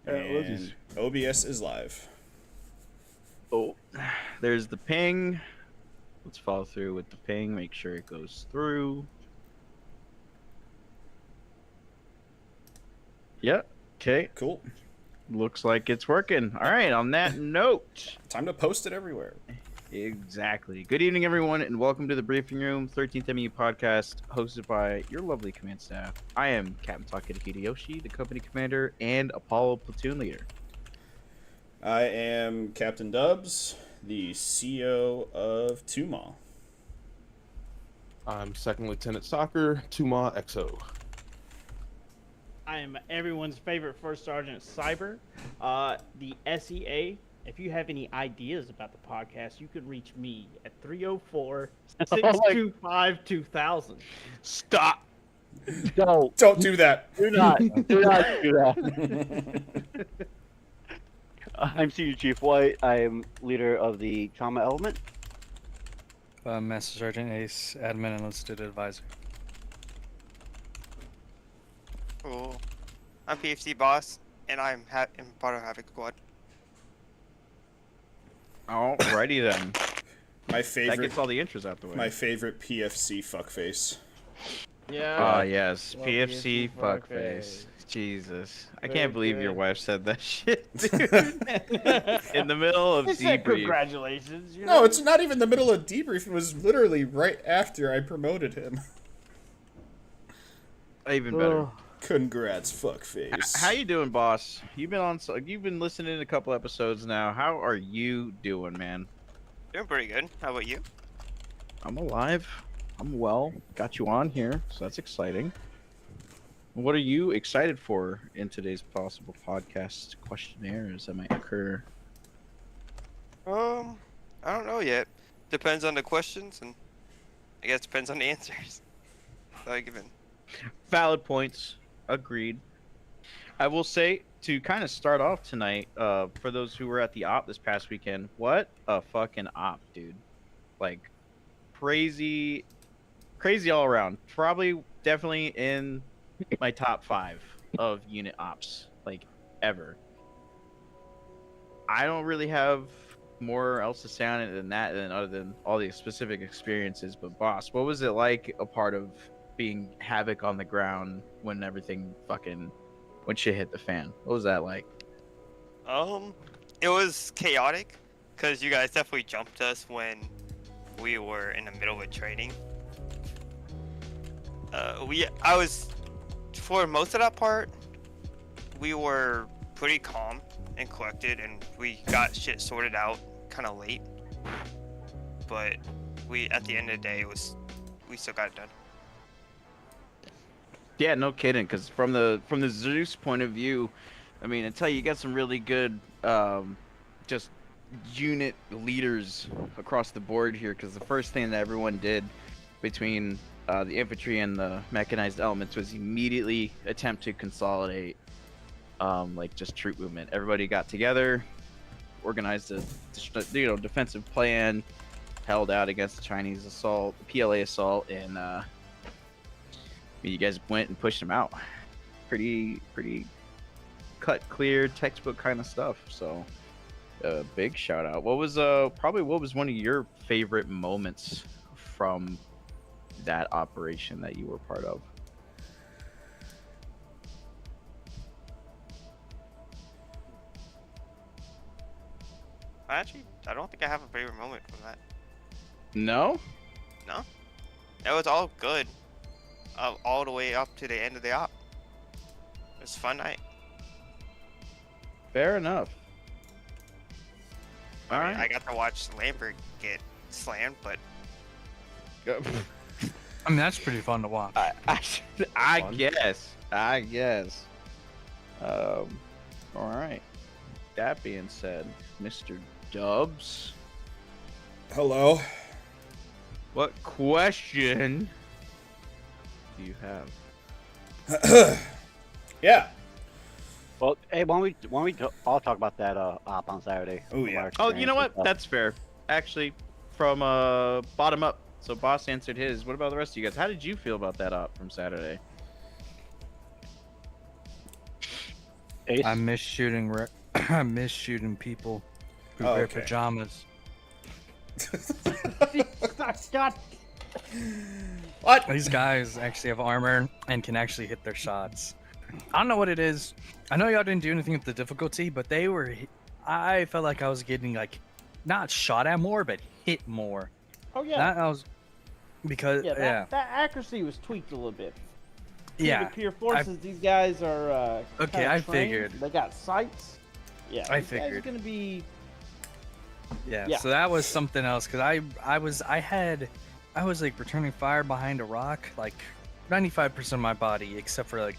And OBS is live. Oh, there's the ping. Let's follow through with the ping. Make sure it goes through. Yep. Okay. Cool. Looks like it's working. All right. On that note, Time to post it everywhere. exactly. Good evening, everyone, and welcome to the Briefing Room 13th MU podcast, hosted by your lovely command staff. I am Captain Takeda Hideyoshi, the company commander and Apollo platoon leader. I am Captain Dubs, the CEO of Tuma. I'm Second Lieutenant Soccer, Tuma XO. I am everyone's favorite First Sergeant Cyber, the SEA. If you have any ideas about the podcast, you could reach me at 304-625-2000. Stop! Don't do that. do not do that. I'm Senior Chief White. I am leader of the trauma element. Master Sergeant Ace, admin and enlisted advisor. Cool. I'm PFC boss, and I'm part of Havoc Squad. Alrighty then. My That favorite. gets all the intros out the way. My favorite PFC fuckface. Yeah. Yes. Love PFC PFC fuckface. Jesus. I Very can't believe your good. wife said that shit, dude. In the middle of He said debrief. congratulations. You No, know? it's not even the middle of debrief. It was literally right after I promoted him. Even better. Congrats, fuckface. How you doing, boss? You've been listening to a couple episodes now. How are you doing, man? Doing pretty good. How about you? I'm alive. I'm well. Got you on here, so that's exciting. What are you excited for in today's possible podcast questionnaires that might occur? I don't know yet. Depends on the questions, and I guess depends on the answers. So I give in. Valid points. Agreed. I will say, to kind of start off tonight, for those who were at the op this past weekend, what a fucking op, dude. Like, crazy all around. Probably, definitely in my top 5 of unit ops, like, ever. I don't really have more else to say on it than that, other than all the specific experiences. But boss, what was it like a part of being Havoc on the ground when when shit hit the fan? What was that like? It was chaotic, cause you guys definitely jumped us when we were in the middle of training. I was, for most of that part, we were pretty calm and collected, and we got shit sorted out kind of late. But at the end of the day, we still got it done. Yeah, no kidding. Because from the Zeus point of view, I mean, I tell you, you got some really good, just unit leaders across the board here. Because the first thing that everyone did between the infantry and the mechanized elements was immediately attempt to consolidate, like just troop movement. Everybody got together, organized a defensive plan, held out against the Chinese assault, the PLA assault, and you guys went and pushed them out. Pretty cut clear textbook kind of stuff. So big shout out. What was one of your favorite moments from that operation that you were part of? Actually, I don't think I have a favorite moment from that. No? No, it was all good. All the way up to the end of the op. It was a fun night. Fair enough. All I mean, right. I got to watch Lambert get slammed, but I mean, that's pretty fun to watch. I guess. All right. That being said, Mr. Dubs, Hello. what question do you have? Yeah. Well, hey, why don't we all talk about that op on Saturday? Oh, from yeah. our Oh, you know experience what? and stuff. That's fair. Actually, from bottom up. So boss answered his. What about the rest of you guys? How did you feel about that op from Saturday? Ace. I miss shooting. I miss shooting people who Oh, wear okay. pajamas. God. What? These guys actually have armor and can actually hit their shots. I don't know what it is. I know y'all didn't do anything with the difficulty, but they were. I felt like I was getting like, not shot at more, but hit more. Oh yeah. That I was because yeah, yeah. that accuracy was tweaked a little bit. Yeah, Peer forces. These guys are. Okay, kinda I trained. figured. They got sights. Yeah. I these guys are figured. gonna be. Yeah, Yeah. so that was something else because I was like returning fire behind a rock, like 95% of my body except for like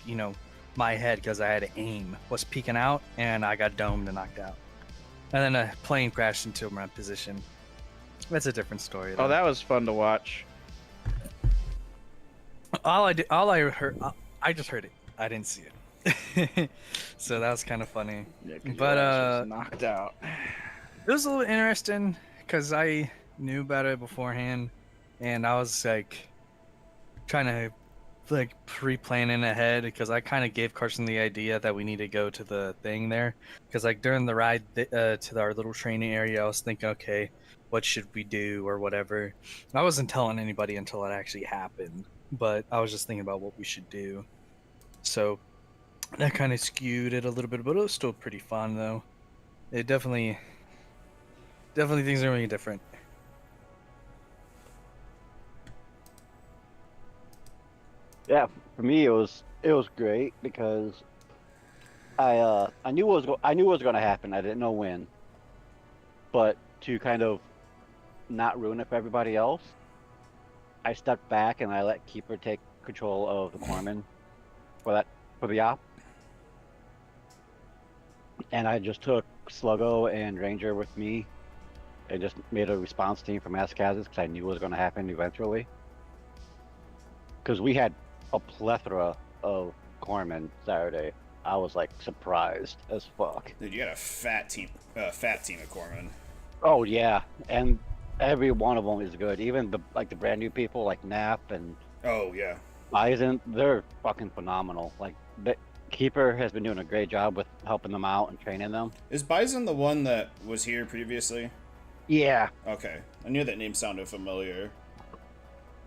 my head because I had to aim was peeking out and I got domed and knocked out, and then a plane crashed into my position. That's a different story. Oh, though. that was fun to watch. all I heard, I just heard it. I didn't see it, so that was kind of funny. Yeah, 'cause your But ass was knocked out. it was a little interesting because I knew about it beforehand, and I was like trying to like pre-planning ahead because I kind of gave Carson the idea that we need to go to the thing there because like during the ride to our little training area, I was thinking, okay, what should we do or whatever. I wasn't telling anybody until it actually happened, but I was just thinking about what we should do. So that kind of skewed it a little bit, but it was still pretty fun though. It definitely things are really different. Yeah, for me it was great because I knew what was going to happen. I didn't know when, but to kind of not ruin it for everybody else, I stepped back and I let Keeper take control of the corpsman for the op, and I just took Sluggo and Ranger with me, and just made a response team for Mascazes because I knew it was going to happen eventually. Because we had a plethora of corpsmen Saturday. I was like surprised as fuck. Dude, you got a fat team of corpsmen. Oh yeah, and every one of them is good. Even the brand new people like Nap and Oh yeah. Bison, they're fucking phenomenal. Like the Keeper has been doing a great job with helping them out and training them. Is Bison the one that was here previously? Yeah, Okay, I knew that name sounded familiar.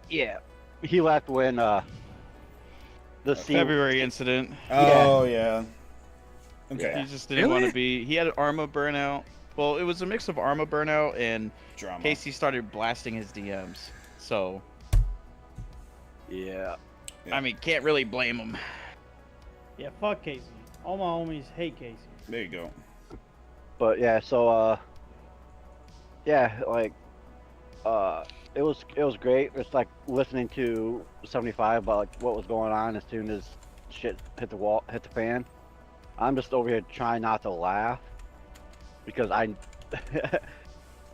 yeah. He left when the scene. February incident. Oh yeah. Okay. He just didn't want to be. He had an armor burnout. Well, it was a mix of armor burnout and Drama. Casey started blasting his DMs. So, Yeah. Yeah. I mean, can't really blame him. Yeah, fuck Casey. All my homies hate Casey. There you go. But yeah, so yeah, like it was great. It's like listening to 75 about like what was going on as soon as shit hit the fan. I'm just over here trying not to laugh because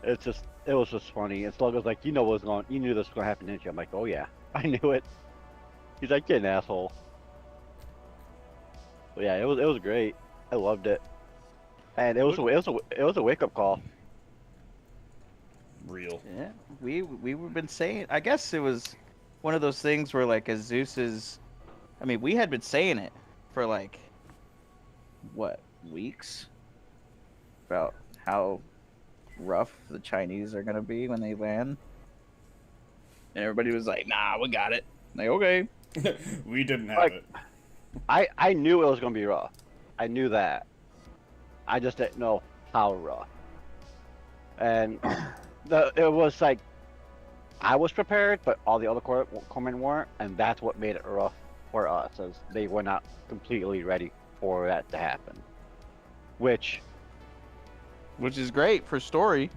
it was just funny. And Sluggo's like, you knew this was gonna happen, didn't you? I'm like, oh yeah, I knew it. He's like, get an asshole. But yeah, it was great. I loved it, and it was a wake up call. Real. Yeah, we've been saying. I guess it was one of those things where like as Zeus's. I mean, we had been saying it for like what weeks about how rough the Chinese are gonna be when they land, and everybody was like, "Nah, we got it." Like, okay. We didn't have Like- it. I knew it was gonna be rough. I knew that. I just didn't know how rough. And it was like I was prepared, but all the other corpsmen weren't, and that's what made it rough for us, as they were not completely ready for that to happen. Which Is great for story.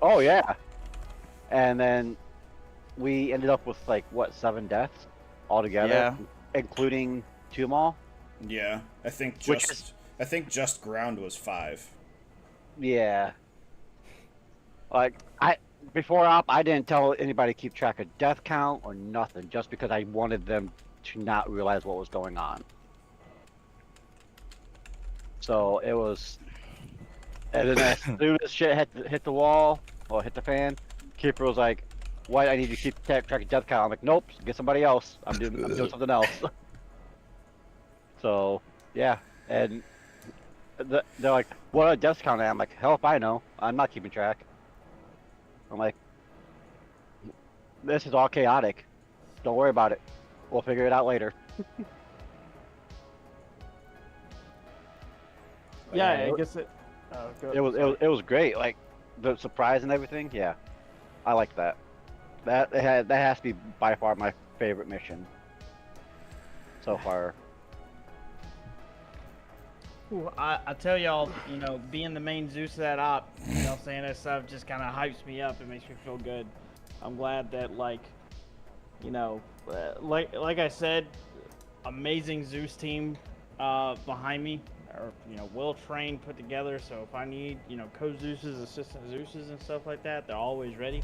oh yeah. And then we ended up with like what 7 deaths altogether, Yeah. including Tumal. Yeah, I think Which just ground was 5. Yeah. Like before op, I didn't tell anybody to keep track of death count or nothing, just because I wanted them to not realize what was going on. So it was, and then as soon as shit hit the wall or hit the fan, Keeper was like, "Why I need you to keep track of death count?" I'm like, "Nope, get somebody else. I'm doing something else." So yeah, and they're like, what a death count at? I'm like, hell if I know. I'm not keeping track. I'm like, this is all chaotic. Don't worry about it. We'll figure it out later. Yeah, Yeah, I guess it. It was great. Like the surprise and everything. Yeah, I liked that. That has to be by far my favorite mission so far. Ooh, I tell y'all, being the main Zeus of that op, saying that stuff just kind of hypes me up. It makes me feel good. I'm glad that, like I said, amazing Zeus team behind me, or well trained, put together. So if I need co-Zeuses, assistant Zeuses, and stuff like that, they're always ready.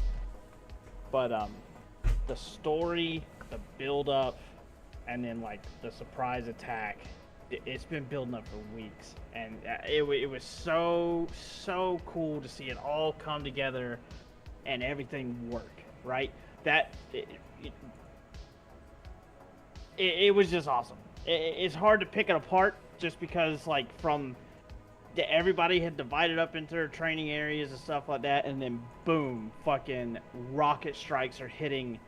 But the story, the build up, and then like the surprise attack. It's been building up for weeks, and it was so cool to see it all come together and everything work, right? It was just awesome. It's hard to pick it apart just because, like, everybody had divided up into their training areas and stuff like that, and then boom, fucking rocket strikes are hitting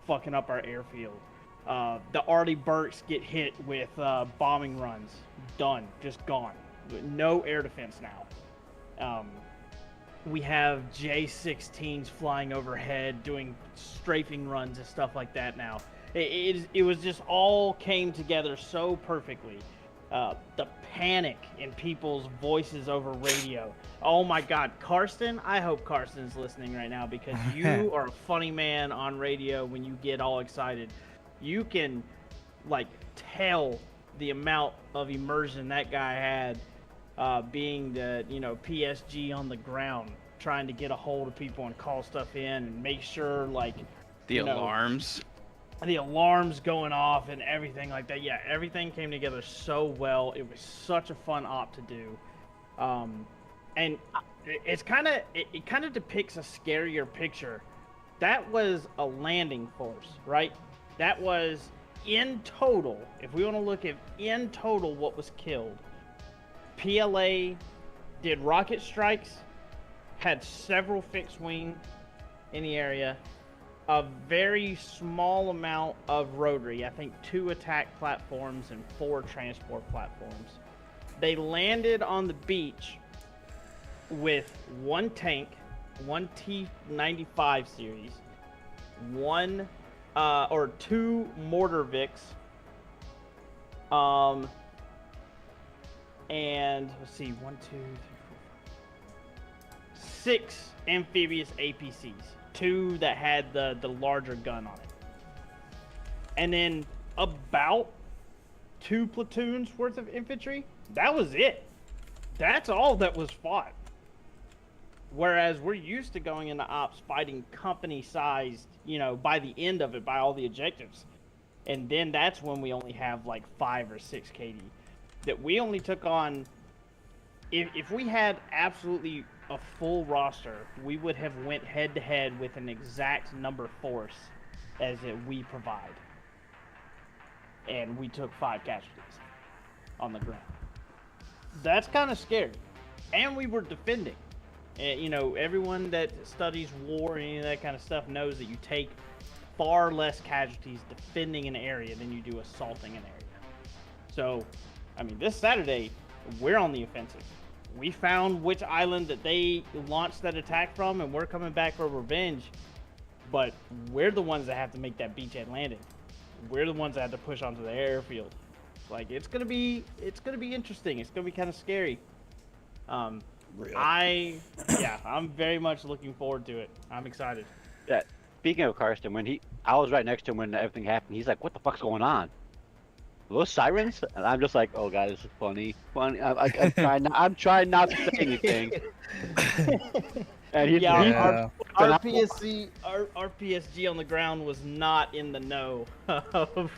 fucking up our airfield. The Arleigh Burks get hit with bombing runs. Done. Just gone. No air defense now. We have J-16s flying overhead doing strafing runs and stuff like that now. It was just all came together so perfectly. The panic in people's voices over radio. Oh my God, Karsten, I hope Karsten's listening right now, because you are a funny man on radio when you get all excited. You can, like, tell the amount of immersion that guy had, being the, PSG on the ground, trying to get a hold of people and call stuff in and make sure, like, The alarms. The alarms going off and everything like that. Yeah, everything came together so well. It was such a fun op to do. And it kind of depicts a scarier picture. That was a landing force, right? That was in total, if we want to look at in total what was killed. PLA did rocket strikes, had several fixed wing in the area, a very small amount of rotary, I think 2 attack platforms and 4 transport platforms. They landed on the beach with 1 tank, 1 T-95 series, 2 mortar Vics, and let's see, 1, 2, 3, 4, 5, 6 amphibious APCs, 2 that had the larger gun on it, and then about 2 platoons worth of infantry. That was it. That's all that was fought. Whereas we're used to going into ops fighting company-sized, by the end of it, by all the objectives. And then that's when we only have like 5 or 6 KD. That we only took on, if we had absolutely a full roster, we would have went head-to-head with an exact number force as we provide. And we took 5 casualties on the ground. That's kind of scary. And we were defending. Everyone that studies war and any of that kind of stuff knows that you take far less casualties defending an area than you do assaulting an area. So, this Saturday, we're on the offensive. We found which island that they launched that attack from, and we're coming back for revenge. But we're the ones that have to make that beachhead landing. We're the ones that have to push onto the airfield. Like, it's gonna be interesting. It's gonna be kind of scary. Real. I'm very much looking forward to it. I'm excited. Yeah. Speaking of Karsten, I was right next to him when everything happened. He's like, "What the fuck's going on? Those sirens?" And I'm just like, "Oh god, this is funny. I'm trying not to say anything." And our PSG on the ground was not in the know of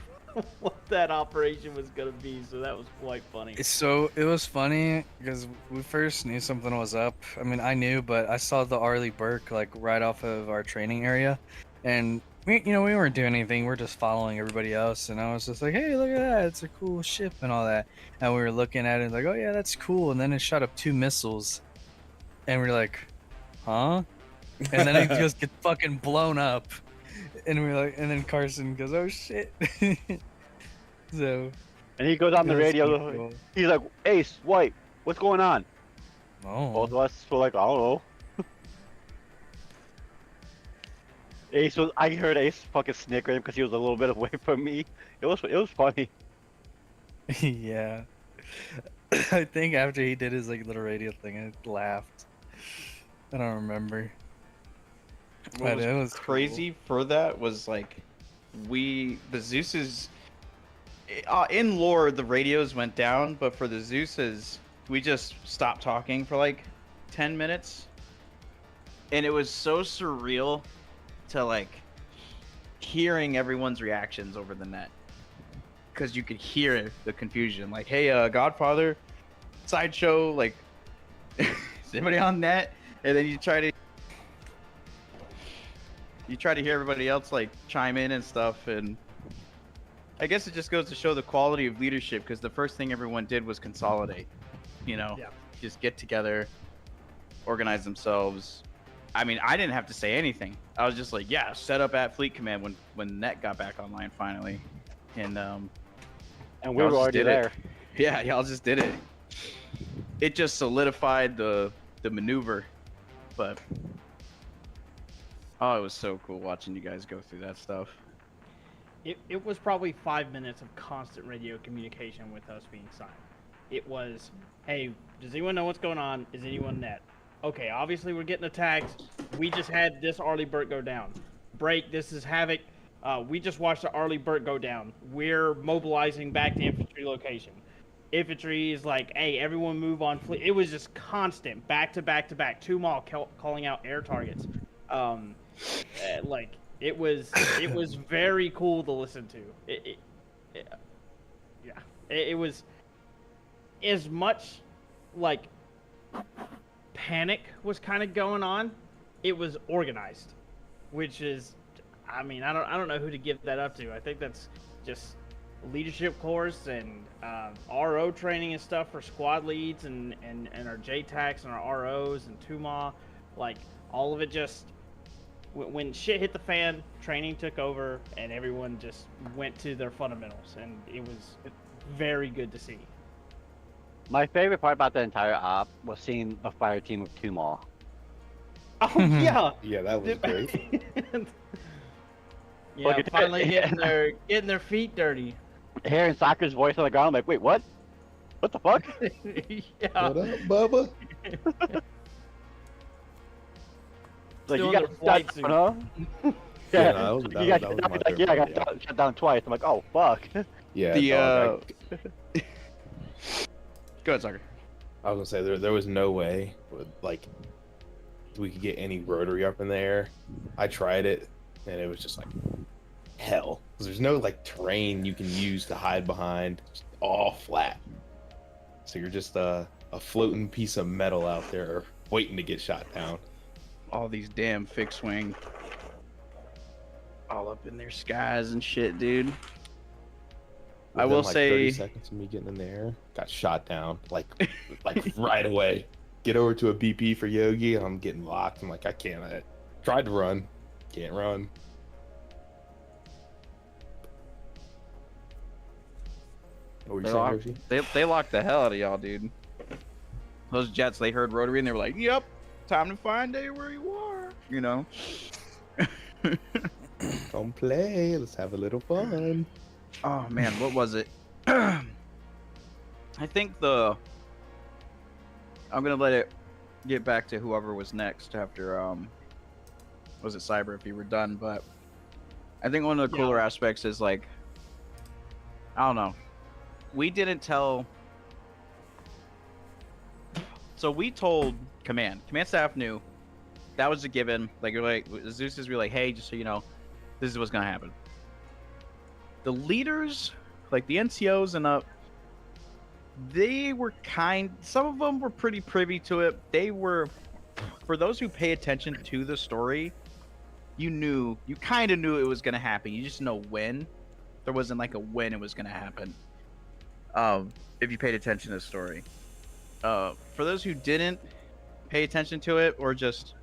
what that operation was gonna be, so that was quite funny. So it was funny because we first knew something was up. I knew, but I saw the Arleigh Burke like right off of our training area, and we weren't doing anything. We're just following everybody else, and I was just like, "Hey, look at that! It's a cool ship and all that." And we were looking at it like, "Oh yeah, that's cool." And then it shot up 2 missiles, and we are like, "Huh?" And then it just gets fucking blown up, and we're like, and then Carson goes, "Oh shit!" So. And he goes on the it was radio. kinda cool. He's like, Ace, White, what's going on? Both Oh. of us were like, I don't know. Ace was. I heard Ace fucking snickering because he was a little bit away from me. It was funny. Yeah. I think after he did his like little radio thing, I laughed. I don't remember. What But was it was crazy for that was like, the Zeus's, in lore the radios went down, but for the Zeus's, we just stopped talking for like 10 minutes, and it was so surreal to like hearing everyone's reactions over the net, because you could hear the confusion, like, hey, Godfather, Sideshow, like, is anybody on net? And then you try to hear everybody else like chime in and stuff, and I guess it just goes to show the quality of leadership, because the first thing everyone did was consolidate, Yeah. just get together, organize themselves. I mean, I didn't have to say anything. I was just like, yeah, set up at Fleet Command when net got back online finally, and And we y'all were just already did there. it. Yeah, y'all just did it. It just solidified the maneuver, but oh, it was so cool watching you guys go through that stuff. It was probably 5 minutes of constant radio communication with us being silent. It was, hey, does anyone know what's going on? Is anyone net? Okay, obviously we're getting attacked. We just had this Arleigh Burke go down. Break, this is Havoc. We just watched the Arleigh Burke go down. We're mobilizing back to infantry location. Infantry is like, hey, everyone move on fleet. It was just constant, back to back to back. Tumal calling out air targets. Like, it was very cool to listen to. It was as much like panic was kind of going on. It was organized, which is, I mean, I don't know who to give that up to. I think that's just leadership course and RO training and stuff for squad leads and our JTACs and our ROs and TUMA, like all of it just. When shit hit the fan, training took over, and everyone just went to their fundamentals, and it was very good to see. My favorite part about the entire op was seeing the fire team with Tumal. Oh yeah, Yeah, that was great. yeah, Look at finally that. getting their feet dirty. Hearing Soccer's voice on the ground, I'm like, wait, what? What the fuck? Yeah. What up, Bubba? Like, Still you in got their flight shut down, huh? Yeah, no, that was- you got that was shut down. my He's like, yeah, I got favorite part, shut down twice. I'm like, oh fuck. Yeah, The dog, Go ahead, Soccer. I was gonna say there was no way like we could get any rotary up in the air. I tried it, and it was just like hell. 'Cause there's no like terrain you can use to hide behind. It's all flat. So you're just a floating piece of metal out there waiting to get shot down. All these damn fixed wing, all up in their skies and shit, dude. I will Within, like, say, 30 seconds of me getting in the air, got shot down like right away. Get over to a BP for Yogi, and I'm getting locked. I'm like, I can't. I tried to run, can't run. What were you saying, Yoshi? they locked the hell out of y'all, dude. Those jets, they heard rotary and they were like, "Yep, time to find out where you are." You know. Come play. Let's have a little fun. Oh man, what was it? I think I'm gonna let it get back to whoever was next after was it Cyber if you were done, but I think one of the cooler aspects is like, I don't know. We didn't tell, so we told command staff knew that was a given. Like, you're like, Zeus's were like, hey, just so you know, this is what's gonna happen. The leaders, like the NCOs and up, they were some of them were pretty privy to it. They were, for those who pay attention to the story, you kind of knew it was gonna happen. You just know when. There wasn't like a when it was gonna happen. If you paid attention to the story. For those who didn't pay attention to it or just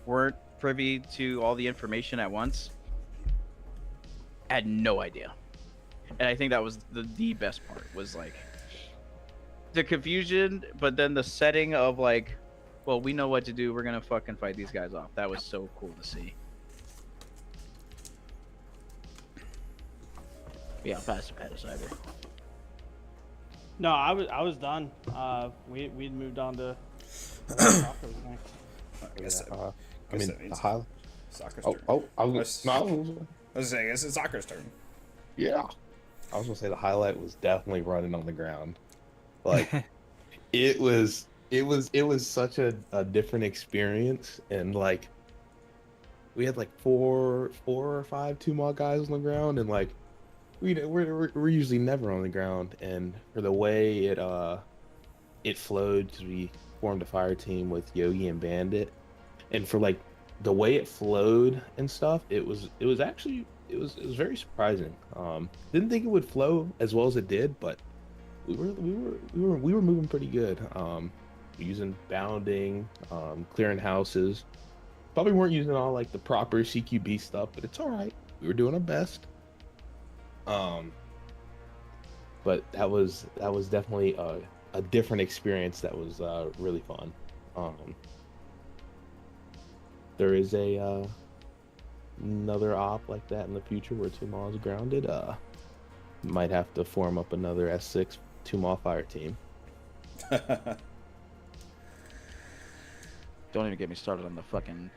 weren't privy to all the information at once, I had no idea. And I think that was the best part, was like the confusion, but then the setting of like, well, we know what to do. We're gonna fucking fight these guys off. That was so cool to see. Yeah, pass the cyber. No, I was done. We'd moved on to soccer was next. I guess I mean, that the means highlight. soccer's Oh, turn. oh, I was, Let's- no, I was, I was saying, it's soccer's turn. yeah. I was gonna say the highlight was definitely running on the ground. Like, it was such a different experience, and like, we had like four or five 2-mile guys on the ground, and like, we're usually never on the ground, and for the way it flowed, because we formed a fire team with Yogi and Bandit, and for like the way it flowed and stuff, it was actually very surprising. Didn't think it would flow as well as it did, but we were moving pretty good. Using bounding, clearing houses. Probably weren't using all like the proper CQB stuff, but it's all right. We were doing our best. But that was definitely a different experience. That was really fun. There is another op like that in the future where 2-mile is grounded. Might have to form up another S6 2-mile fire team. Don't even get me started on the fucking.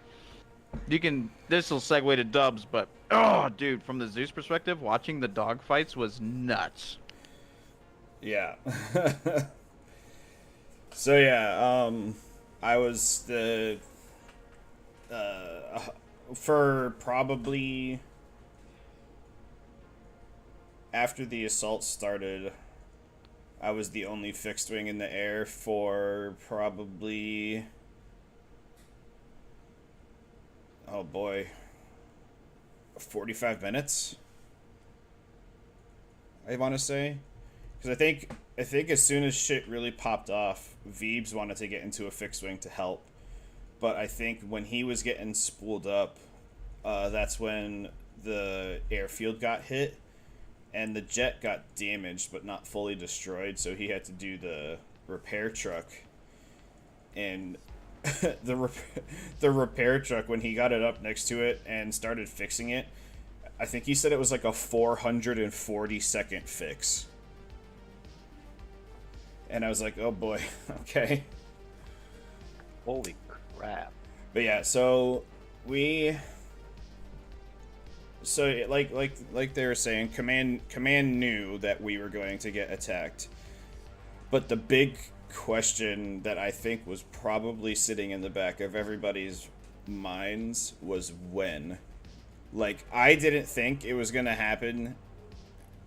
This will segue to dubs, but oh, dude, from the Zeus perspective, watching the dog fights was nuts. Yeah. So yeah, I was the for probably after the assault started, I was the only fixed wing in the air for probably, oh boy, 45 minutes, I want to say. Because I think as soon as shit really popped off, Veebs wanted to get into a fixed wing to help. But I think when he was getting spooled up, that's when the airfield got hit. And the jet got damaged, but not fully destroyed. So he had to do the repair truck. And the repair truck, when he got it up next to it and started fixing it, I think he said it was like a 440-second fix. And I was like, oh boy, okay. Holy crap. But yeah, so like they were saying, command knew that we were going to get attacked. But the big question that I think was probably sitting in the back of everybody's minds was when. Like, I didn't think it was going to happen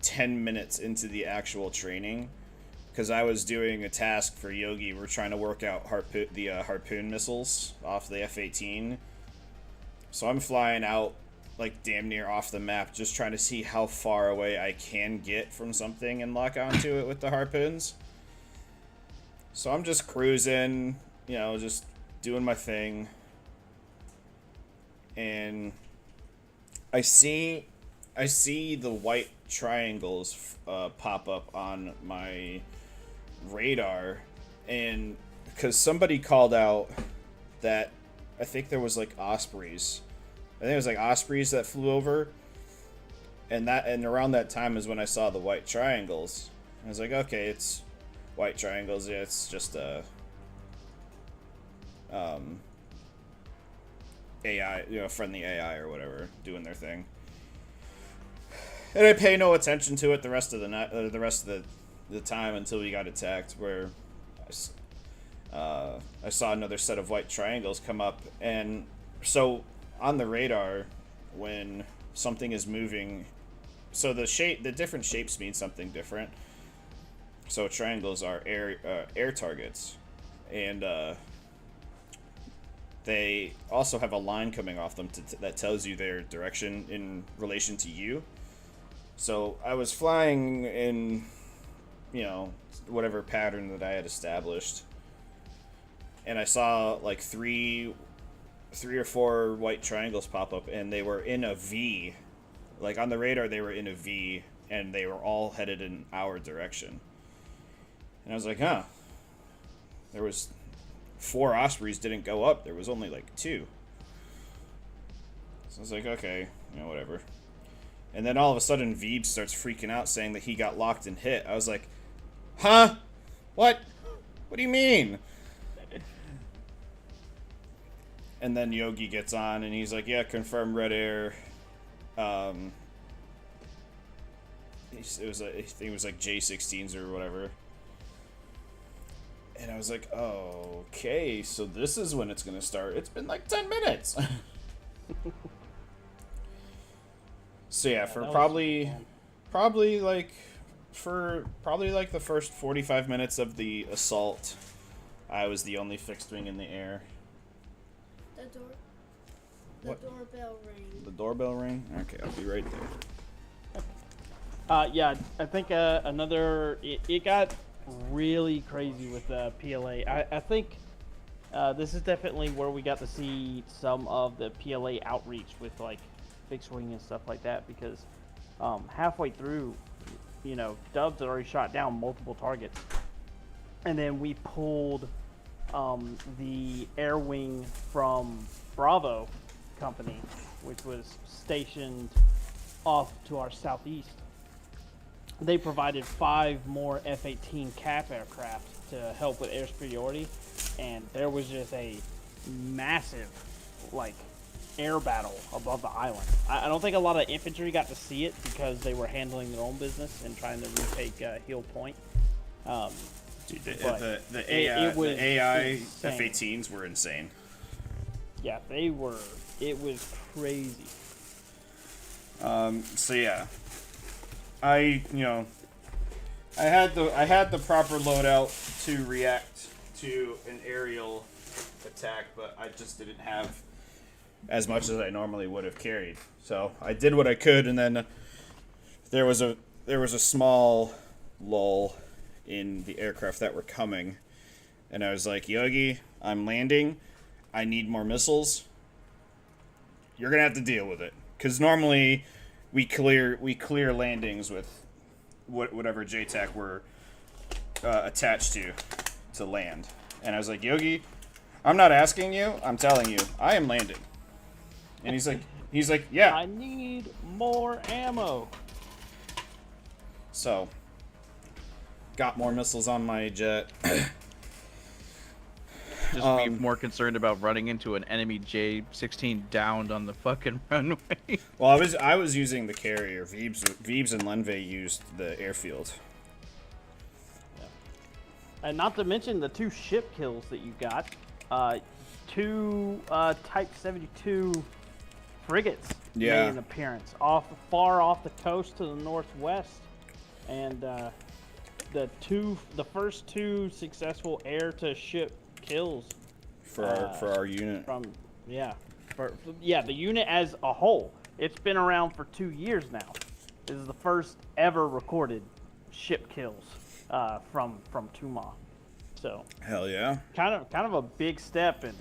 10 minutes into the actual training. Because I was doing a task for Yogi. We're trying to work out harpoon missiles off the F-18. So I'm flying out, like, damn near off the map, just trying to see how far away I can get from something and lock onto it with the harpoons. So I'm just cruising, you know, just doing my thing. And I see the white triangles pop up on my radar, and because somebody called out that I think there was like ospreys. I think it was like ospreys that flew over, and around that time is when I saw the white triangles. I was like, okay, it's white triangles. Yeah, it's just AI, you know, friendly AI or whatever, doing their thing. And I pay no attention to it the rest of the night, the rest of the time until we got attacked, where I saw another set of white triangles come up. And so on the radar, when something is moving, so the different shapes mean something different. So triangles are air targets, and they also have a line coming off them that tells you their direction in relation to you. So I was flying in, whatever pattern that I had established, and I saw like three or four white triangles pop up, and they were in a V. Like on the radar, they were in a V, and they were all headed in our direction. And I was like, huh. There was 4 Ospreys didn't go up. There was only like 2. So I was like, okay, whatever. And then all of a sudden, Veeb starts freaking out, saying that he got locked and hit. I was like, huh? What? What do you mean? And then Yogi gets on, and he's like, yeah, confirm red air. It was I think it was like J16s or whatever. And I was like, oh, okay, so this is when it's gonna start. It's been like 10 minutes. So yeah, for probably like the first 45 minutes of the assault, I was the only fixed wing in the air. The doorbell rang. The doorbell ring? Okay, I'll be right there. Yeah, I think it got really crazy with PLA. I think this is definitely where we got to see some of the PLA outreach with like fixed wing and stuff like that, because halfway through, Dubs had already shot down multiple targets, and then we pulled the air wing from Bravo company, which was stationed off to our southeast. They provided 5 more F-18 cap aircraft to help with air superiority, and there was just a massive, air battle above the island. I don't think a lot of infantry got to see it because they were handling their own business and trying to retake Hill Point. Dude, the AI F-18s were insane. Yeah, they were. It was crazy. So yeah, I had the proper loadout to react to an aerial attack, but I just didn't have as much as I normally would have carried. So I did what I could, and then there was a small lull in the aircraft that were coming, and I was like, Yogi, I'm landing. I need more missiles. You're gonna have to deal with it, because normally we clear landings with whatever JTAC we're attached to land. And I was like, Yogi, I'm not asking you, I'm telling you, I am landing. And he's like, yeah. I need more ammo. So, got more missiles on my jet. Just be more concerned about running into an enemy J-16 downed on the fucking runway. Well, I was using the carrier. Veebs and Lenve used the airfield. Yeah. And not to mention the 2 ship kills that you got. 2 Type 72 frigates made an appearance far off the coast to the northwest, and the first 2 successful air to ship kills for our unit. The unit as a whole. It's been around for 2 years now. This is the first ever recorded ship kills from Tuma. So hell yeah. Kind of a big step, and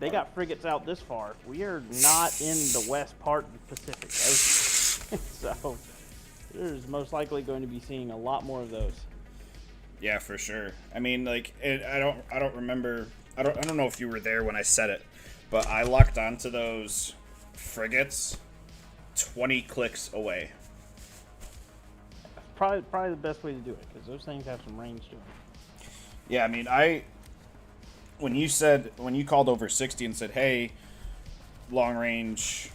they got frigates out this far. We are not in the west part of the Pacific Ocean. So there's most likely going to be seeing a lot more of those. Yeah, for sure. I mean, I don't remember. I don't know if you were there when I said it, but I locked onto those frigates 20 clicks away. Probably the best way to do it, because those things have some range to them. Yeah, I mean, when you called over 60 and said, hey, long range,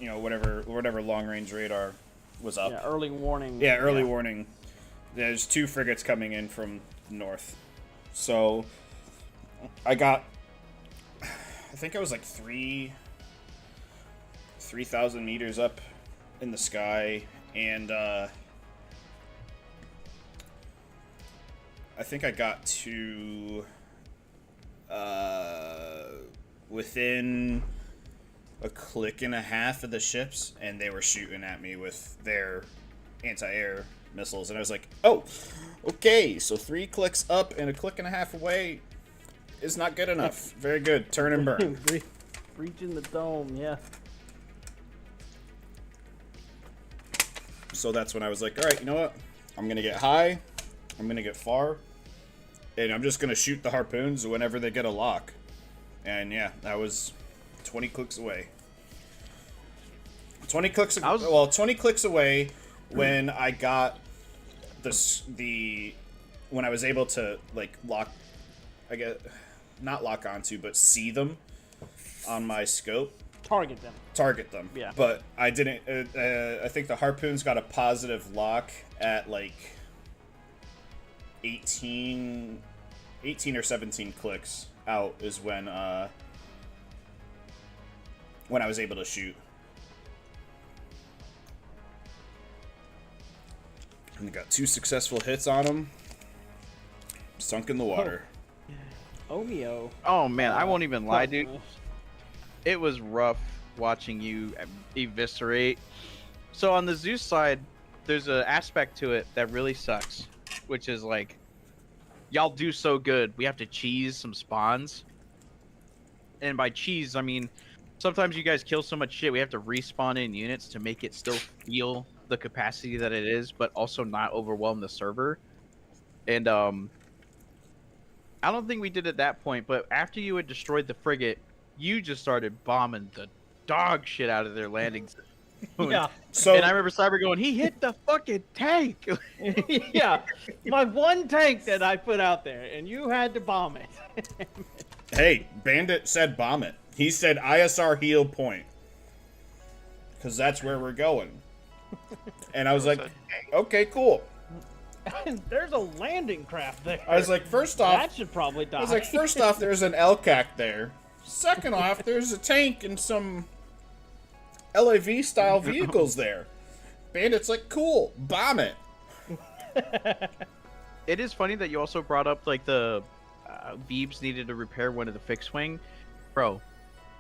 whatever long range radar was up. Yeah, early warning. Yeah, early warning. There's 2 frigates coming in from the north. So I think I was like 3,000 meters up in the sky, and I think I got to within a click and a half of the ships, and they were shooting at me with their anti-air missiles, and I was like, oh, okay, so 3 clicks up and a click and a half away is not good enough. Very good. Turn and burn. Breaching the dome, yeah. So that's when I was like, all right, you know what? I'm going to get high, I'm going to get far, and I'm just going to shoot the harpoons whenever they get a lock. And yeah, that was 20 clicks away. 20 clicks away when I got when I was able to like lock, I guess, not lock onto, but see them on my scope. Target them. Yeah. But I didn't. I think the harpoons got a positive lock at like 18 or 17 clicks out is when I was able to shoot. And I got 2 successful hits on them. Sunk in the water. Omeo. Oh man, I won't even lie, dude. It was rough watching you eviscerate. So on the Zeus side, there's an aspect to it that really sucks, which is like, y'all do so good, we have to cheese some spawns. And by cheese, I mean, sometimes you guys kill so much shit, we have to respawn in units to make it still feel the capacity that it is, but also not overwhelm the server. And I don't think we did at that point, but after you had destroyed the frigate, you just started bombing the dog shit out of their landings. Yeah. So And I remember Cyber going, he hit the fucking tank. Yeah. My one tank that I put out there, and you had to bomb it. hey, Bandit said bomb it. He said ISR heal point. Because that's where we're going. And I was like, okay, cool. And there's a landing craft there. I was like, first off, that should probably die. I was like, first off, there's an LCAC there. Second off, there's a tank and some LAV style vehicles there. Bandit's like, cool, bomb it. It is funny that you also brought up like the Veebs needed to repair one of the fixed wing. Bro,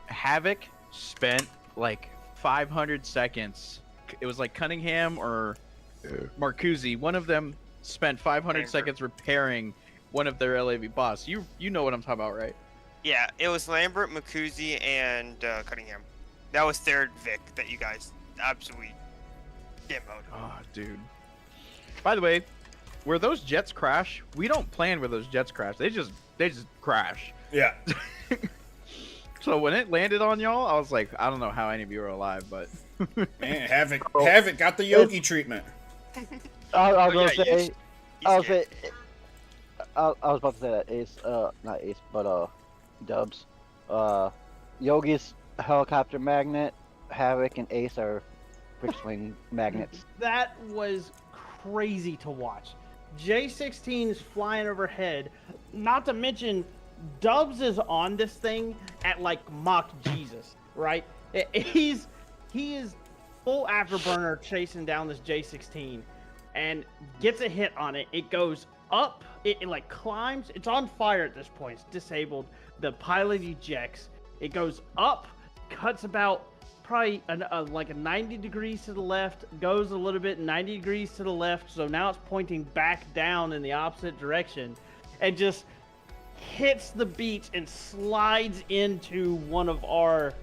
Havoc spent like 500 seconds. It was like Cunningham or Marcuzzi. One of them spent 500 seconds repairing one of their LAV boss. You know what I'm talking about, right? Yeah, it was Lambert, Makuzi, and Cunningham. That was third Vic that you guys absolutely demoed. Oh, dude. By the way, where those jets crash, we don't plan where those jets crash. They just crash. Yeah. So when it landed on y'all, I was like, I don't know how any of you are alive, but Man, Havoc got the Yogi treatment. I was Oh, gonna yeah, say, he's I was about to say that Ace, not Ace, but Dubs, Yogi's helicopter magnet, Havoc and Ace are fixed wing magnets. That was crazy to watch. J-16 is flying overhead. Not to mention, Dubs is on this thing at like Mach Jesus, right? He is full afterburner chasing down this J-16 and gets a hit on it. It goes up, it like climbs. It's on fire at this point. It's disabled. The pilot ejects. It goes up, cuts about probably like a 90 degrees to the left, goes a little bit 90 degrees to the left, so now it's pointing back down in the opposite direction, and just hits the beach and slides into one of our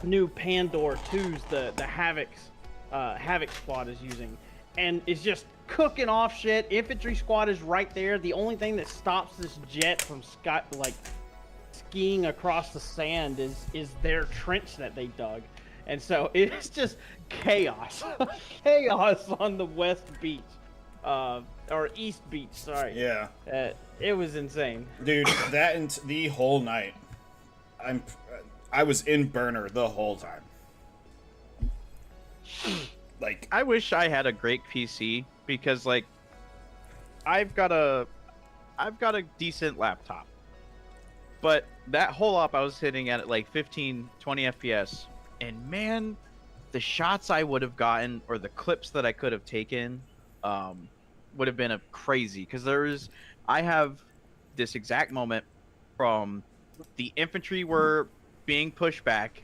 new Pandor 2s, the Havoc squad is using, and it's just cooking off shit. Infantry squad is right there. The only thing that stops this jet from skiing across the sand is their trench that they dug, and so it's just chaos. Chaos on the west beach, or east beach, sorry. Yeah. It was insane, Dude, that and the whole night, I was in burner the whole time. Like, I wish I had a great PC because like I've got a decent laptop. But that whole op I was hitting at like 15, 20 FPS, and man, the shots I would have gotten or the clips that I could have taken would have been a crazy, because I have this exact moment from The infantry were being pushed back.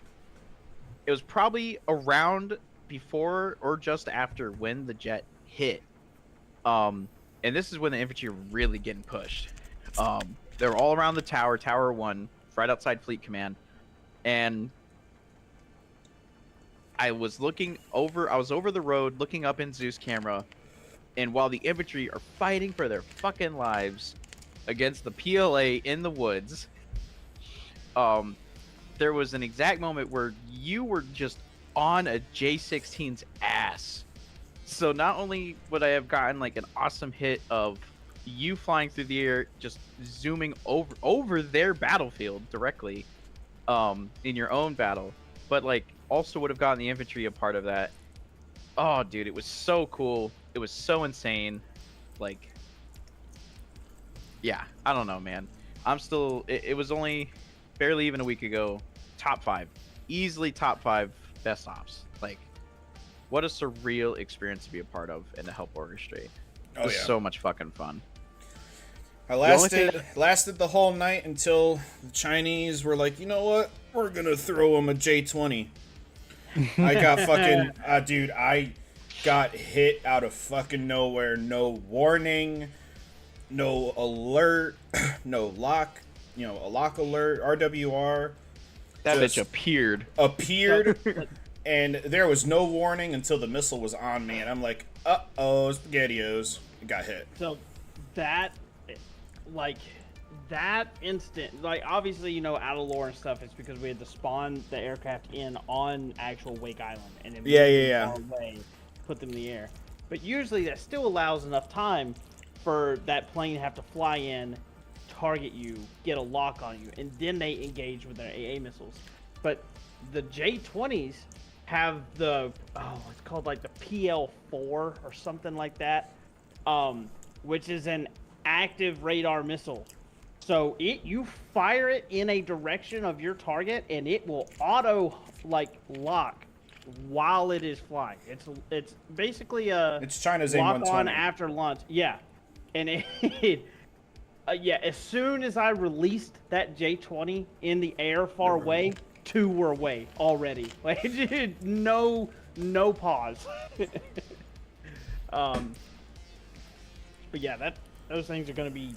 It was probably around before or just after when the jet hit. And this is when the infantry were really getting pushed. They were all around the tower, Tower 1, right outside Fleet Command. And I was over the road looking up in Zeus camera, and while the infantry are fighting for their fucking lives against the PLA in the woods, there was an exact moment where you were just on a J-16's ass. So not only would I have gotten like an awesome hit of you flying through the air, just zooming over their battlefield directly, in your own battle, but like also would have gotten the infantry a part of that. Oh, dude, it was so cool. It was so insane. Like, yeah, I don't know, man. I'm still. It was only barely even a week ago. Top 5, easily top 5 best ops. Like, what a surreal experience to be a part of and to help orchestrate. It was so much fucking fun. I lasted the whole night until the Chinese were like, you know what? We're gonna throw them a J-20. I got fucking, dude, I got hit out of fucking nowhere. No warning, no alert, no lock, a lock alert, RWR. That bitch appeared. And there was no warning until the missile was on me, and I'm like, uh-oh, SpaghettiOs. I got hit. So that, like, that instant, like, obviously, out of lore and stuff, it's because we had to spawn the aircraft in on actual Wake Island, and then yeah. Far away, put them in the air. But usually that still allows enough time for that plane to have to fly in, target you, get a lock on you, and then they engage with their AA missiles. But the J-20s have it's called like the PL-4 or something like that, which is an active radar missile. So you fire it in a direction of your target, and it will auto lock while it is flying. It's basically it's China's lock AIM-120 on after launch. Yeah, and as soon as I released that J-20 in the air far away, 2 were away already. Like, dude, no pause. But yeah, those things are gonna be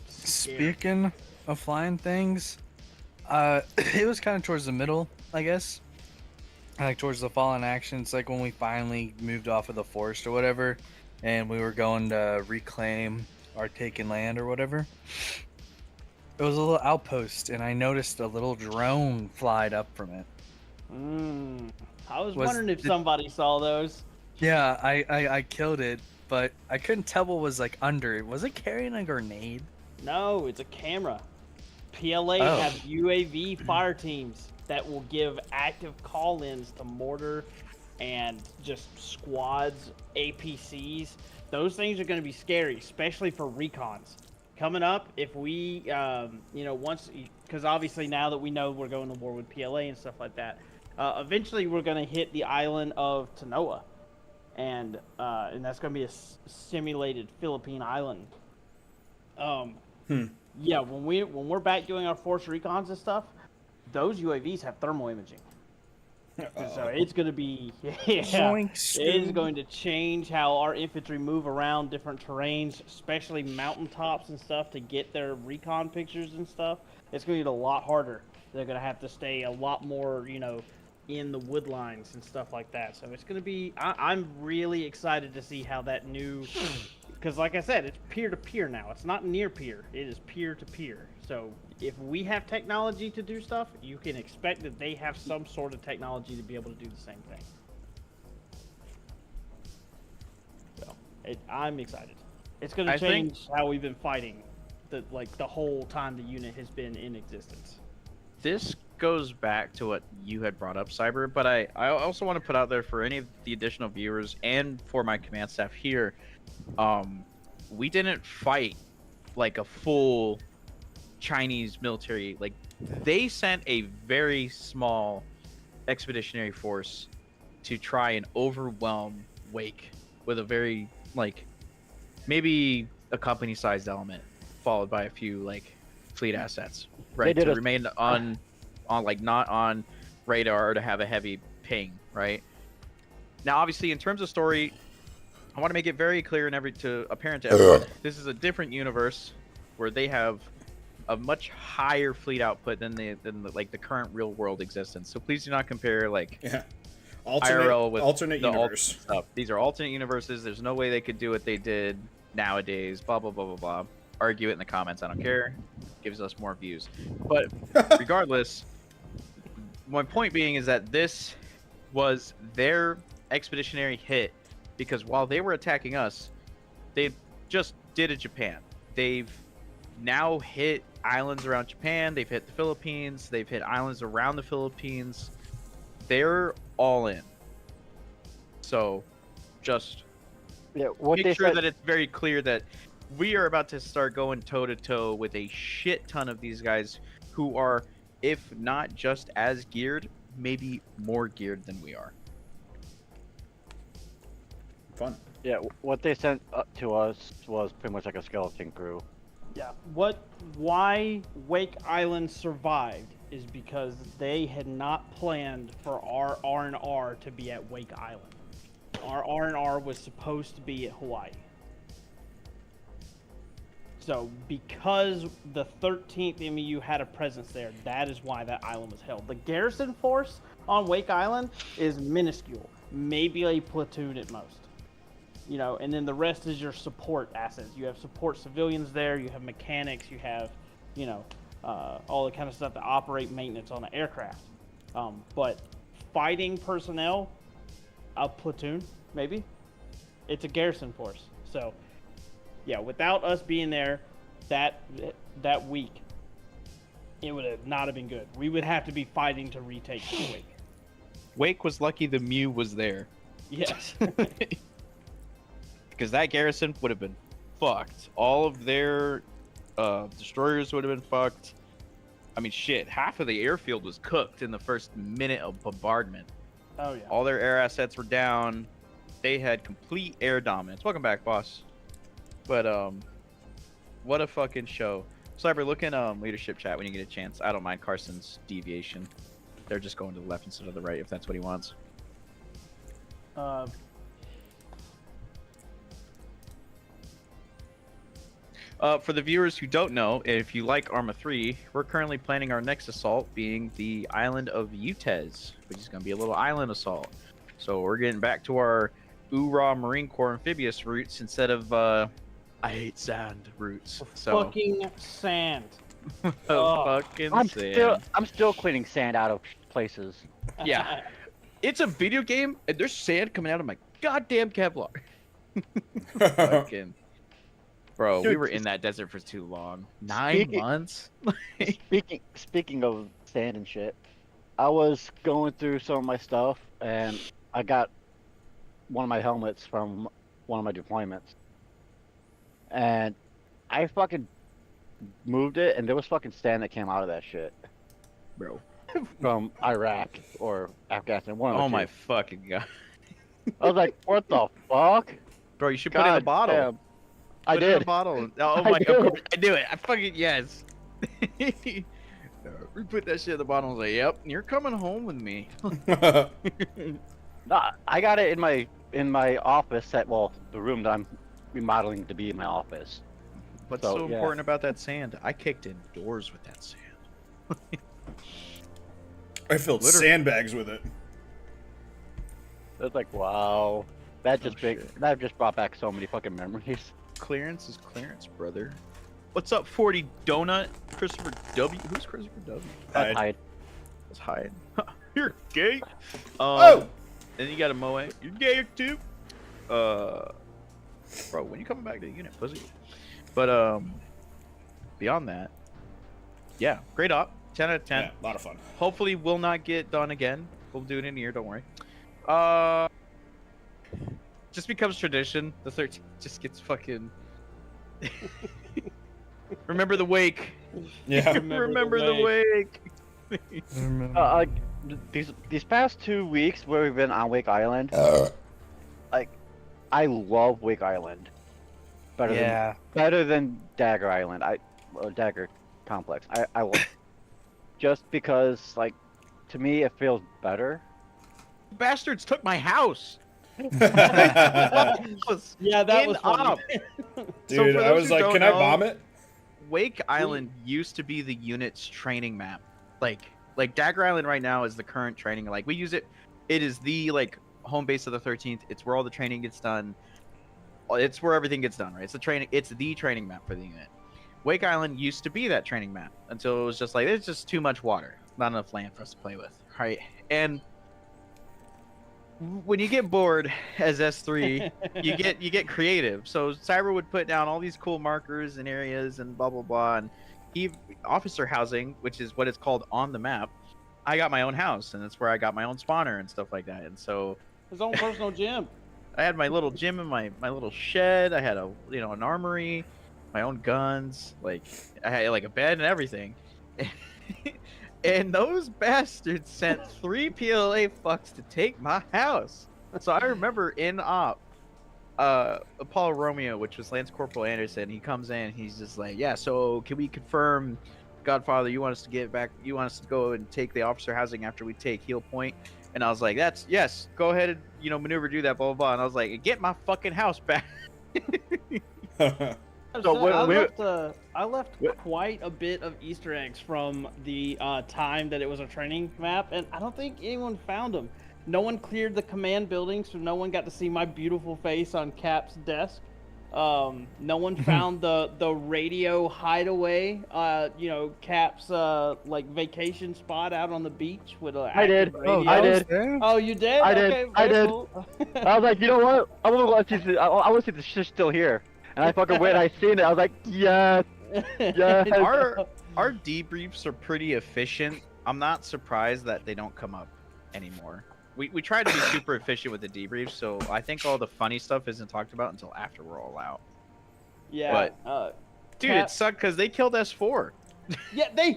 scary. Speaking of flying things, it was kind of towards the middle, I guess. Like towards the fallen action. It's like when we finally moved off of the forest or whatever, and we were going to reclaim our taken land or whatever. It was a little outpost, and I noticed a little drone flied up from it. I was wondering if somebody saw those. Yeah, I killed it, but I couldn't tell what was like under it. Was it carrying a grenade? No, it's a camera. PLA have UAV fire teams that will give active call-ins to mortar and just squads, APCs. Those things are going to be scary, especially for recons. Coming up, if we, once, because obviously now that we know we're going to war with PLA and stuff like that, eventually we're going to hit the island of Tanoa, and that's going to be a simulated Philippine island. Yeah, when we're back doing our force recons and stuff, those UAVs have thermal imaging. So it's going to be, it's going to change how our infantry move around different terrains, especially mountaintops and stuff, to get their recon pictures and stuff. It's going to get a lot harder. They're going to have to stay a lot more, in the wood lines and stuff like that. So it's going to be, I'm really excited to see how that new, because like I said, it's peer-to-peer now. It's not near-peer. It is peer-to-peer. So if we have technology to do stuff, you can expect that they have some sort of technology to be able to do the same thing. So I'm excited. It's going to change how we've been fighting the whole time the unit has been in existence. This goes back to what you had brought up, Cyber, but I also want to put out there for any of the additional viewers and for my command staff here, we didn't fight like a full Chinese military. Like, they sent a very small expeditionary force to try and overwhelm Wake with a very, maybe a company-sized element, followed by a few, fleet assets, right? did To a- remain on like not on radar or to have a heavy ping, right? Now, obviously, in terms of story, I want to make it very clear and apparent to everyone. This is a different universe where they have a much higher fleet output than the current real world existence. So please do not compare like Yeah. IRL with alternate the universe. stuff. These are alternate universes. There's no way they could do what they did nowadays. Blah blah blah blah blah. Argue it in the comments. I don't care. Gives us more views. But regardless, my point being is that this was their expeditionary hit because while they were attacking us, they just did a Japan. They've now hit islands around Japan. They've hit the Philippines. They've hit islands around the Philippines. They're all in. So, just Yeah, what they make sure said. that it's very clear that we are about to start going toe to toe with a shit ton of these guys who are, if not just as geared, maybe more geared than we are. Fun. Yeah, what they sent to us was pretty much like a skeleton crew. Yeah. Why Wake Island survived is because they had not planned for our R&R to be at Wake Island. Our R&R was supposed to be at Hawaii. So because the 13th MU had a presence there, that is why that island was held. The garrison force on Wake Island is minuscule, maybe a platoon at most. You know, and then the rest is your support assets. You have support civilians there, you have mechanics, you have, you know, all the kind of stuff to operate maintenance on the aircraft. But fighting personnel, a platoon, maybe, it's a garrison force. So, yeah, without us being there that week, it would have not have been good. We would have to be fighting to retake Wake. Wake was lucky the Mew was there. Yes. Because that garrison would have been fucked. All of their destroyers would have been fucked. I mean, shit, half of the airfield was cooked in the first minute of bombardment. Oh, yeah. All their air assets were down. They had complete air dominance. Welcome back, boss. But, what a fucking show. Cyber, look in leadership chat when you get a chance. I don't mind Carson's deviation. They're just going to the left instead of the right if that's what he wants. For the viewers who don't know, if you like Arma 3, we're currently planning our next assault being the island of Utez, which is going to be a little island assault. So we're getting back to our Ura Marine Corps amphibious roots instead of I hate sand roots. So Fucking sand. fucking I'm sand. still cleaning sand out of places. Yeah, it's a video game, and there's sand coming out of my goddamn Kevlar. Fucking. Bro, we Dude, were in that desert for too long. 9 months? Speaking of sand and shit, I was going through some of my stuff and I got one of my helmets from one of my deployments. And I fucking moved it and there was fucking sand that came out of that shit. Bro. From Iraq or Afghanistan. One of the Oh two. my fucking god. I was like, what the fuck? Bro, you should put it in a God bottle. damn. I Put it in did. a bottle. Oh I my did. god. I knew it. I fucking, yes. We put that shit in the bottle and was like, yep, you're coming home with me. Nah, I got it in my office at, well, the room that I'm remodeling to be in my office. What's So, so yeah. important about that sand? I kicked in doors with that sand. I filled Literally. sandbags with it. It's like, wow. That just shit. that just brought back so many fucking memories. Clearance is clearance, brother. What's up, 40 Donut? Christopher W. Who's Christopher W? Hide. Let's hide. You're gay. Oh! And you got a Moe. You're gay too. Bro, when you coming back to the unit, pussy? But beyond that, yeah, great op. 10 out of 10. Yeah, a lot of fun. Hopefully, will not get done again. We'll do it in a year. Don't worry. Just becomes tradition. The 13th just gets fucking. Remember the wake. Yeah. Remember the wake. These past 2 weeks where we've been on Wake Island, like, I love Wake Island. Better than Dagger Island. Dagger. complex. I will. Just because, like, to me, it feels better. Bastards took my house. Yeah, that In was funny. op. So Dude, for I those was who like, don't can I know, bomb it? Wake Island used to be the unit's training map. Like Dagger Island right now is the current training. Like we use it. It is the like home base of the 13th. It's where all the training gets done. It's where everything gets done, right? It's the training. It's the training map for the unit. Wake Island used to be that training map until it was just like it's just too much water, not enough land for us to play with, right? And when you get bored as S3, you get creative. So Cyber would put down all these cool markers and areas and blah blah blah. And officer housing, which is what it's called on the map. I got my own house, and that's where I got my own spawner and stuff like that. And so His own personal gym. I had my little gym and my little shed. I had an armory, my own guns. Like I had like a bed and everything. And those bastards sent 3 PLA fucks to take my house. So I remember in op, Apollo Romeo, which was Lance Corporal Anderson, he comes in, he's just like, yeah, so can we confirm, Godfather, you want us to get back, you want us to go and take the officer housing after we take Heel Point? And I was like, yes, go ahead and, maneuver, do that, blah, blah, blah. And I was like, get my fucking house back. So I left quite a bit of Easter eggs from the time that it was a training map, and I don't think anyone found them. No one cleared the command building, so no one got to see my beautiful face on Cap's desk. No one found the radio hideaway. Cap's like vacation spot out on the beach with an active radio. I did. Oh, you did? I did. Okay, I did. cool. I was like, you know what? I want to see. I want to see the shit still here. And I fucking went. I seen it. I was like, yes, yes. Our debriefs are pretty efficient. I'm not surprised that they don't come up anymore. We try to be super efficient with the debriefs, so I think all the funny stuff isn't talked about until after we're all out. Yeah. Dude, it sucked because they killed S4. Yeah, they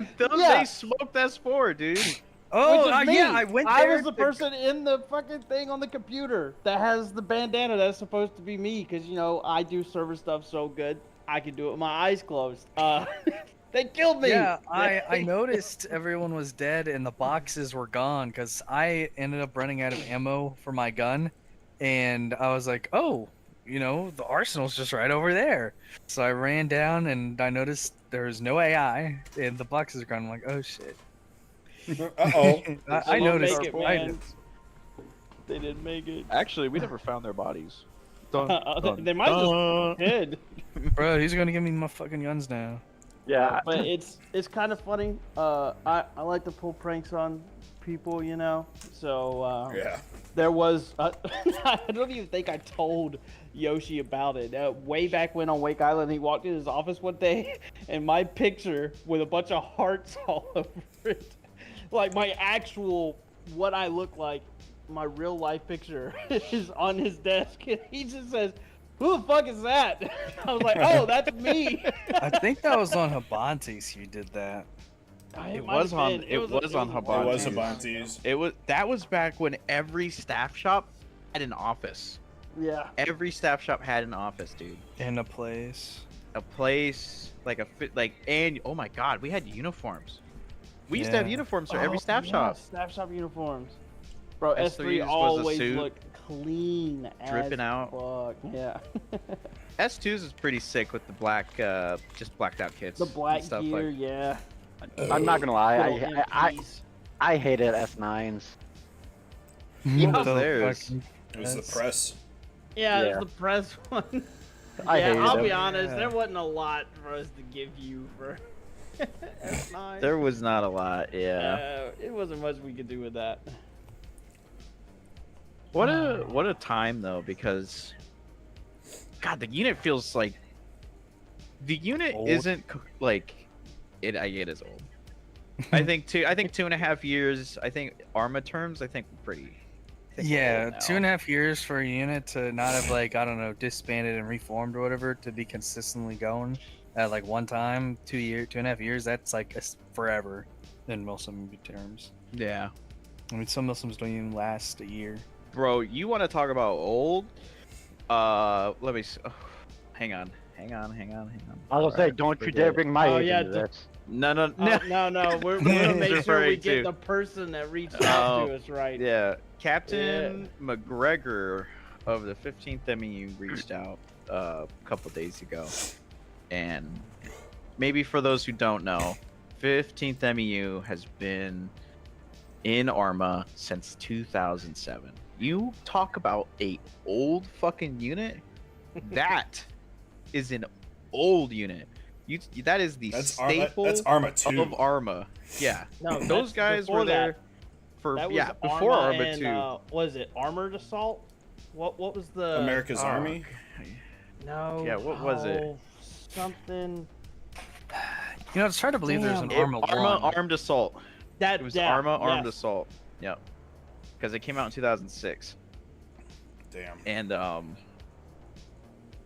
smoked S4, dude. Oh, me. yeah, I went I there. was the person in the fucking thing on the computer that has the bandana that's supposed to be me, because I do server stuff so good I can do it with my eyes closed. They killed me. Yeah, I noticed everyone was dead and the boxes were gone because I ended up running out of ammo for my gun, and I was like, oh, the arsenal's just right over there. So I ran down and I noticed there was no AI and the boxes are gone. I'm like, oh shit. Uh-oh. I noticed. Make it, man. They didn't make it. Actually, we never found their bodies. They might just hid. Bro, he's gonna give me my fucking guns now. Yeah. But it's kind of funny. I like to pull pranks on people, So Yeah. there was I don't even think I told Yoshi about it. Way back when on Wake Island, he walked in his office one day, and my picture with a bunch of hearts all over it, like my actual what I look like, my real life picture is on his desk, and he just says, "Who the fuck is that?" I was like, "Oh, that's me." I think that was on Habantes you did that. It was on Habantes. It was Habantes. That was back when every staff shop had an office. Yeah. Every staff shop had an office, dude. In a place. A place and oh my god, we had uniforms. We used to have uniforms for every staff shop. Staff shop uniforms. Bro, S3 S3 was a always suit. looked clean Dripping as out. fuck. Yeah. S2's is pretty sick with the black, just blacked out kits. The black and stuff gear, yeah. I'm not gonna lie. Little MPs. I hated S9s. What was theirs? It was the press. Yeah, Yeah. it's the press one. I hated I'll them. be honest, Yeah. there wasn't a lot for us to give you for S9. There was not a lot, yeah. It wasn't much we could do with that. What a time though, because God, the unit feels like the unit Old. isn't like it. It is old. I think 2.5 years. I think Arma terms. I think pretty. I think we're Yeah, old now. 2.5 years for a unit to not have disbanded and reformed or whatever, to be consistently going at one time, 2.5 years. That's forever in Milsim terms. Yeah, I mean, some Milsims don't even last a year. bro. You want to talk about old? Let me. Hang on. Hang on. I was gonna say, don't you dare bring my Oh, age yeah, into this. No. No. We're gonna make sure we Referring get to- the person that reached out to us right. Yeah, Captain McGregor of the 15th MEU reached out a couple days ago, and maybe for those who don't know, 15th MEU has been in Arma since 2007. You talk about a old fucking unit. That is an old unit. That is the staple That's Arma 2. of Arma. Yeah. No, Those that's guys before were there that. for That was before Arma and, 2. was it Armored Assault? What was the America's Army. No. Yeah, what was it? Something. You know, it's hard to believe there's an Arma 1. Armed Assault. That It was yeah, Armed yes. Assault. Yep. Because it came out in 2006. Damn. And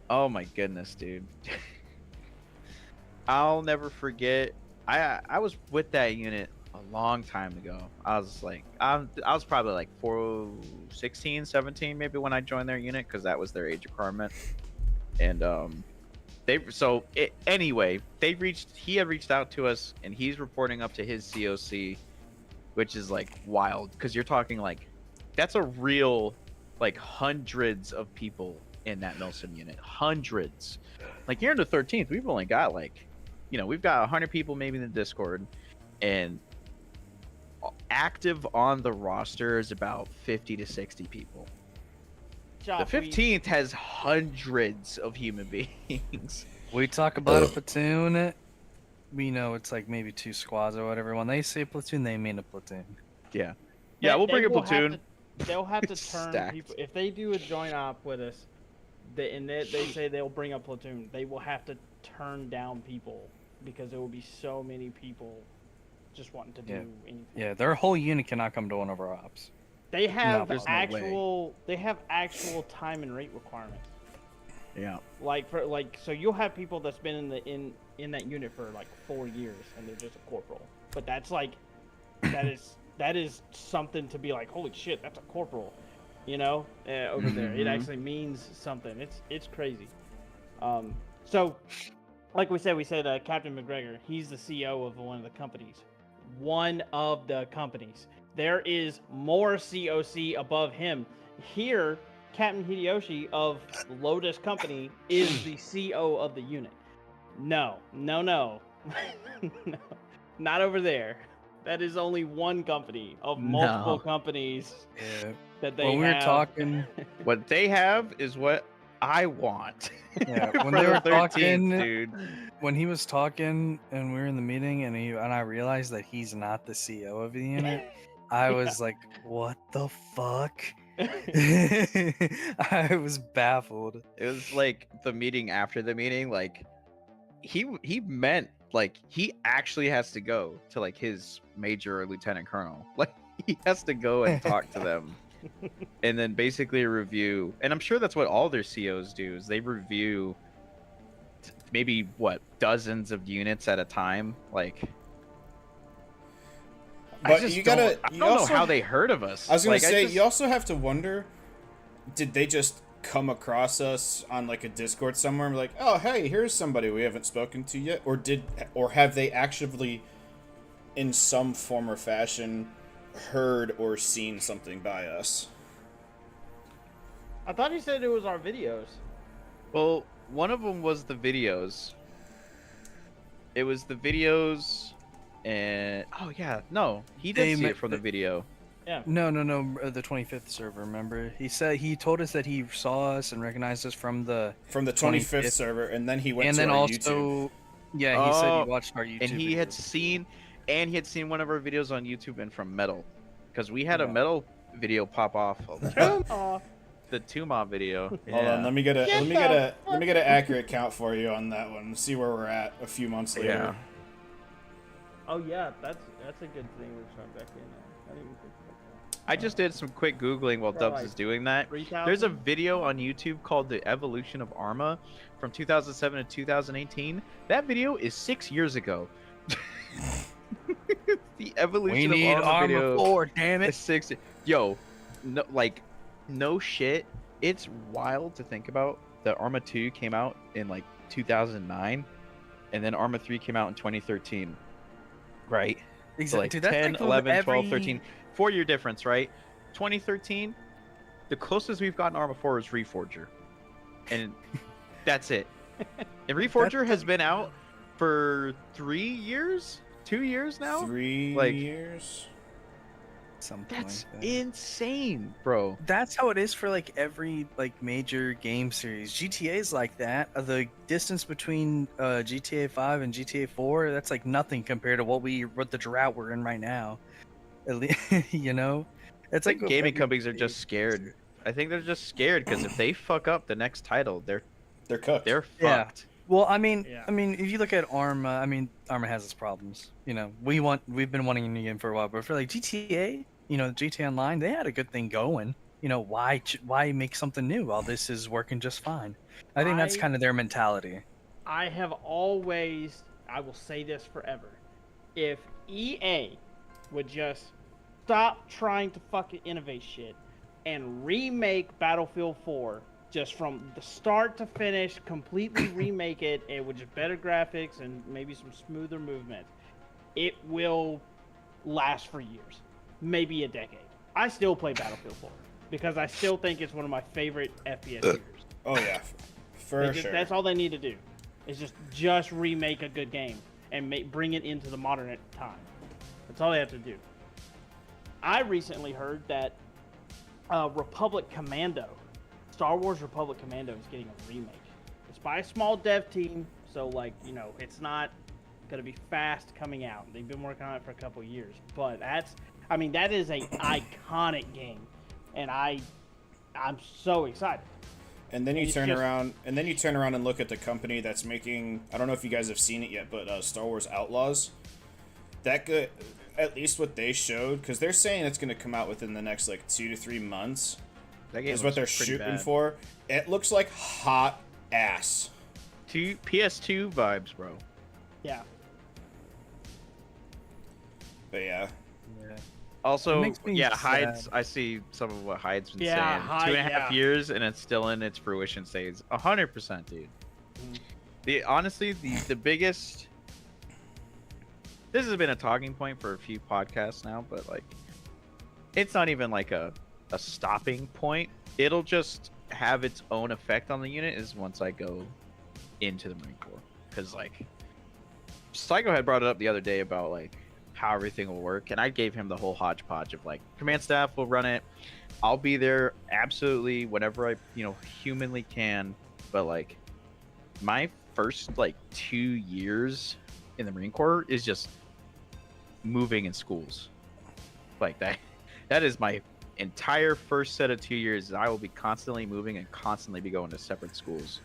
oh my goodness, dude. I'll never forget. I was with that unit a long time ago. I was probably like 16, 17 maybe when I joined their unit, because that was their age requirement. And he had reached out to us, and he's reporting up to his COC, which is like wild, because you're talking like that's a real like hundreds of people in that Milsim unit. Hundreds. Like here in the 13th, we've only got like, we've got 100 people maybe in the Discord, and active on the roster is about 50 to 60 people. The 15th has hundreds of human beings. We talk about a platoon. We know it's like maybe 2 squads or whatever. When they say platoon, they mean a platoon. Yeah. Yeah, we'll bring a will have platoon. they'll have to turn Stacked. people if they do a joint op with us. They say they'll bring a platoon. They will have to turn down people because there will be so many people just wanting to do anything. Yeah, their whole unit cannot come to one of our ops. They have there's no way. they have actual time and rate requirements. Yeah. So you'll have people that's been in that unit for like 4 years and they're just a corporal. But that's like that is something to be like, holy shit, that's a corporal, over there. It actually means something. It's crazy. So like we said Captain McGregor, he's the CEO of one of the companies. One of the companies. There is more COC above him. Here, Captain Hideyoshi of Lotus Company is the CO of the unit. No. No. Not over there. That is only one company of multiple companies that they have. When we were talking, What they have is what I want. yeah, when For they the were 13th, talking, dude. when he was talking and we were in the meeting and I realized that he's not the CEO of the unit, I was like, what the fuck? I was baffled. It was like the meeting after the meeting, like he meant like he actually has to go to like his major or lieutenant colonel. Like he has to go and talk to them. And then basically review, and I'm sure that's what all their COs do, is they review maybe dozens of units at a time. Like, But I you gotta. I don't know how they heard of us. I was gonna Like, say, you also have to wonder, did they just come across us on like a Discord somewhere and be like, oh hey, here's somebody we haven't spoken to yet, or have they actually, in some form or fashion, heard or seen something by us? I thought he said it was our videos. Well, one of them was the videos. It was the videos, and he did see it from the video. Yeah. No, the 25th server, remember? He told us that he saw us and recognized us from the 25th server, and then he went and to then our also, YouTube. yeah, he said he watched our YouTube. And he had videos. seen one of our videos on YouTube and from Metal, because we had a Metal video pop off. The Tuma video. Hold on, let me get an accurate count for you on that one. See where we're at a few months later. Yeah. Oh yeah, that's a good thing we're trying back in. I didn't even think about that. I just did some quick Googling while Dubs is doing that. 3,000? There's a video on YouTube called The Evolution of Arma from 2007 to 2018. That video is 6 years ago. The Evolution We need of Arma video 4, damn is it. 6. No shit. It's wild to think about that Arma 2 came out in like 2009, and then Arma 3 came out in 2013, right? So Exactly. like Dude, that's 10, like with 11, 12, every- 13, 4-year difference, right? 2013, the closest we've gotten Arma 4 is Reforger, and that's it. And Reforger has been out for 3 years, 2 years now. 3 Like- years. Something That's like that. insane, bro. That's how it is for like every like major game series. GTA is like that. The distance between GTA 5 and GTA 4, that's like nothing compared to what the drought we're in right now. At least, you know, it's I think with gaming every companies are big just scared. I think they're just scared because if they fuck up the next title, they're Cooked. Yeah. fucked. Well, I mean, Yeah. if you look at Arma, Arma has its problems. You know, we've been wanting a new game for a while, but for like GTA, GTA Online, they had a good thing going. You know, why make something new while this is working just fine? I think that's I- kind of their mentality. I have always, I will say this forever. If EA would just stop trying to fucking innovate shit and remake Battlefield 4 just from the start to finish, completely remake it, and with just better graphics and maybe some smoother movement, it will last for years, maybe a decade. I still play Battlefield 4 because I still think it's one of my favorite FPS shooters. Oh yeah, for sure. That's all they need to do, is just remake a good game and bring it into the modern time. That's all they have to do. I recently heard that Republic Commando, Star Wars Republic Commando, is getting a remake. It's by a small dev team, so it's not gonna be fast coming out. They've been working on it for a couple years, but that is a iconic game, and I'm so excited. And then you It's turn just- around, and look at the company that's making. I don't know if you guys have seen it yet, but Star Wars Outlaws. That good, at least what they showed, because they're saying it's going to come out within the next like 2 to 3 months. That game Is what looks they're pretty shooting bad. for. It looks like hot ass. PS2 vibes, bro. Yeah. But yeah, Also, makes me yeah, sad. Hyde's. I see some of what Hyde's been Yeah, saying. Hyde, 2.5 yeah. years, and it's still in its fruition stage. 100%, dude. Honestly, the biggest. This has been a talking point for a few podcasts now, but like, it's not even like a stopping point. It'll just have its own effect on the unit is once I go into the Marine Corps, because like, Psycho had brought it up the other day about like how everything will work, and I gave him the whole hodgepodge of like, command staff will run it, I'll be there absolutely whenever I humanly can, but like my first like 2 years in the Marine Corps is just moving in schools like that is my entire first set of 2 years. I will be constantly moving and constantly be going to separate schools.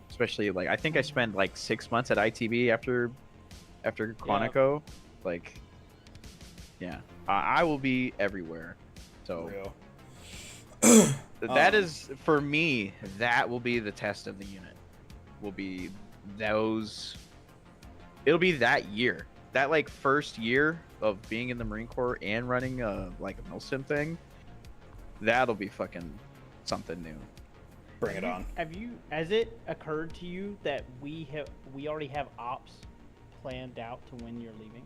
Especially like I think I spent like 6 months at ITB after Quantico. Like, yeah, I will be everywhere. So real. that is for me. That will be the test of the unit. Will be those. It'll be that year. That like first year of being in the Marine Corps and running like a Milsim thing. That'll be fucking something new. Bring it on. Has it occurred to you that we already have ops planned out to when you're leaving?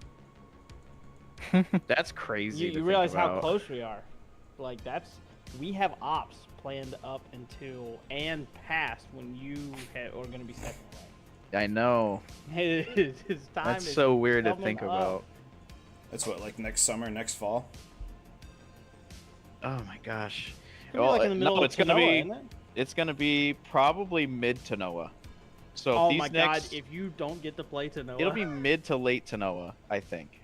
That's crazy. You realize how close we are. Like we have ops planned up until and past when you are going to be stepping away. I know. It's time. That's is so weird to coming think up. about. That's what, like next summer, next fall. Oh my gosh. It's gonna be like in the middle of it's gonna Tanoa, be isn't it? it's gonna be probably mid Tanoa. So Oh these my next, god! If you don't get to play Tanoa, it'll be mid to late Tanoa, I think.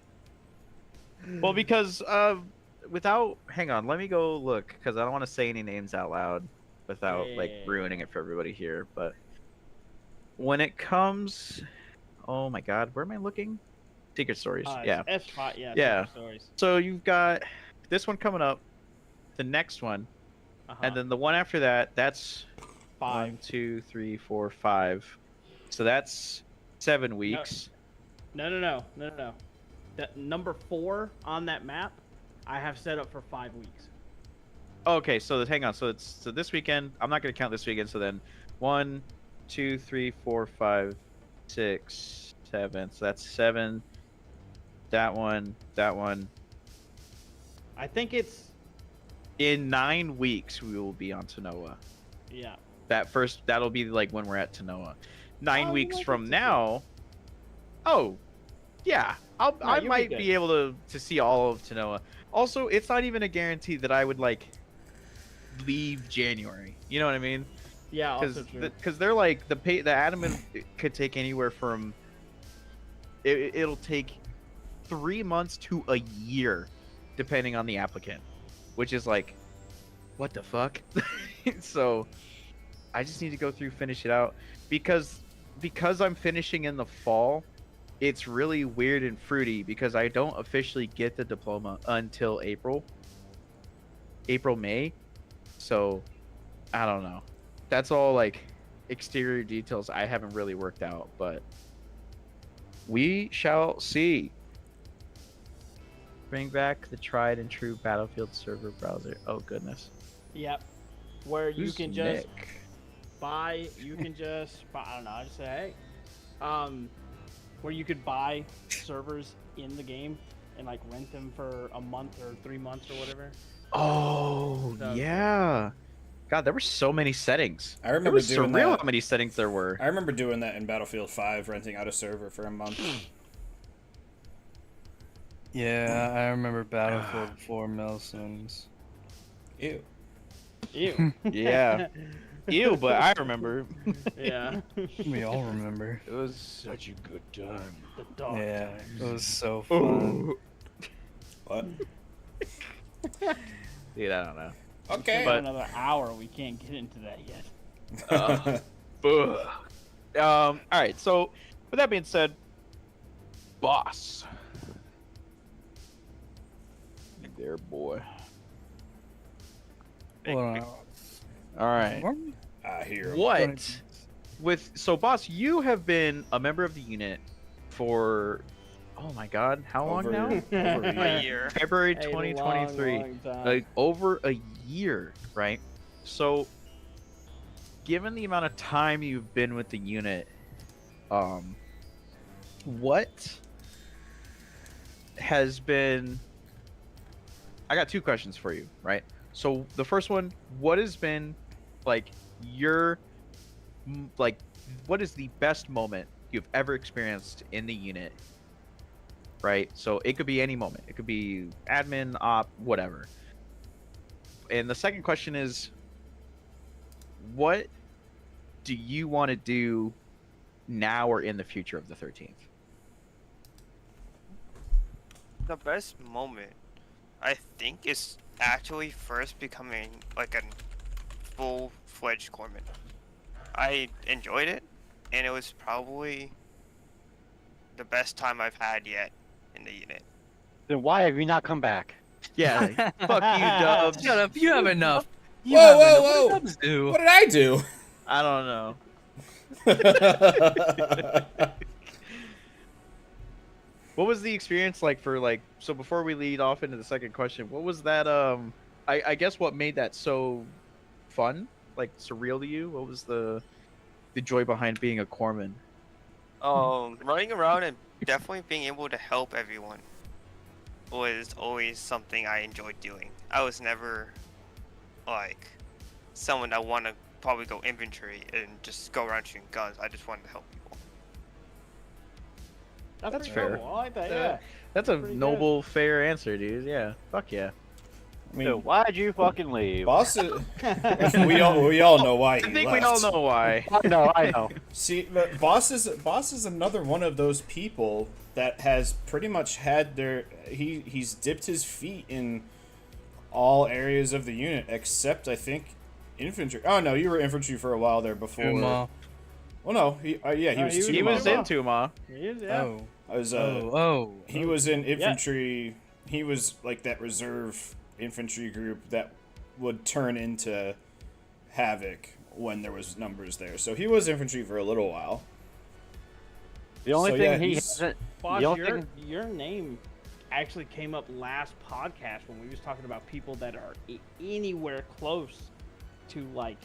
Well, because hang on, let me go look because I don't want to say any names out loud without like Yeah. ruining it for everybody here. But when it comes, oh my god, where am I looking? Secret Stories. Yeah. S5, yeah. Yeah. Secret Stories. So you've got this one coming up, the next one, and then the one after that. That's 5. 1, 2, 3, 4, 5. So that's 7 weeks. No. That number 4 on that map, I have set up for 5 weeks. Okay, so hang on. So this weekend. I'm not gonna count this weekend. So then, 1, 2, 3, 4, 5, 6, 7. So that's 7. That one. That one. I think it's In 9 weeks, we will be on Tanoa. yeah. That'll be like when we're at Tanoa. 9 Oh, you weeks might from get to see now. Oh, yeah. I you'll be might good. be able to see all of Tanoa. Also, it's not even a guarantee that I would like leave January. You know what I mean? Yeah, also true. Because they're like the adamant could take anywhere from it'll take 3 months to a year, depending on the applicant, which is like, what the fuck? So, I just need to go through, finish it out, because I'm finishing in the fall. It's really weird and fruity because I don't officially get the diploma until May. So, I don't know. That's all like exterior details I haven't really worked out, but we shall see. Bring back the tried and true Battlefield server browser. Oh goodness. Yep. Where you Who's can just Nick? buy. You can just buy. I don't know. I just say hey. Where you could buy servers in the game and like rent them for a month or 3 months or whatever. Oh So- yeah. God, there were so many settings. I It remember was doing surreal that. how many settings there were. I remember doing that in Battlefield 5, renting out a server for a month. Yeah, I remember Battlefield 4 Milsims. Ew. Ew. Yeah. Ew, but I remember. Yeah. We all remember. It was such a good time. The dog. Yeah, it was so fun. What? Dude, I don't know. Okay. For another hour, we can't get into that yet. All right. So, with that being said, boss. There, boy. Hold on. All right. I hear 'em. What? Boss, you have been a member of the unit for, oh my God, how long Over- now? over a A year. year. February A 2023. long time. Like over a year, right? So, given the amount of time you've been with the unit, what has been? I got 2 questions for you, right? So the first one, what has been like what is the best moment you've ever experienced in the unit? Right? So it could be any moment. It could be admin, op, whatever. And the second question is, what do you want to do now or in the future of the 13th? The best moment, I think, is actually first becoming like a full-fledged corpsman. I enjoyed it, and it was probably the best time I've had yet in the unit. Then why have you not come back? Yeah, fuck you, Dubs. Shut up! You have enough. You Whoa, have whoa, enough. whoa. What did Dubs do? What did I do? I don't know. What was the experience like for like? So before we lead off into the second question, what was that? I guess what made that so fun, like surreal to you? What was the joy behind being a corpsman? Running around and definitely being able to help everyone was always something I enjoyed doing. I was never like someone that want to probably go infantry and just go around shooting guns. I just wanted to help people. That's pretty fair. cool. I like that. Yeah. Yeah. That's a Pretty good. noble, fair answer, dude. Yeah, fuck yeah. I mean, So why'd you fucking leave? boss is, we all know why he I think left. we all know why. I know. See, but boss is another one of those people that has pretty much had he's dipped his feet in all areas of the unit except I think infantry. Oh no, you were infantry for a while there before. Uma. Well, no, he was. he He was Tuma. into Ma. He is, yeah. Oh. I was. He Oh. was in infantry. He was like that reserve infantry group that would turn into Havoc when there was numbers there. So he was infantry for a little while. The only So, thing yeah, he he's- hasn't. Boss, The only your, thing- your name actually came up last podcast when we was talking about people that are anywhere close to like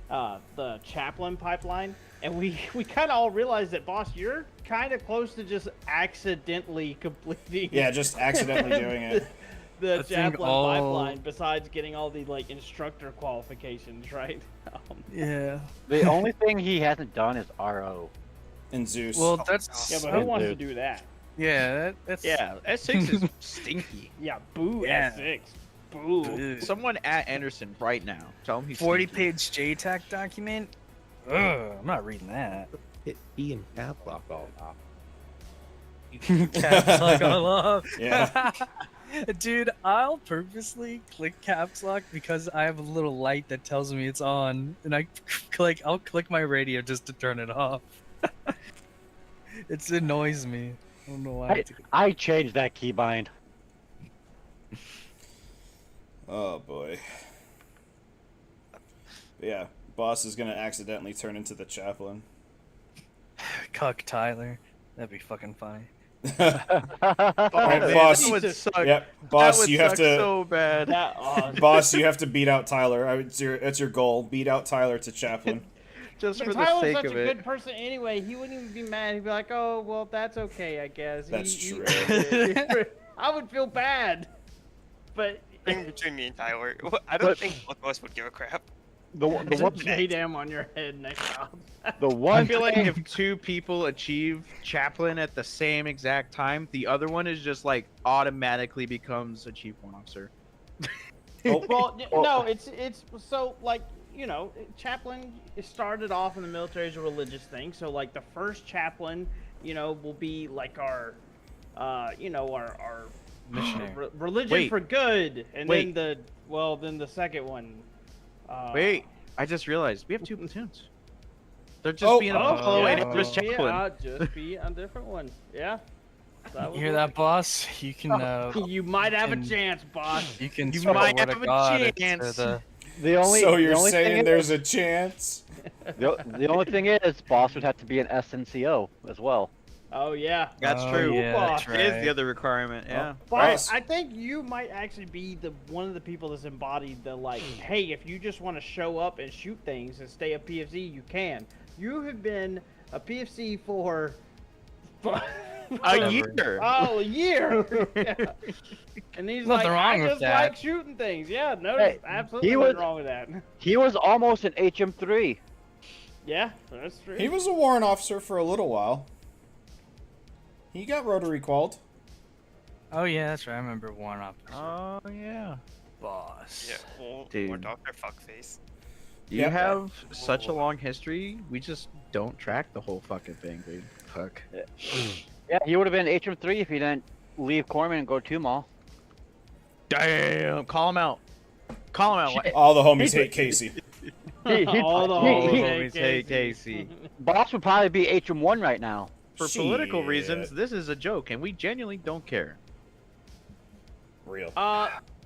the Chaplin pipeline, and we kind of all realized that, boss, you're kind of close to just accidentally completing. Yeah, just accidentally doing it. The Chaplin pipeline, besides getting all the like instructor qualifications, right? Yeah. The only thing he hasn't done is RO. And Zeus. Well, that's Yeah, but who wants to do that? yeah. That's Yeah, S6 is stinky. Yeah, boo Yeah. S6. Boo. Someone at Anderson right now. Tell him he's 40-page JTAC document. Ugh, I'm not reading that. Hit B and cap lock all off. Caps lock all off. Yeah. Dude, I'll purposely click caps lock because I have a little light that tells me it's on, and I'll click my radio just to turn it off. It annoys me. I don't know why. I changed that keybind. Oh boy. But yeah, boss is gonna accidentally turn into the chaplain. Cuck Tyler. That'd be fucking funny. Alright, man, boss. that would suck. Yep, That boss, would you have suck to. so bad. Boss, you have to beat out Tyler. That's your goal. Beat out Tyler to chaplain. Just But for the Tyler's sake such of a it. good person anyway. He wouldn't even be mad. He'd be like, "Oh, well, that's okay, I guess." That's true. I would feel bad, but Thing between me and Tyler. I don't think both of us would give a crap. The there's one a JDAM on your head next time. the I one feel like thing- if two people achieve chaplain at the same exact time, the other one is just like automatically becomes a chief warrant officer. Well, no, it's so like, you know, chaplain started off in the military as a religious thing. So like the first chaplain, you know, will be like our, you know, our Missionary. religion Wait. for good, and Wait. then the second one. Wait, I just realized we have two platoons. They're just being Apollo and Chris Chaplain. Just be a different one. Yeah. You hear that, boss? You can. You might have a and- chance, boss. You can. You spread might the word have of a God into chance. the only So the you're only thing saying is- there's a chance? the only thing is, boss would have to be an SNCO as well. Oh yeah. That's Oh, true. yeah, that's It is right. the other requirement. Yeah. But Boss. I think you might actually be the one of the people that's embodied the like, hey, if you just want to show up and shoot things and stay a PFC, you can. You have been a PFC for A year. Oh, a year. Yeah. And he's Nothing like, wrong I with just that. like shooting things. Yeah, no, Hey, absolutely he nothing was- wrong with that. He was almost an HM3. Yeah, that's true. He was a warrant officer for a little while. He got rotary qualled. Oh yeah, that's right. I remember warrant officer. Oh yeah. Boss. Yeah, or Dude. Dr. Fuckface. You Yep. have such a long history. We just don't track the whole fucking thing, dude. Fuck. Yeah, he would have been HM3 if he didn't leave Corman and go to Mall. Damn. Call him out. Call him out. All the homies hate Casey. All the he- homies he- hate Hey, Casey. Casey. Boss would probably be HM1 right now. For political Shit. reasons, this is a joke, and we genuinely don't care. Real.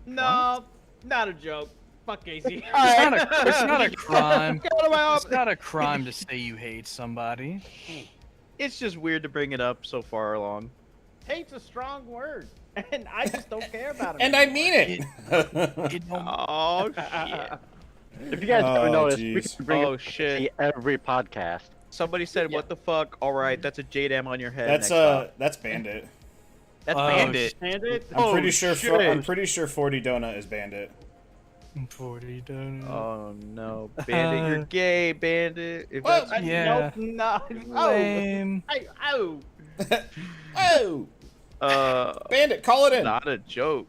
No, not a joke. Fuck Casey. It's not a crime. Get out of my It's office. not a crime to say you hate somebody. It's just weird to bring it up so far along. Hate's a strong word, and I just don't care about it. And I mean it. You don't- Oh shit! If you guys Oh, haven't noticed, we jeez. can bring Oh it shit! every podcast. Somebody said, "What the fuck?" All right, that's a JDAM on your head. That's Next stop. that's Bandit. That's Oh, Bandit. And it. I'm pretty Oh, sure. shit. I'm pretty sure 40 Donut is Bandit. 40 done. Oh no, Bandit, you're gay, Bandit. If What? that's Yeah. Nope, no. Oh, Lame. hey, oh. Oh, Bandit, call it in. not a joke.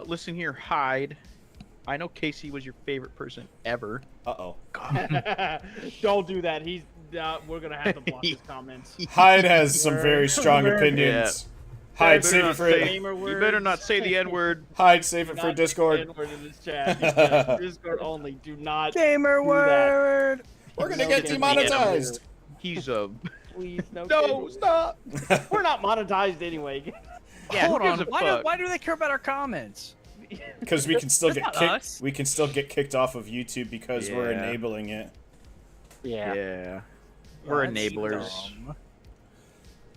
Listen here, Hyde. I know Casey was your favorite person ever. Uh-oh. Don't do that. He's. We're gonna have to block his comments. Hyde has some very strong Word. opinions. Hyde, better save it not for say- Gamer You better not say the N-word. Hyde, save it for Not Discord. N-word in this chat. because Discord only. Do not. Gamer do that. word. We're gonna No get kidding. demonetized. He's a Please, no. no. kidding. Stop. We're not monetized anyway. Yeah, Hold who on. gives a Why fuck? do they care about our comments? Because we can still That's get not kicked. us. We can still get kicked off of YouTube because we're Yeah. enabling it. Yeah. Yeah. We're That's enablers. dumb.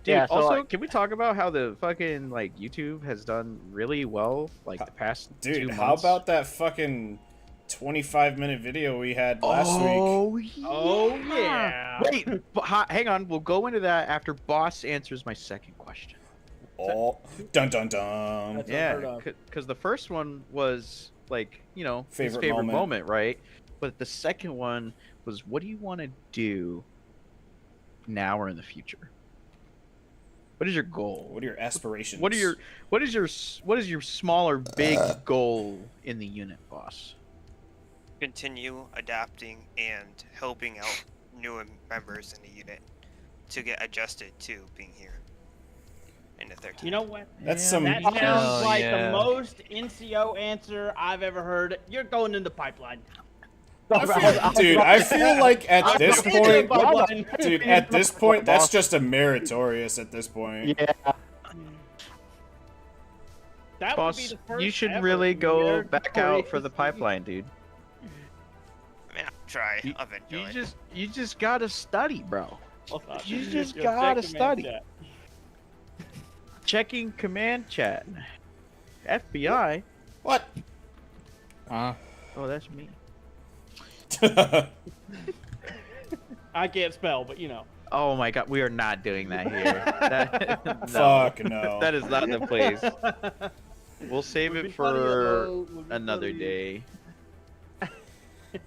Dude, Yeah, so, also, like- can we talk about how the fucking like YouTube has done really well like the past 2 Dude, months? how about that fucking 25-minute video we had last week? Oh yeah. Oh, yeah. Wait, hang on. We'll go into that after Boss answers my second question. Oh, dun dun dun. That's Yeah, unheard of. because the first one was like, you know, his Favorite favorite moment. moment, right? But the second one was, what do you want to do now or in the future? What is your goal? What are your aspirations? What is your small or big goal in the unit, Boss? Continue adapting and helping out newer members in the unit to get adjusted to being here in the 13th. You know what? That's some. That Oh, sounds like yeah. the most NCO answer I've ever heard. You're going in the pipeline. Dude, I feel like at this Going in the point, pipeline. dude, at this point, that's just a meritorious at this point. Yeah. That would be Boss, the first you should ever really go meritorious back out for the pipeline, dude. I mean, I'll try You eventually. just gotta study, bro. You just Yo, gotta check the study. man Checking command chat. FBI. What? Huh? Oh, that's me. chat. I can't spell, but you know. Oh my god, we are not doing that here. No, Fuck no. that is not the place. We'll save Would it be funny, for though. Would be another funny. day.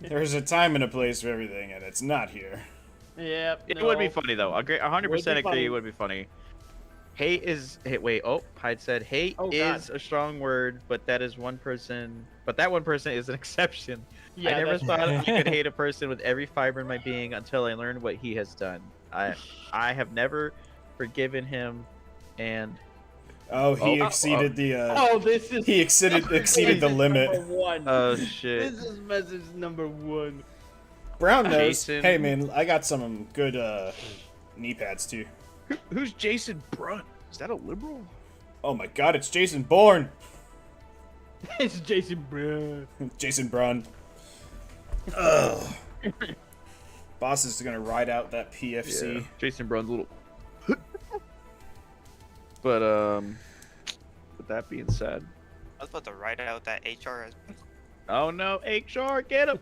There's a time and a place for everything, and it's not here. Yep. It would be no. funny though. 100% Would be agree. funny. It would be funny. Hate is wait. Oh, Hyde said hate Oh, God. is a strong word, but that is one person. But that one person is an exception. Yeah, I never that's- thought I could hate a person with every fiber in my being until I learned what he has done. I have never forgiven him, and Oh, he Oh, exceeded the. Oh, this is. He exceeded the Message limit. number one. oh shit. This is message number one. Brown knows. Jason. Hey man, I got some good knee pads too. Who's Jason Brunt? Is that a liberal? Oh my god, it's Jason Bourne. It's Jason Brown. Jason Brun. Ugh. Boss is gonna ride out that PFC. Jason Brunt's little. But with that being said, I was about to write out that HR. oh no, HR, get him!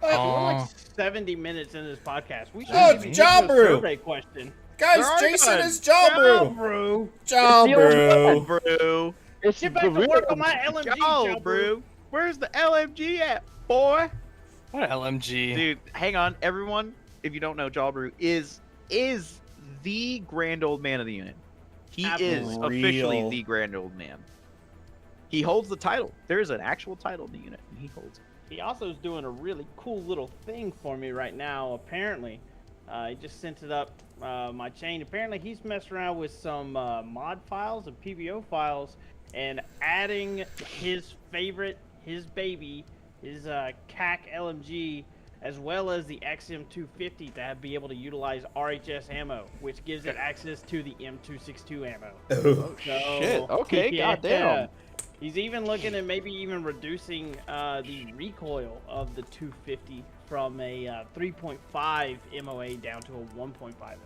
We're Aw. like 70 minutes in this podcast. We should Oh, maybe it's get to a Jabru. survey question. Guys, There are Jason none. is Jalbrew. Jabru. Jalbrew. Bro, It's Get back to work on my LMG, oh, Jabru. bro, where's the LMG at, boy? What LMG? Dude, hang on, everyone. If you don't know, Jalbrew is the grand old man of the unit. He is Absolutely. officially Real. the grand old man. He holds the title. There is an actual title in the unit, and he holds it. He also is doing a really cool little thing for me right now, apparently. He just sent it up my chain. Apparently, he's messed around with some mod files and PBO files and adding his favorite, his baby, his CAC LMG, as well as the XM250 to be able to utilize RHS ammo, which gives it access to the M262 ammo. Oh, shit. Okay, goddamn. He's even looking at maybe even reducing the recoil of the 250 from a 3.5 MOA down to a 1.5 MOA.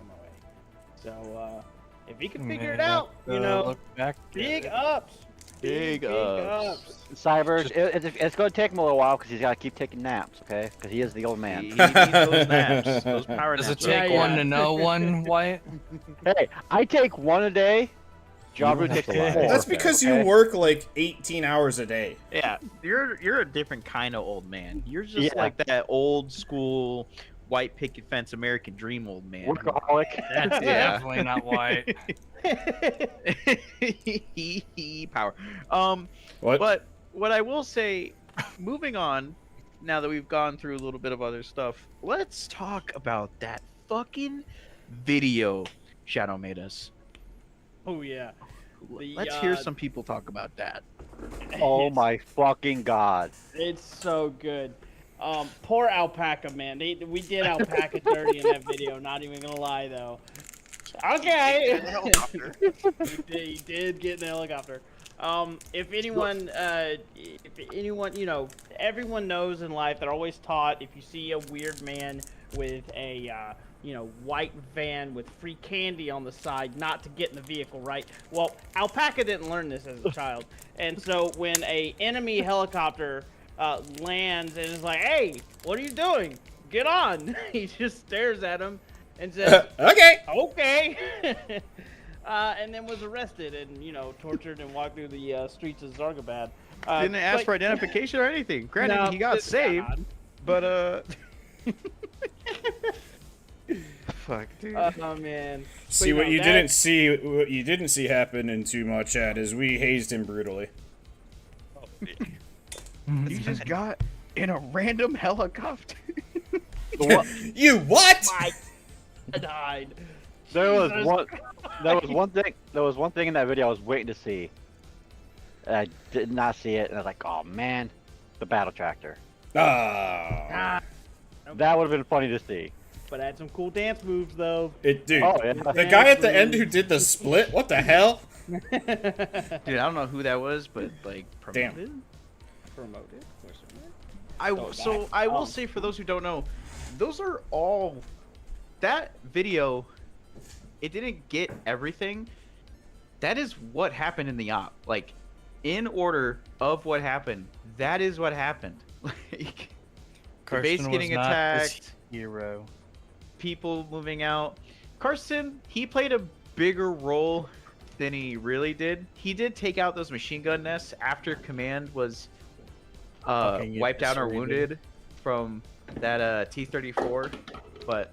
So if he can figure it out, you know, Look back. big ups. Big ups. Cybers, it's going to take him a little while because he's got to keep taking naps, okay? Because he is the old He man. needs those naps, those power Does it naps. take Yeah, one yeah. to know one, Wyatt? Hey, I take one a day. Jabru takes Okay. 4. That's because okay? you work like 18 hours a day. Yeah, you're a different kind of old man. You're just Yeah. like that old school white picket fence American dream old man. Workaholic. That's Yeah. definitely not Wyatt. Power. What? But what I will say, moving on, now that we've gone through a little bit of other stuff, let's talk about that fucking video Shadow made us. Oh yeah. Let's hear some people talk about that. Oh my fucking god. It's so good. Poor Alpaca, man. We did Alpaca dirty in that video. Not even gonna lie, though. Okay. He did get in the helicopter. If anyone, you know, everyone knows in life, they're always taught if you see a weird man with a white van with free candy on the side, not to get in the vehicle, right? Well, Alpaca didn't learn this as a child, and so when a enemy helicopter lands and is like, "Hey, what are you doing? Get on!" He just stares at him and says, Okay. "Okay." And then was arrested and tortured and walked through the streets of Zargabad. Didn't ask for identification or anything. Granted, he got saved, but fuck, dude. Oh man. See what you didn't see. What you didn't see happen in too much, chat, is we hazed him brutally. You just got in a random helicopter. You what? I died. There was Jesus one. There was Christ. one thing. There was one thing in that video I was waiting to see. And I did not see it, and I was like, "Oh man, the battle tractor." Ah. That would have been funny to see. But I had some cool dance moves though. It, dude. Oh, yeah. The guy at the end who did the split. What the hell? Dude, I don't know who that was, but like, Damn. Promoted. I will say for those who don't know, those are all that video. It didn't get everything. That is what happened in the op. Like, in order of what happened, that is what happened. Like, the base Carson getting was not this attacked, hero. people moving out. Carson, he played a bigger role than he really did. He did take out those machine gun nests after command was Fucking wiped out or eviscerated. wounded from that T-34, but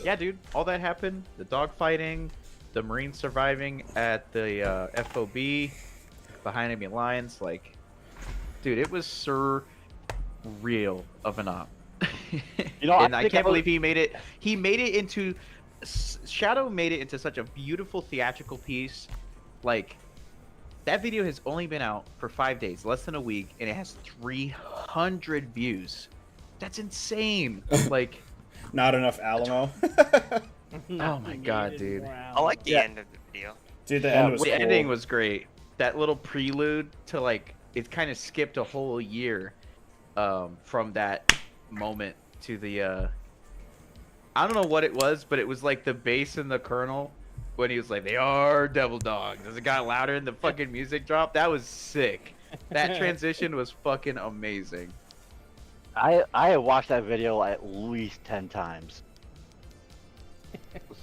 yeah, dude, all that happened. The dogfighting, the Marines surviving at the FOB behind enemy lines, like, dude, it was surreal of an op. And I can't believe he made it. He made it into Shadow made it into such a beautiful theatrical piece. Like, that video has only been out for 5 days, less than a week, and it has 300 views. That's insane. Like, Not enough Alamo. oh my god, dude. I like the end of the video. Dude, the end was The cool. ending was great. That little prelude to, like, it kind of skipped a whole year from that moment to the I don't know what it was, but it was like the bass and the colonel when he was like, "They are devil dogs." As it got louder and the fucking music dropped, that was sick. That transition was fucking amazing. I have watched that video at least 10 times.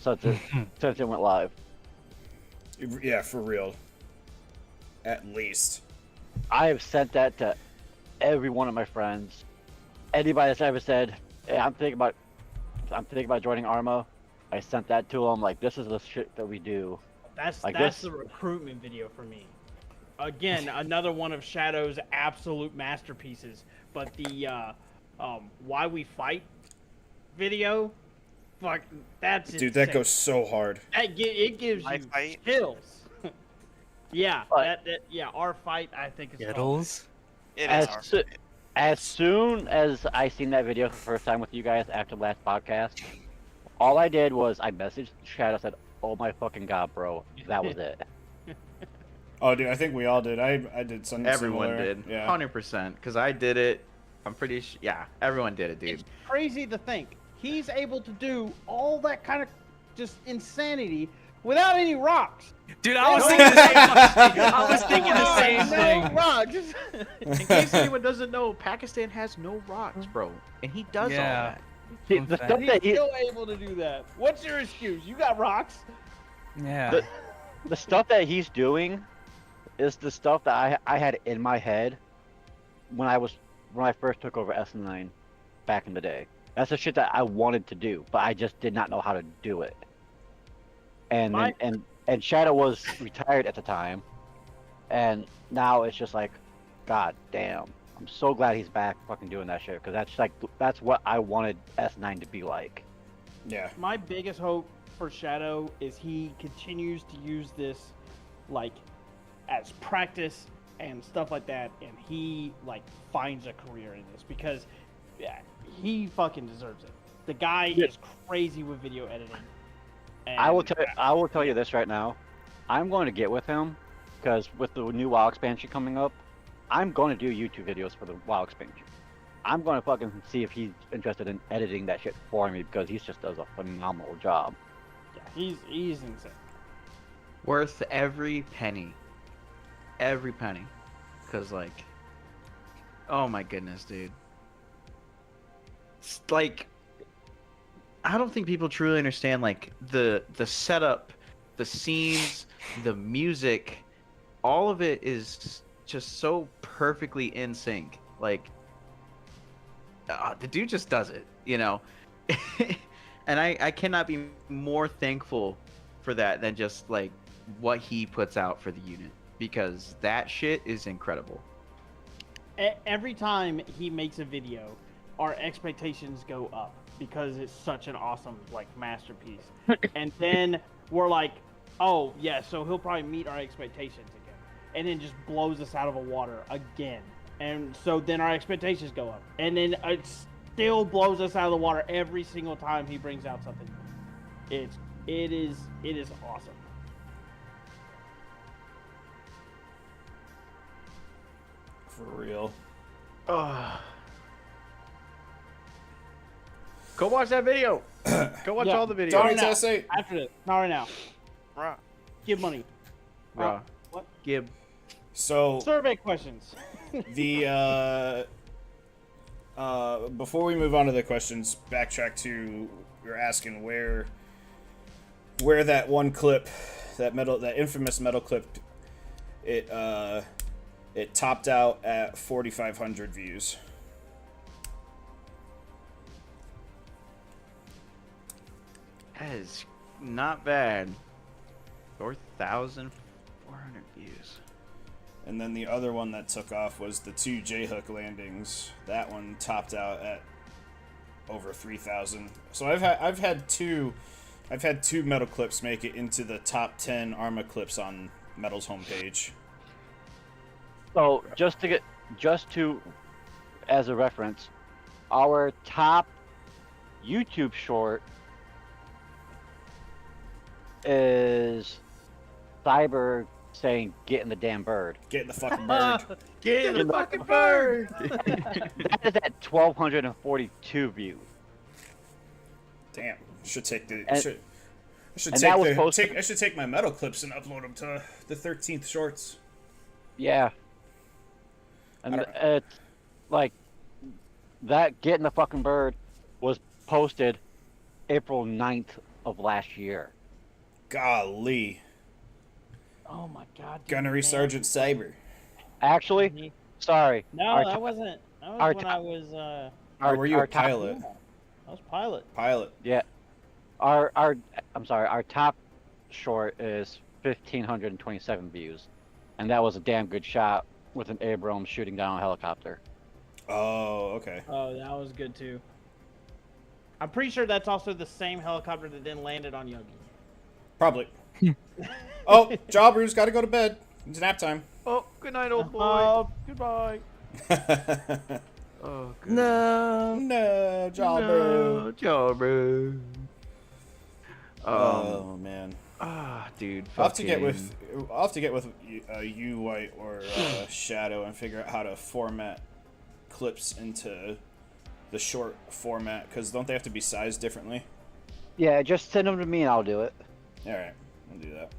Since it went live. Yeah, for real. At least. I have sent that to every one of my friends. Anybody that's ever said, "Hey, I'm thinking about joining Armo," I sent that to them. Like, this is the shit that we do. That's Like that's this- the recruitment video for me. Again, another one of Shadow's absolute masterpieces. But the Why We Fight video, fuck, that's Dude, that insane. goes so hard. It gives I you fight. chills. Yeah, But- our fight I think is Skittles? It is As, hard. as soon as I seen that video for the first time with you guys after the last podcast, all I did was I messaged Shadow, said, "Oh my fucking god, bro." That was it. Oh, dude, I think we all did. I did something Everyone similar. did. Yeah. 100%. Because I did it. I'm pretty sure. Yeah, everyone did it, dude. It's crazy to think he's able to do all that kind of just insanity without any rocks. Dude, I was thinking the same I was thinking the same No thing. rocks. In case anyone doesn't know, Pakistan has no rocks, bro. And he does all Yeah. that. See, Fun the fact. stuff He's that he, still able to do that. What's your excuse? You got rocks. Yeah. the stuff that he's doing is the stuff that I had in my head when I first took over S9 back in the day. That's the shit that I wanted to do, but I just did not know how to do it. And My- and Shadow was retired at the time, and now it's just like, god damn, I'm so glad he's back fucking doing that shit, because that's what I wanted S9 to be like. Yeah. My biggest hope for Shadow is he continues to use this like as practice and stuff like that, and he like finds a career in this, because yeah, he fucking deserves it. The guy Yeah. is crazy with video editing. And I will tell you this right now. I'm going to get with him, because with the new WoW expansion coming up, I'm going to do YouTube videos for the WoW expansion. I'm going to fucking see if he's interested in editing that shit for me because he just does a phenomenal job. Yeah, he's insane. Worth every penny. Every penny. Because, like, oh my goodness, dude. It's like, I don't think people truly understand, like, the setup, the scenes, the music, all of it is just so perfectly in sync. Like, the dude just does it, you know? And I cannot be more thankful for that than just, like, what he puts out for the unit. Because that shit is incredible. Every time he makes a video, our expectations go up because it's such an awesome like masterpiece. And then we're like, oh yeah, so he'll probably meet our expectations again, and then just blows us out of the water again. And so then our expectations go up, and then it still blows us out of the water every single time he brings out something new. It is awesome. For real. Go watch that video. Go watch Yeah. all the videos. Tony now. Tessay. After this, not right now. Bruh. Give money. Bruh. What? Gib. So Survey questions. the before we move on to the questions, backtrack to you're asking where that one clip, that infamous metal clip, it topped out at 4,500 views. That is not bad. 4,400 views. And then the other one that took off was the 2 J-hook landings. That one topped out at over 3,000. So I've had two metal clips make it into the top 10 Arma clips on Metal's homepage. So just to as a reference, our top YouTube short is Cyber saying "Get in the damn bird." Get in the fucking bird. Get in the fucking bird! That is at 1,242 views. Damn. Should take the And- should I should and take that was the posted- I should take my metal clips and upload them to the 13th shorts. Yeah. And I don't- it's like that "Get in the fucking bird" was posted April 9th of last year. Golly. Oh my god. dude, Gunnery man. Sergeant Saber. Actually, sorry. No, our that top- wasn't. That was our when top- I was. Or were you a top- pilot? I was pilot. Pilot. Yeah. I'm sorry, our top short is 1,527 views. And that was a damn good shot with an Abrams shooting down a helicopter. Oh, okay. Oh, that was good too. I'm pretty sure that's also the same helicopter that then landed on Yogi. Probably. Oh, Jobbers, gotta go to bed. It's nap time. Oh, good night, old boy. Oh, goodbye. Oh, good. No. No, Jobber. No, Jobber. Oh man. Dude. I'll have to get fucking- with you, White, or Shadow, and figure out how to format clips into the short format. Because don't they have to be sized differently? Yeah, just send them to me and I'll do it. All right, I'll do that.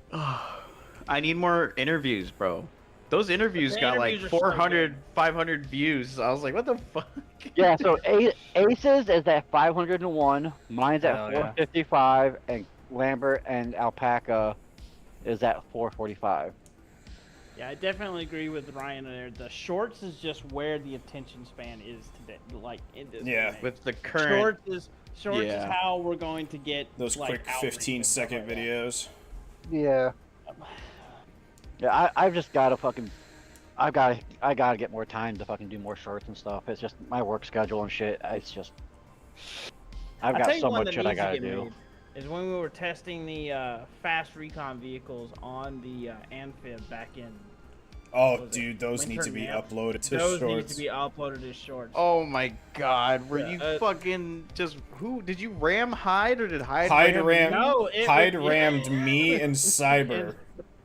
I need more interviews, bro. Those interviews The got interviews like are so 400, 500 views. I was like, what the fuck? Yeah, so Aces is at 501, mine's at Hell yeah. 455, and Lambert and Alpaca is at 445. Yeah, I definitely agree with Ryan there. The shorts is just where the attention span is today. Like in this. Yeah. day and age. With the current. Shorts is Yeah. how we're going to get Those like, quick outreach and 15-second stuff like that. videos. Yeah. Yeah, I've just gotta fucking, I gotta get more time to fucking do more shorts and stuff. It's just my work schedule and shit. It's just, I've I'll got tell you so one much that shit I needs to gotta get do. made is when we were testing the fast recon vehicles on the amphib back in. Oh, was it? dude, those need to Winter be Nap? uploaded to Those need shorts. to be uploaded as shorts. Oh my god, were Yeah, you fucking just who did you ram Hyde or did Hyde Hyde ram ram, No, Hyde it- rammed me and Cyber.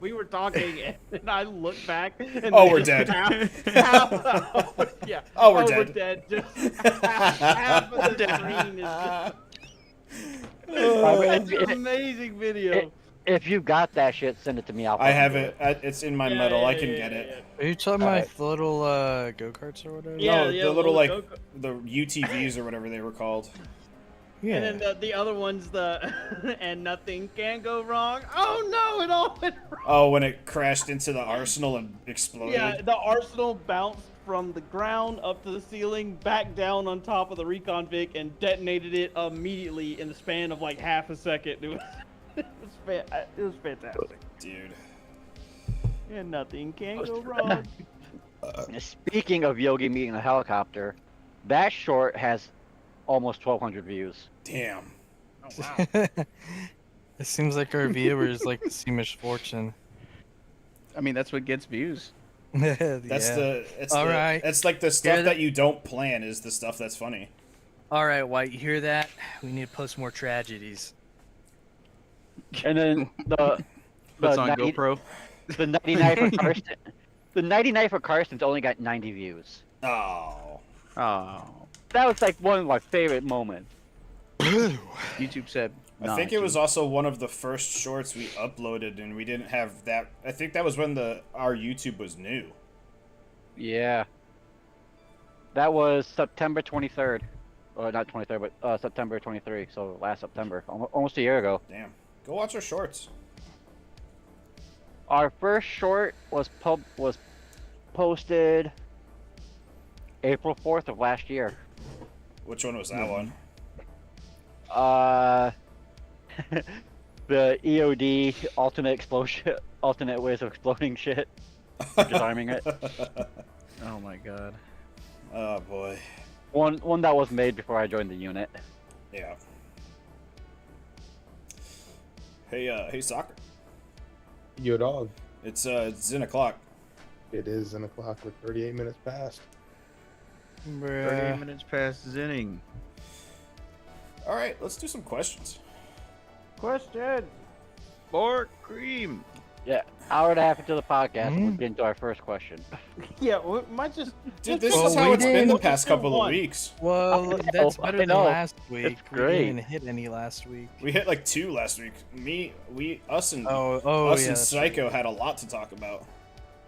we were talking, and I looked back. And Oh, then we're just dead. Yeah. Oh, we're We're dead. dead. Just half of the screen is gone. It's an amazing video. If you got that shit, send it to me. I'll I fucking have do it. It's in my medal. I can get it. Are you talking All about right. the little go-karts or whatever? Yeah, No, yeah, the little like go-go- the UTVs or whatever they were called. Yeah. And then the other one's the and nothing can go wrong. Oh no, it all went wrong. Oh, when it crashed into the arsenal and exploded. Yeah, the Arsenal bounced from the ground up to the ceiling, back down on top of the Recon Vic, and detonated it immediately in the span of like half a second. It was fantastic. Dude. And nothing can go wrong. Speaking of Yogi meeting a helicopter, that short has almost 1,200 views. Damn. Oh wow. It seems like our viewers like the Seamish Fortune. I mean, that's what gets views. That's Yeah. it's All the, right. it's like the stuff Hear that you don't plan is the stuff that's funny. All right, White, you hear that? We need to post more tragedies. And then the Puts on 90 GoPro. the 99 for Karsten. The 99 for Karsten's only got 90 views. Oh. Oh, That was like one of my favorite moments. YouTube said. I think it was also one of the first shorts we uploaded, and we didn't have that. I think that was when our YouTube was new. Yeah. That was September 23rd. Or not 23rd, but September 23. So last September, almost a year ago. Damn. Go watch our shorts. Our first short was posted April 4th of last year. Which one was that one? The EOD alternate ways of exploding shit. Disarming it. Oh my god. Oh boy. One that was made before I joined the unit. Yeah. Hey, soccer. Yo, dog. It's in o'clock. It is 10 o'clock with 38 minutes past. 38 minutes past his inning. All right, let's do some questions. Question. More cream. Yeah, hour and a half into the podcast, we'll get into our first question. Yeah, we might just. Dude, this Well, is how we it's been the didn't- past couple of One. weeks. Well, I that's know, better I than know. last week. It's We great. didn't hit any last week. We hit like 2 last week. Us and Oh, us yeah. and that's right. Psycho had a lot to talk about.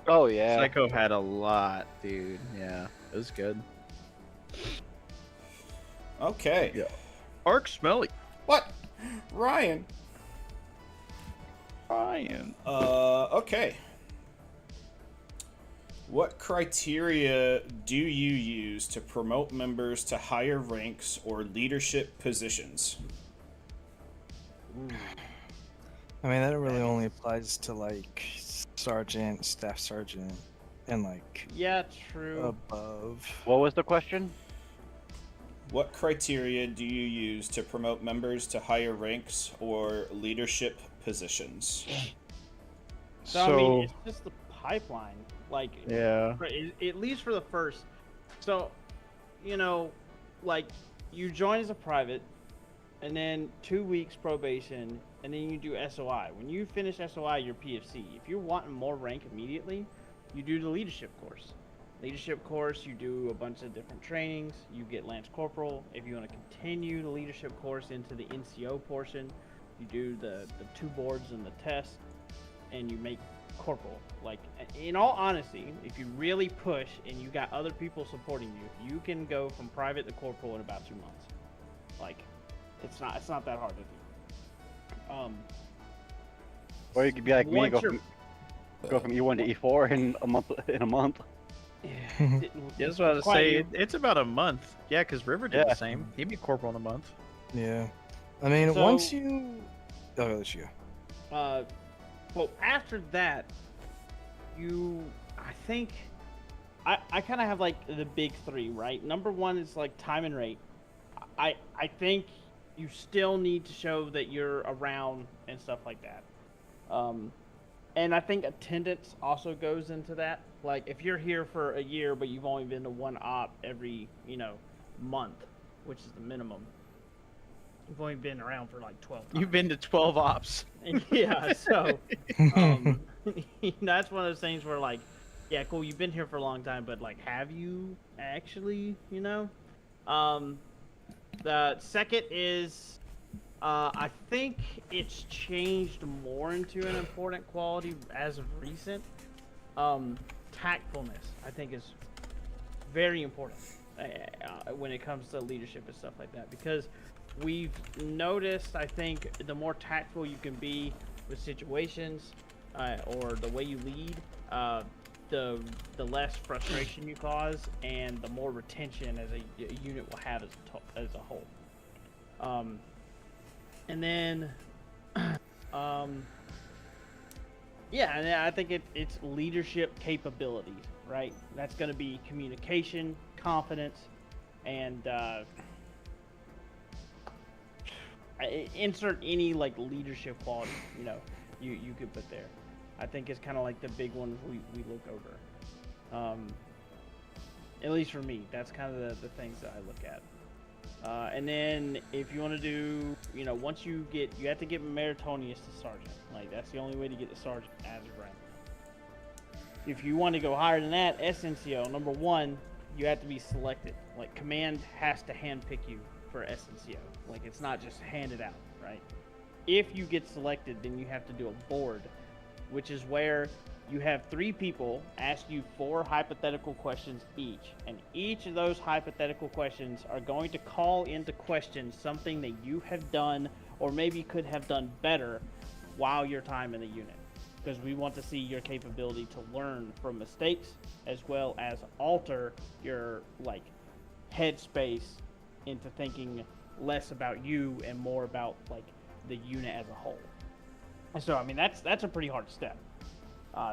Oh yeah. Psycho had a lot, dude. Yeah, it was good. Okay. Yeah. Arc Smelly. What? Ryan. Ryan. Okay. What criteria do you use to promote members to higher ranks or leadership positions? I mean, that really only applies to like sergeant, staff sergeant, and like Yeah, true. above. What was the question? What criteria do you use to promote members to higher ranks or leadership positions? So, I mean, it's just the pipeline. Like, Yeah. at least for the first. So, like, you join as a private, and then 2 weeks probation, and then you do SOI. When you finish SOI, you're PFC. If you're wanting more rank immediately, you do the leadership course. Leadership course, you do a bunch of different trainings. You get Lance Corporal. If you want to continue the leadership course into the NCO portion, you do the 2 boards and the test, and you make corporal. Like, in all honesty, if you really push and you got other people supporting you, you can go from private to corporal in about 2 months. Like, it's not that hard to do. Or you could be like me and Once go from E1 to E4 in a month. Yeah, that's what I was Quite saying. you. It's about a month. Yeah, because River did Yeah. the same. He'd be corporal in a month. Yeah. I mean, So- once you. Oh, let's you. Well, after that, I think, I kind of have like the big 3, right? Number 1 is like time and rate. I think you still need to show that you're around and stuff like that. And I think attendance also goes into that. Like, if you're here for a year, but you've only been to 1 op every, month, which is the minimum. You've only been around for like 12 times. You've been to 12 ops. Yeah, so That's one of those things where like, yeah, cool, you've been here for a long time, but like, have you actually? Um, the second is, I think it's changed more into an important quality as of recent. Tactfulness, I think, is very important when it comes to leadership and stuff like that, because we've noticed, I think, the more tactful you can be with situations or the way you lead, the less frustration you cause, and the more retention as a unit will have as a whole. And then, yeah, and I think it's leadership capabilities, right? That's going to be communication, confidence, and insert any like leadership quality you could put there. I think it's kind of like the big ones we look over. At least for me, that's kind of the things that I look at. And then if you want to do, once you have to get meritorious to sergeant. Like, that's the only way to get to sergeant as of right now. If you want to go higher than that, SNCO, number one, you have to be selected. Like, command has to handpick you for SNCO. Like, it's not just handed out, right? If you get selected, then you have to do a board, which is where you have 3 people ask you 4 hypothetical questions each, and each of those hypothetical questions are going to call into question something that you have done or maybe could have done better while your time in the unit, because we want to see your capability to learn from mistakes as well as alter your like headspace into thinking less about you and more about like the unit as a whole. And so I mean that's a pretty hard step.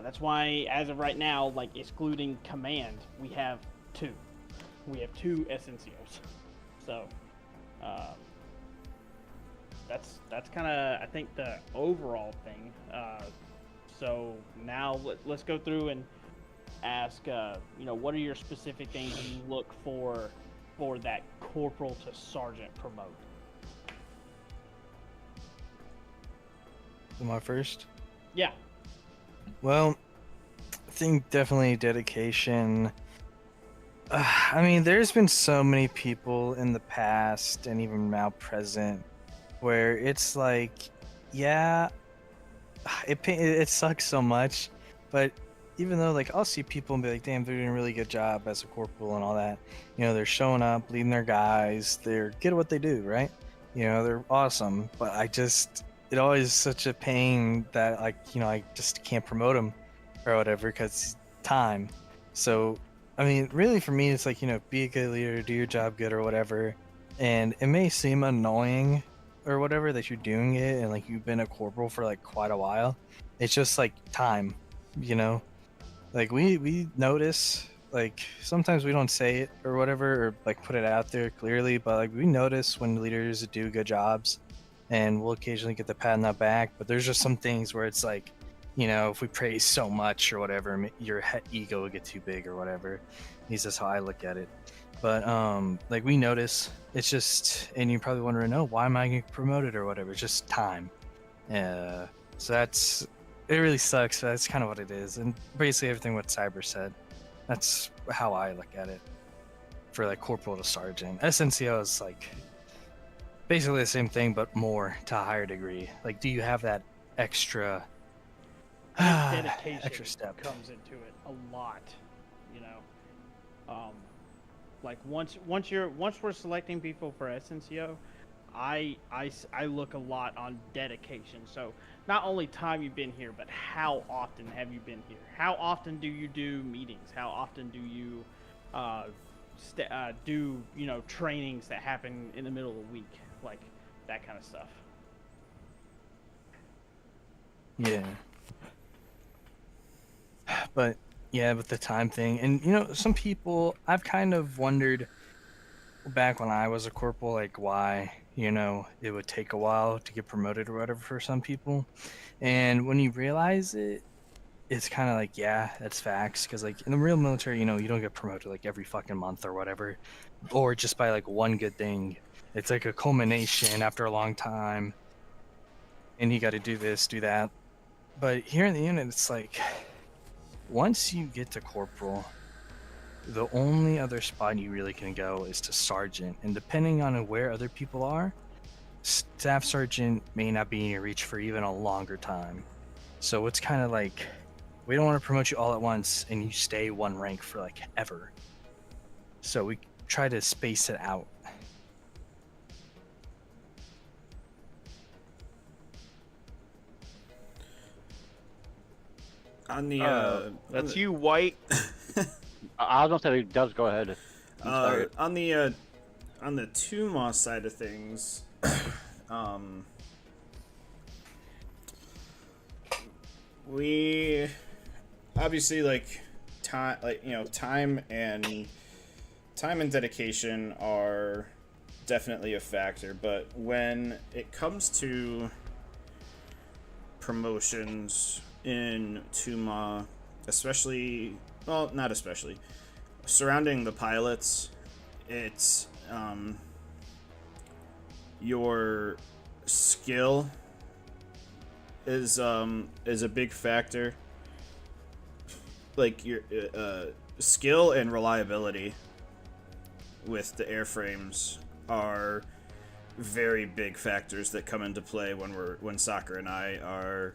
That's why, as of right now, like excluding command, we have 2. We have 2 SNCOs. So, that's kind of, I think, the overall thing. So now let's go through and ask, what are your specific things you look for that corporal to sergeant promote? Am I first? Yeah. Well, I think definitely dedication. I mean, there's been so many people in the past and even now present where it's like, yeah, it sucks so much, but even though like I'll see people and be like, damn, they're doing a really good job as a corporal and all that, they're showing up, leading their guys, they're good at what they do, right? They're awesome, but it always such a pain that I just can't promote them or whatever because time. So I mean, really for me it's like, be a good leader, do your job good or whatever, and it may seem annoying or whatever that you're doing it and like you've been a corporal for like quite a while. It's just like time, like we notice, like sometimes we don't say it or whatever or like put it out there clearly, but like we notice when leaders do good jobs and we'll occasionally get the pat on the back, but there's just some things where it's like, if we praise so much or whatever, your ego will get too big or whatever. At least that's how I look at it. But like we notice, it's just, and you probably want to know, why am I getting promoted or whatever? It's just time. So it really sucks. That's kind of what it is. And basically everything what Cyber said, that's how I look at it for like corporal to sergeant. SNCO is like basically the same thing, but more to a higher degree. Like, do you have that extra Dedication extra step comes into it a lot, like once we're selecting people for SNCO, I look a lot on dedication. So not only time you've been here, but how often have you been here? How often do you do meetings? How often do you do trainings that happen in the middle of the week, like that kind of stuff? Yeah. But yeah, with the time thing, and some people, I've kind of wondered back when I was a corporal, like why it would take a while to get promoted or whatever for some people, and when you realize it, it's kind of like, yeah, that's facts, because like in the real military, you don't get promoted like every fucking month or whatever, or just by like one good thing. It's like a culmination after a long time, and you got to do this, do that. But here in the unit, it's like once you get to corporal, the only other spot you really can go is to sergeant, and depending on where other people are, staff sergeant may not be in your reach for even a longer time. So it's kind of like we don't want to promote you all at once and you stay one rank for like ever. So we try to space it out. On the That's you, White. I was gonna say, does go ahead. On the Tuma side of things, we obviously time and dedication are definitely a factor, but when it comes to promotions in Tuma, especially, well, not especially, surrounding the pilots, it's your skill is a big factor. Like your skill and reliability with the airframes are very big factors that come into play when Soccer and I are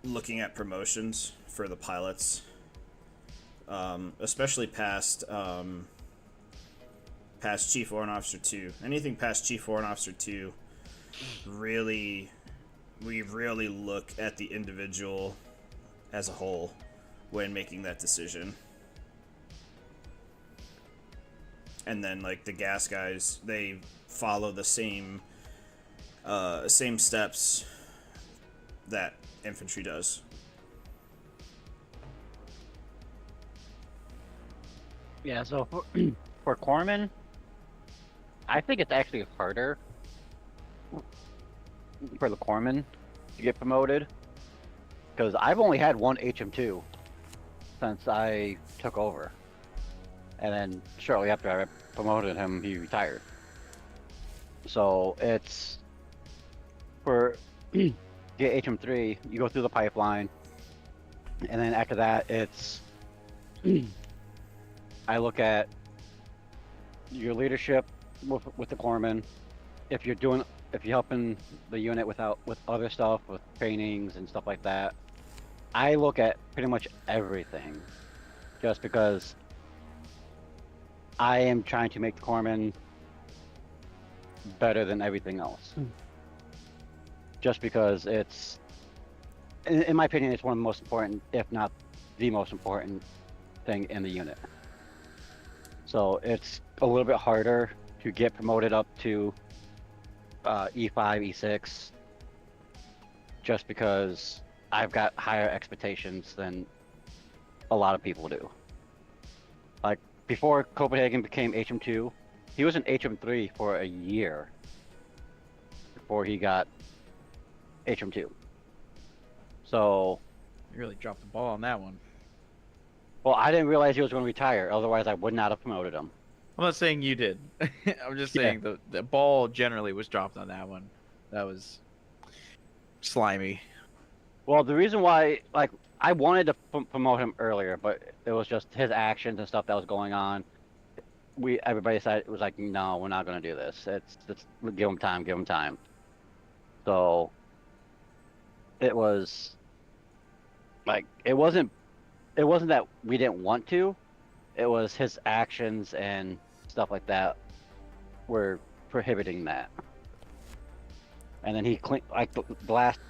looking at promotions for the pilots, especially past Chief Warrant Officer 2. Anything past Chief Warrant Officer 2, we really look at the individual as a whole when making that decision. And then, like, the gas guys, they follow the same steps that infantry does. Yeah, so for corpsmen, I think it's actually harder for the corpsmen to get promoted, because I've only had one HM2 since I took over, and then shortly after I promoted him, he retired. So it's for get HM3, you go through the pipeline, and then after that, it's I look at your leadership with the corpsmen. If you're helping the unit with other stuff, with trainings and stuff like that, I look at pretty much everything, just because I am trying to make the corpsmen better than everything else. Just because it's, in my opinion, it's one of the most important, if not the most important thing in the unit. So it's a little bit harder to get promoted up to E5, E6, just because I've got higher expectations than a lot of people do. Like, before Copenhagen became HM2, he was in HM3 for a year before he got HM2. So, You really dropped the ball on that one. well, I didn't realize he was going to retire. Otherwise, I would not have promoted him. I'm not saying you did. I'm just saying the ball generally was dropped on that one. That was slimy. Well, the reason why, like, I wanted to promote him earlier, but it was just his actions and stuff that was going on. Everybody said it was like, no, we're not going to do this. It's give him time. So it was like, it wasn't that we didn't want to. It was his actions and stuff like that were prohibiting that. And then he like the last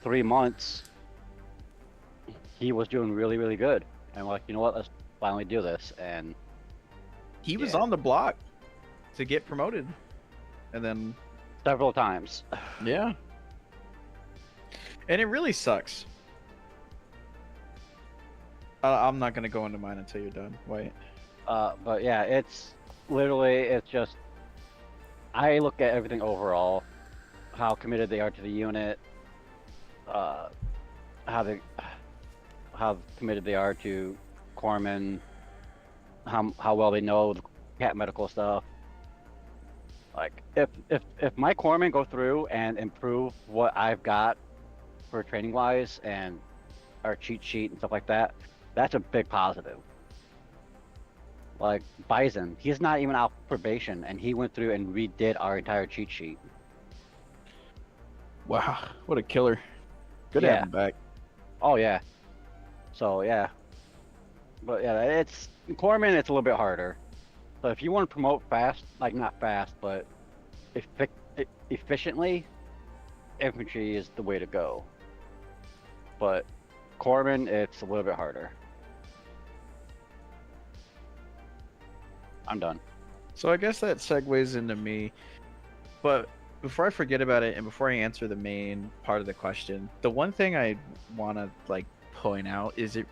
3 months, he was doing really, really good. And we're like, you know what? Let's finally do this. And He was on the block to get promoted, and then several times. yeah. And it really sucks. I'm not gonna go into mine until you're done. Wait. But yeah, it's just, I look at everything overall, how committed they are to the unit, how committed they are to corpsmen, how well they know the cat medical stuff. Like, if my corpsmen go through and improve what I've got for training wise and our cheat sheet and stuff like that, that's a big positive. Like Bison, he's not even out probation, and he went through and redid our entire cheat sheet. Wow, what a killer! Good to Yeah. have him back. Oh yeah. So yeah. But yeah, it's Corpsman. It's a little bit harder. So if you want to promote fast, like not fast, but efficiently, infantry is the way to go. But Corpsman, it's a little bit harder. I'm done. So I guess that segues into me. But before I forget about it, and before I answer the main part of the question, the one thing I want to like point out is it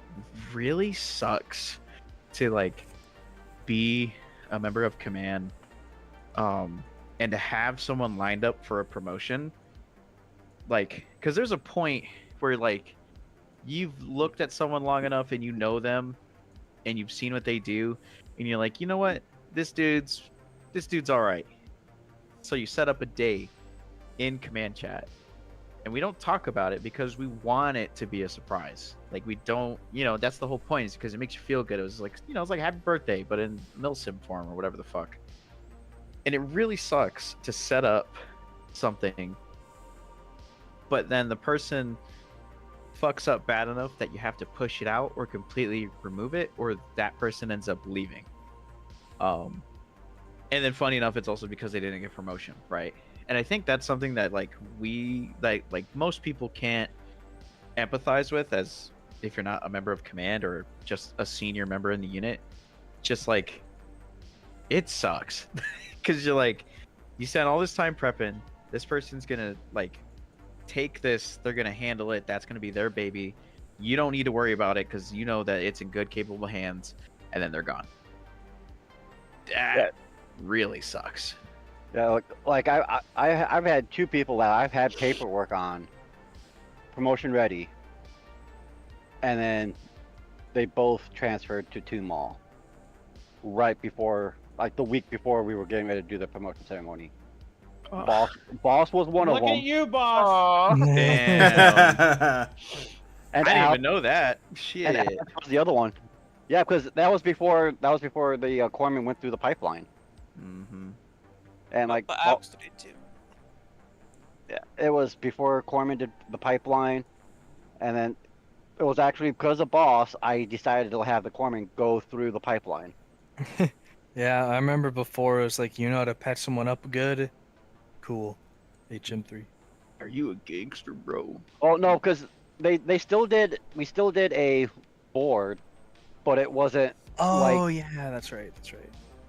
really sucks to like be a member of command, and to have someone lined up for a promotion, like, because there's a point where like you've looked at someone long enough and you know them, and you've seen what they do, and you're like, you know what, this dude's all right. So you set up a day in command chat, and we don't talk about it because we want it to be a surprise. Like, we don't, that's the whole point, is because it makes you feel good. It was like, it's like happy birthday, but in Milsim form or whatever the fuck. And it really sucks to set up something, but then the person fucks up bad enough that you have to push it out or completely remove it, or that person ends up leaving. And then funny enough, it's also because they didn't get promotion, right? And I think that's something that like most people can't empathize with, as if you're not a member of command or just a senior member in the unit. Just like, it sucks because you're like, you spent all this time prepping, this person's gonna like take this, they're gonna handle it, that's gonna be their baby, you don't need to worry about it because you know that it's in good, capable hands, and then they're gone. That really sucks. Yeah, like I've had two people that I've had paperwork on, promotion ready, and then they both transferred to Two Mall right before, like the week before we were getting ready to do the promotion ceremony. Boss was one of Look them. at you, boss. Damn. And I didn't Alex, even know that. Shit. and Alex was the other one. Yeah, because that was before the Corpsman went through the pipeline. Mm-hmm. And like, But Alex did it too. yeah, it was before Corpsman did the pipeline, and then it was actually because of Boss I decided to have the Corpsman go through the pipeline. Yeah, I remember before it was like, you know how to patch someone up good? Cool. HM3. Are you a gangster, bro? Oh no, because we still did a board, but it wasn't Oh, like, yeah, that's right.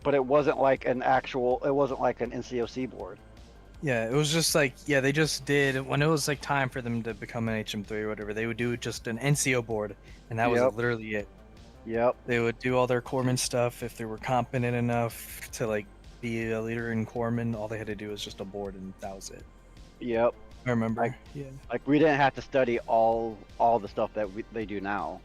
but it wasn't like an NCOC board. Yeah, it was just like, yeah, they just did, when it was like time for them to become an HM3 or whatever, they would do just an NCO board, and that was Yep. literally it. Yep. They would do all their corpsman stuff. If they were competent enough to like be a leader in corpsman, all they had to do was just a board, and that was it. Yep. I remember. Like- Yeah. Like we didn't have to study all the stuff that they do now.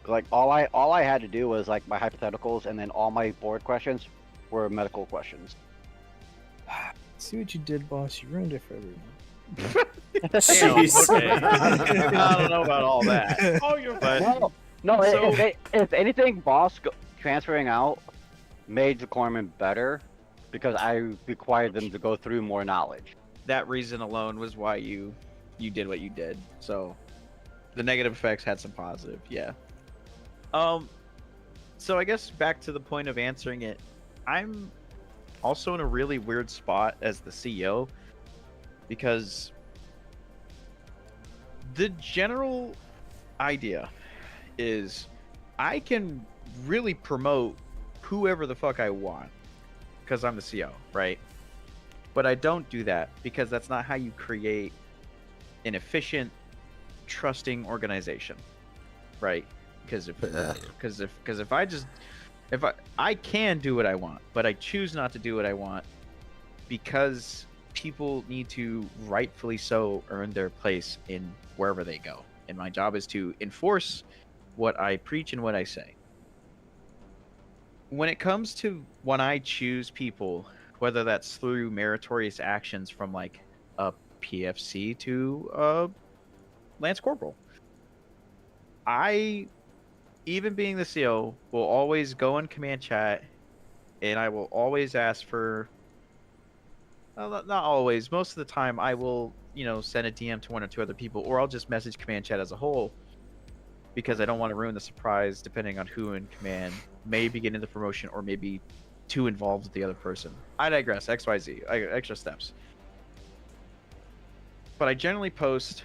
Like all I had to do was like my hypotheticals, and then all my board questions were medical questions. See what you did, boss? You ruined it for everyone. Jeez. Okay. I don't know about all that. Oh, you're But No, So- if anything, Boss transferring out made the Corpsman better because I required them to go through more knowledge. that reason alone was why you did what you did. So the negative effects had some positive, yeah. So I guess back to the point of answering it, I'm also in a really weird spot as the CEO, because the general idea is I can really promote whoever the fuck I want because I'm the CEO, right? But I don't do that because that's not how you create an efficient, trusting organization, right? Because if I can do what I want, but I choose not to do what I want because people need to rightfully so earn their place in wherever they go, and my job is to enforce what I preach and what I say. When it comes to when I choose people, whether that's through meritorious actions from like a PFC to Lance Corporal. I, even being the CO, will always go in command chat, and I will always ask for. Well, not always. Most of the time, I will, send a DM to one or two other people, or I'll just message command chat as a whole, because I don't want to ruin the surprise. Depending on who in command may be getting the promotion, or maybe too involved with the other person. I digress. XYZ. Extra steps. But I generally post,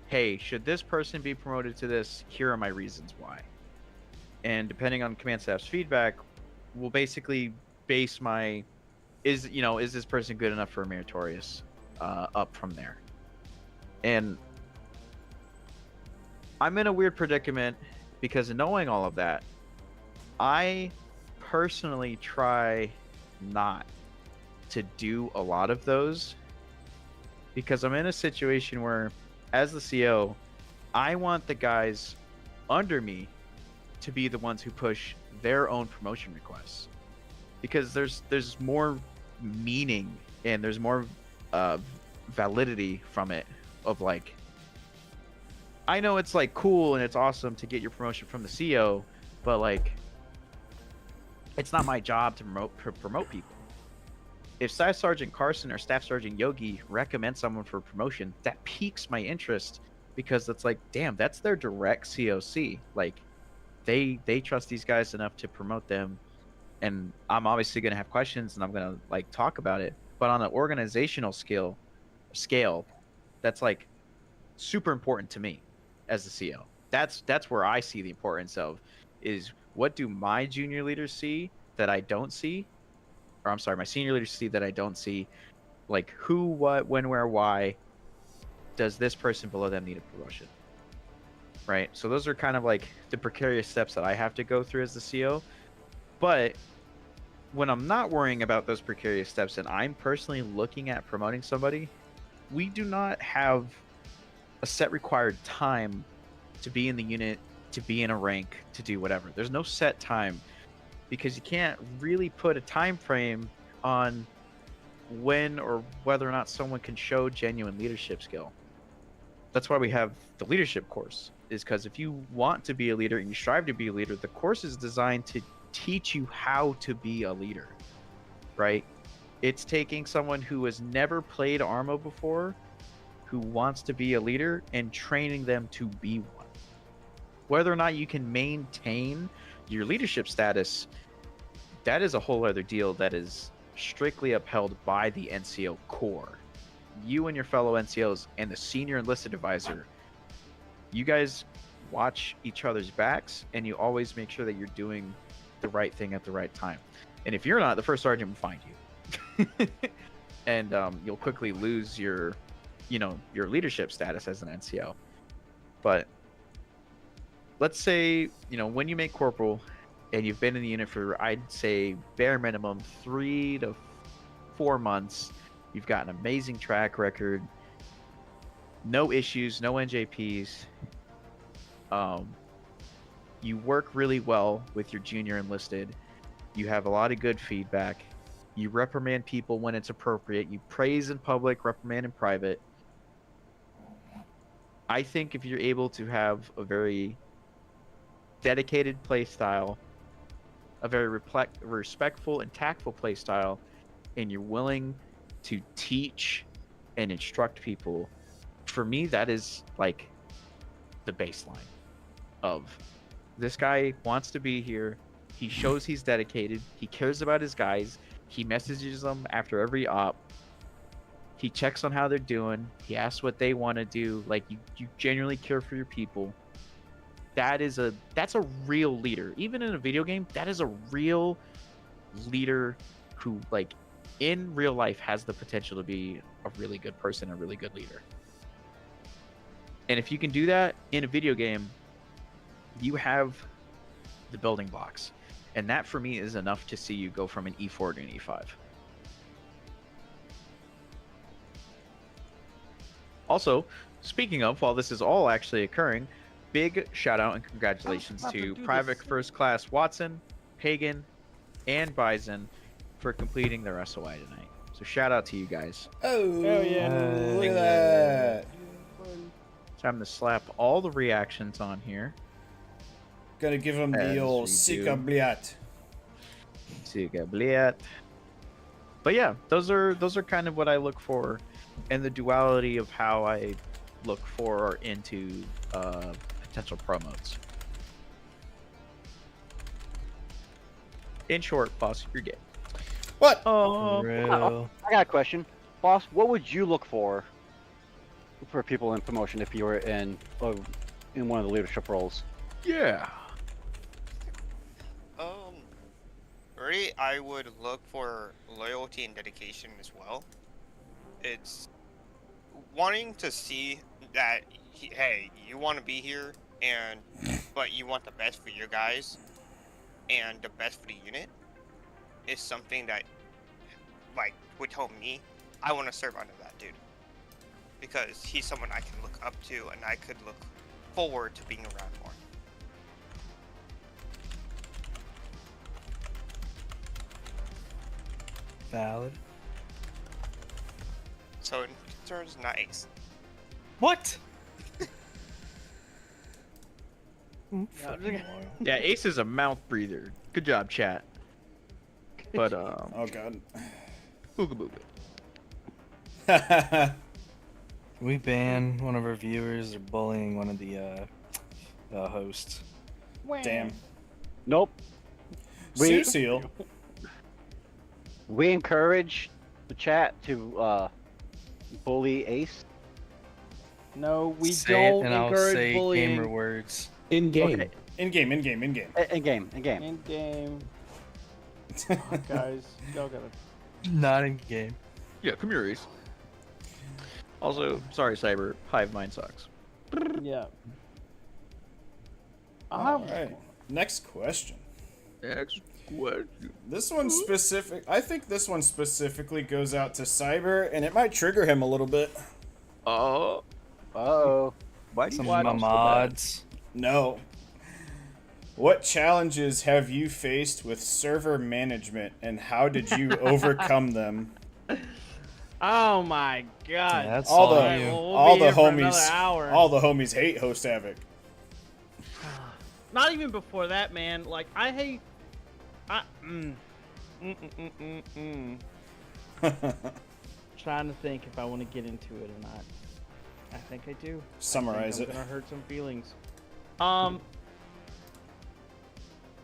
hey, should this person be promoted to this? Here are my reasons why. And depending on command staff's feedback, we'll basically base my is this person good enough for a meritorious up from there. And I'm in a weird predicament because knowing all of that, I personally try not to do a lot of those, because I'm in a situation where, as the CO, I want the guys under me to be the ones who push their own promotion requests, because there's more meaning and there's more validity from it. Of like, I know it's like cool and it's awesome to get your promotion from the CO, but like, it's not my job to promote people. If Staff Sergeant Carson or Staff Sergeant Yogi recommend someone for promotion, that piques my interest, because it's like, damn, that's their direct COC. Like, they trust these guys enough to promote them, and I'm obviously going to have questions and I'm going to like talk about it. But on an organizational scale, that's like super important to me as the CO. That's where I see the importance of, is what do my junior leaders see that I don't see? Or I'm sorry, my senior leaders see that I don't see. Like, who, what, when, where, why does this person below them need a promotion? Right? So those are kind of like the precarious steps that I have to go through as the CO. But when I'm not worrying about those precarious steps and I'm personally looking at promoting somebody, we do not have a set required time to be in the unit, to be in a rank, to do whatever. There's no set time, because you can't really put a time frame on when or whether or not someone can show genuine leadership skill. That's why we have the leadership course, is because if you want to be a leader and you strive to be a leader, the course is designed to teach you how to be a leader, right? It's taking someone who has never played Armo before, who wants to be a leader, and training them to be one. Whether or not you can maintain your leadership status, that is a whole other deal that is strictly upheld by the NCO core. You and your fellow NCOs and the senior enlisted advisor, you guys watch each other's backs, and you always make sure that you're doing the right thing at the right time. And if you're not, the first sergeant will find you. And you'll quickly lose your leadership status as an NCO. But let's say, when you make corporal and you've been in the unit for, I'd say, bare minimum 3 to 4 months, you've got an amazing track record, no issues, no NJPs. You work really well with your junior enlisted. You have a lot of good feedback. You reprimand people when it's appropriate. You praise in public, reprimand in private. I think if you're able to have a very dedicated play style, a very respectful and tactful play style, and you're willing to teach and instruct people, for me, that is like the baseline of, this guy wants to be here. He shows he's dedicated. He cares about his guys. He messages them after every op. He checks on how they're doing. He asks what they want to do. Like, you genuinely care for your people. That's a real leader. Even in a video game, that is a real leader who, like, in real life has the potential to be a really good person, a really good leader. And if you can do that in a video game, you have the building blocks. And that, for me, is enough to see you go from an E4 to an E5. Also, speaking of, while this is all actually occurring, big shout out and congratulations to Private First Class Watson, Pagan, and Bison for completing their SOI tonight. So shout out to you guys. Oh, Hell yeah. look at that. Time to slap all the reactions on here. Gonna give him the As old we do. Sikabliat. But yeah, those are kind of what I look for, and the duality of how I look for or into potential promotes. In short, boss, you're gay. What? Real. I got a question, boss. What would you look for people in promotion if you were in one of the leadership roles? Yeah. Really, I would look for loyalty and dedication as well. It's wanting to see that, hey, you want to be here, but you want the best for your guys and the best for the unit is something that, like, would tell me I want to serve under that dude. Because he's someone I can look up to and I could look forward to being around more. Valid. So in concerns, not Ace. What? Yeah, Ace is a mouth breather. Good job, chat. But Oh god. booga booga. We ban one of our viewers or bullying one of the hosts. Damn. Nope. We Susil. we encourage the chat to bully Ace. No, we Say don't it and I'll encourage say bullying. gamer words. In game. Okay. In game. In game. In game. Oh, guys, y'all gotta. Not in game. Yeah, come here, Ace. Also, sorry, Cyber. Hive mind sucks. Yeah. Alright. Next question. Next question. This one I think this one specifically goes out to Cyber, and it might trigger him a little bit. Oh. Uh-oh. Why do you Some want of my mods. No. What challenges have you faced with server management, and how did you overcome them? Oh my god. Yeah, that's All all, the you. We'll all be the here for another homies, hour. all the homies hate Host Havoc. Not even before that, man. Like I hate. Trying to think if I want to get into it or not. I think I do. Summarize I'm it. gonna hurt some feelings.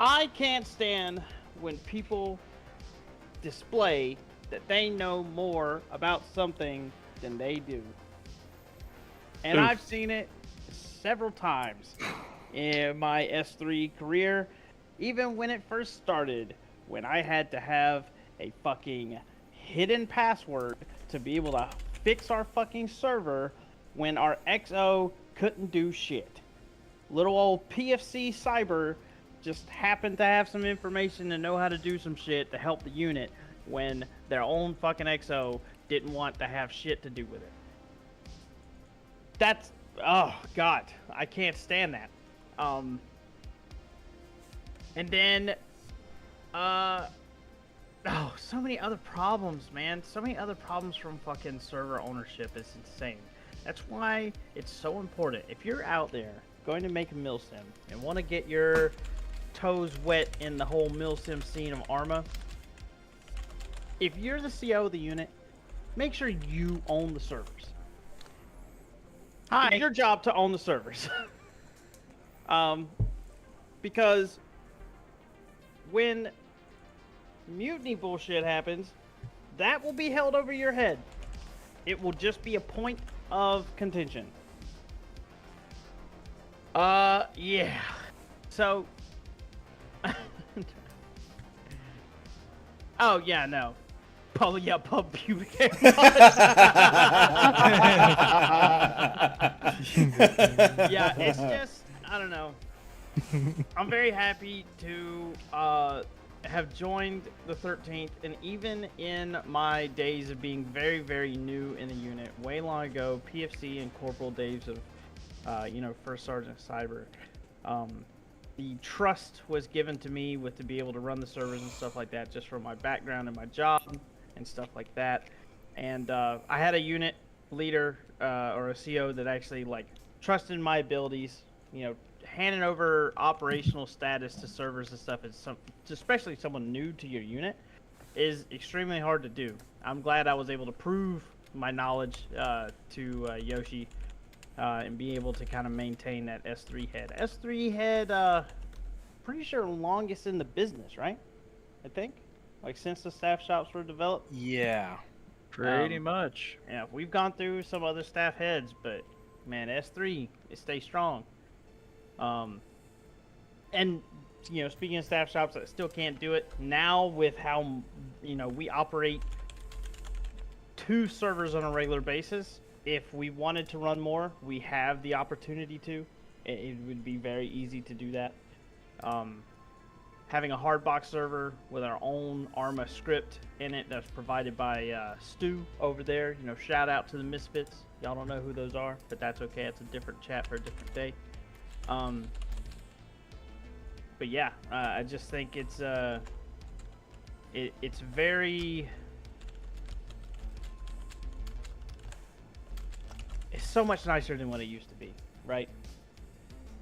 I can't stand when people display that they know more about something than they do. And I've seen it several times in my S3 career, even when it first started, when I had to have a fucking hidden password to be able to fix our fucking server when our XO couldn't do shit. Little old PFC Cyber just happened to have some information and know how to do some shit to help the unit when their own fucking XO didn't want to have shit to do with it. That's, oh god, I can't stand that. And then, oh, so many other problems, man. So many other problems from fucking server ownership. It's insane. That's why it's so important. If you're out there going to make a Milsim and want to get your toes wet in the whole Milsim scene of Arma, if you're the CO of the unit, make sure you own the servers. It's your job to own the servers. Because when mutiny bullshit happens, that will be held over your head. It will just be a point of contention. Yeah. So. Oh yeah, no. Probably yeah, pub pubic hair. Yeah, it's just I don't know. I'm very happy to have joined the 13th, and even in my days of being very, very new in the unit, way long ago, PFC and Corporal days of, First Sergeant Cyber, the trust was given to me to be able to run the servers and stuff like that, just from my background and my job, and stuff like that. And I had a unit leader or a CO that actually like trusted my abilities. You know, handing over operational status to servers and stuff is especially someone new to your unit, is extremely hard to do. I'm glad I was able to prove my knowledge to Yoshi and be able to kind of maintain that S3 head. S3 head, pretty sure longest in the business, right? I think, like since the staff shops were developed. Yeah. Pretty much. Yeah, we've gone through some other staff heads, but man, S3 it stays strong. And you know, speaking of staff shops that still can't do it now with how we operate 2 servers on a regular basis. If we wanted to run more, we have the opportunity to. It would be very easy to do that. Having a hardbox server with our own Arma script in it that's provided by Stu over there. You know, shout out to the Misfits. Y'all don't know who those are, but that's okay. It's a different chat for a different day. But yeah, I just think it's very. It's so much nicer than what it used to be, right?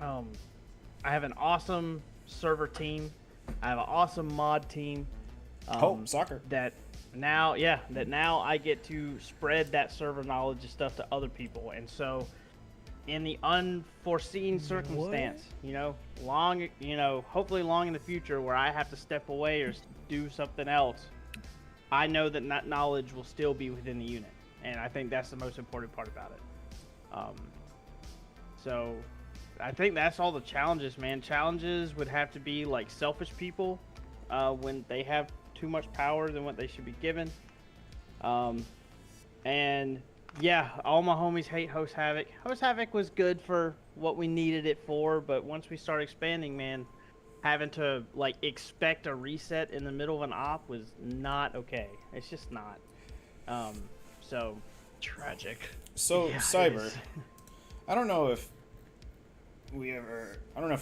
I have an awesome server team. I have an awesome mod team. Soccer. That now I get to spread that server knowledge and stuff to other people. And so, in the unforeseen circumstance, hopefully long in the future where I have to step away or do something else, I know that that knowledge will still be within the unit. And I think that's the most important part about it. So I think that's all the challenges, man. Challenges would have to be like selfish people when they have too much power than what they should be given. And yeah, all my homies hate Host Havoc. Host Havoc was good for what we needed it for, but once we start expanding, man, having to like expect a reset in the middle of an op was not okay. It's just not. So Tragic. So, yeah, Cyber, I don't know if I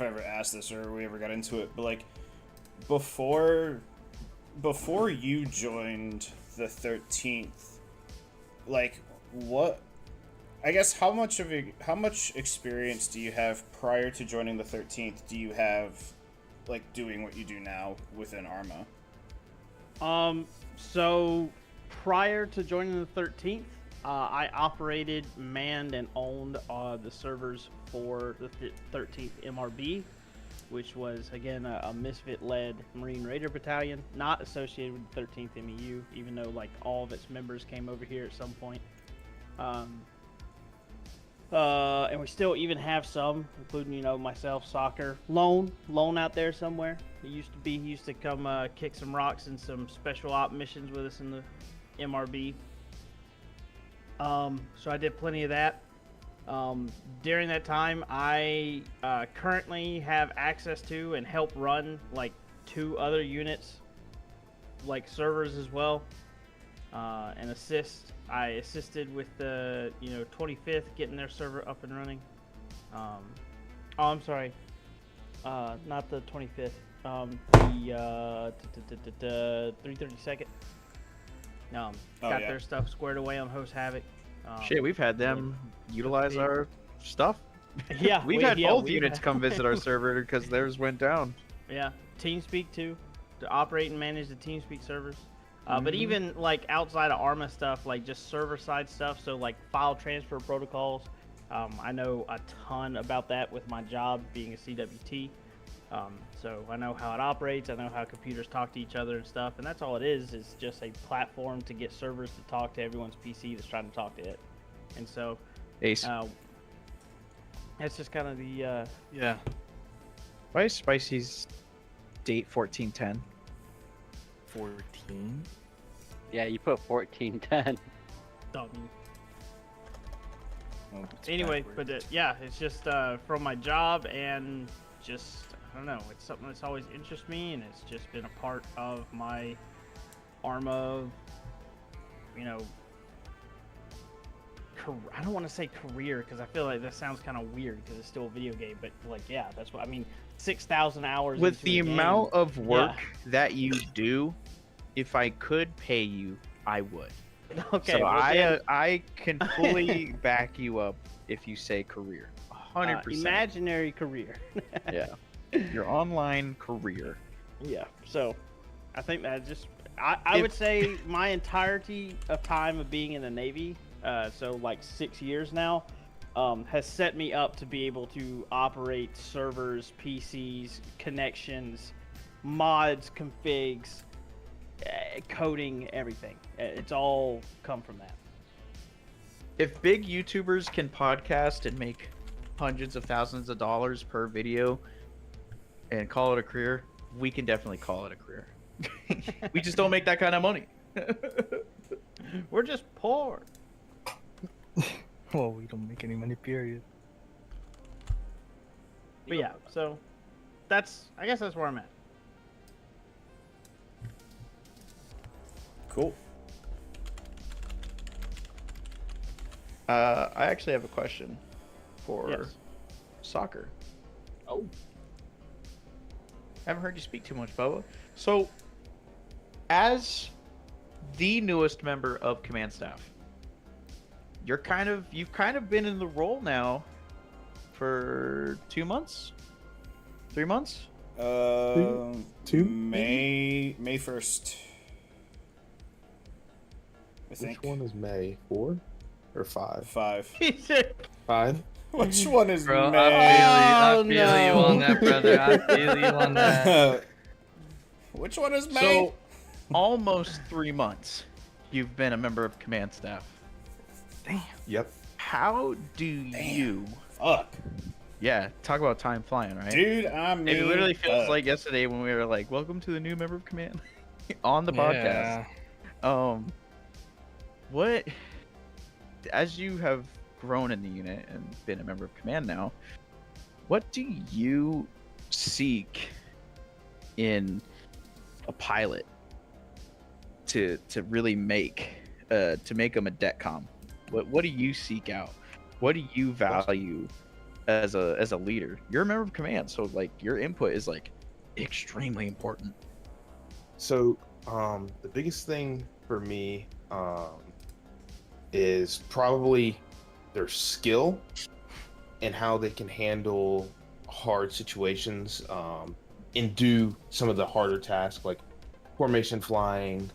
ever asked this or we ever got into it, but like before you joined the 13th, like what, I guess how much experience do you have prior to joining the 13th? Do you have like doing what you do now within Arma? So prior to joining the 13th, I operated, manned, and owned the servers for the 13th MRB, which was, again, a Misfit-led Marine Raider Battalion, not associated with the 13th MEU, even though, like, all of its members came over here at some point. And we still even have some, including, myself, Soccer. Lone out there somewhere. He used to come kick some rocks in some special op missions with us in the MRB. So I did plenty of that. During that time, I currently have access to and help run like 2 other units, like servers as well, and assist. I assisted with the 25th getting their server up and running. I'm sorry, not the 25th. The 332nd. Got their stuff squared away on Host Havoc. Shit, we've had them utilize our stuff. Yeah, we've had both units come visit our server because theirs went down. Yeah, TeamSpeak too, to operate and manage the TeamSpeak servers. But even like outside of Arma stuff, like just server side stuff, so like file transfer protocols. I know a ton about that with my job being a CWT. So I know how it operates, I know how computers talk to each other and stuff, and that's all it is just a platform to get servers to talk to everyone's PC that's trying to talk to it. And so, Ace. that's just kind of the, Yeah. Why is Spicy's date 1410? 14? Yeah, you put 1410. dummy. Oh, it's Anyway, backwards. but yeah, it's just from my job and just, I don't know, it's something that's always interested me, and it's just been a part of my Arma, I don't want to say career because I feel like that sounds kind of weird because it's still a video game, but like, yeah, that's what I mean. 6,000 hours With into the a game. amount of work Yeah. that you do, if I could pay you I would. Okay, So well then, I can fully back you up if you say career. 100%. imaginary career. Yeah. Your online career. Yeah. So, I think that I would say my entirety of time of being in the Navy, so like 6 years now, has set me up to be able to operate servers, PCs, connections, mods, configs, coding, everything. It's all come from that. If big YouTubers can podcast and make hundreds of thousands of dollars per video and call it a career, we can definitely call it a career. We just don't make that kind of money. We're just poor. Well, we don't make any money, period. But yeah, so I guess that's where I'm at. Cool. I actually have a question for Yes. soccer. Oh. Haven't heard you speak too much, Bubba. So, as the newest member of command staff, you've kind of been in the role now for 2 months, 3 months. Two, May 1st. I think. Which one is May? 4 or 5? 5. He said, 5. Which one is Bro, May? I feel you no. on that, brother. I feel you on that. Which one is May? So, almost 3 months, you've been a member of command staff. Yep. How do you? Fuck. Yeah, talk about time flying, right? Dude, I mean, It literally feels like yesterday when we were like, "Welcome to the new member of command" on the podcast. Yeah. What, as you have grown in the unit and been a member of command now, what do you seek in a pilot to really make them a DECCOM? What do you seek out? What do you value as a leader? You're a member of command, so like your input is like extremely important. So, the biggest thing for me is probably their skill and how they can handle hard situations and do some of the harder tasks like formation flying,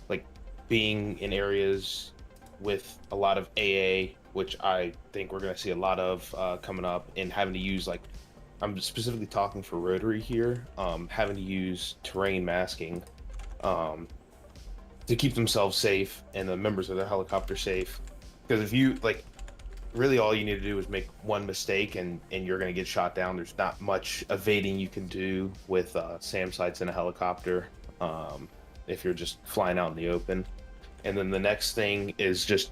like being in areas with a lot of AA, which I think we're going to see a lot of coming up, and having to use, like, I'm specifically talking for rotary here, having to use terrain masking to keep themselves safe and the members of the helicopter safe. Because if you, like, really all you need to do is make one mistake and you're going to get shot down. There's not much evading you can do with SAM sites in a helicopter if you're just flying out in the open. And then the next thing is just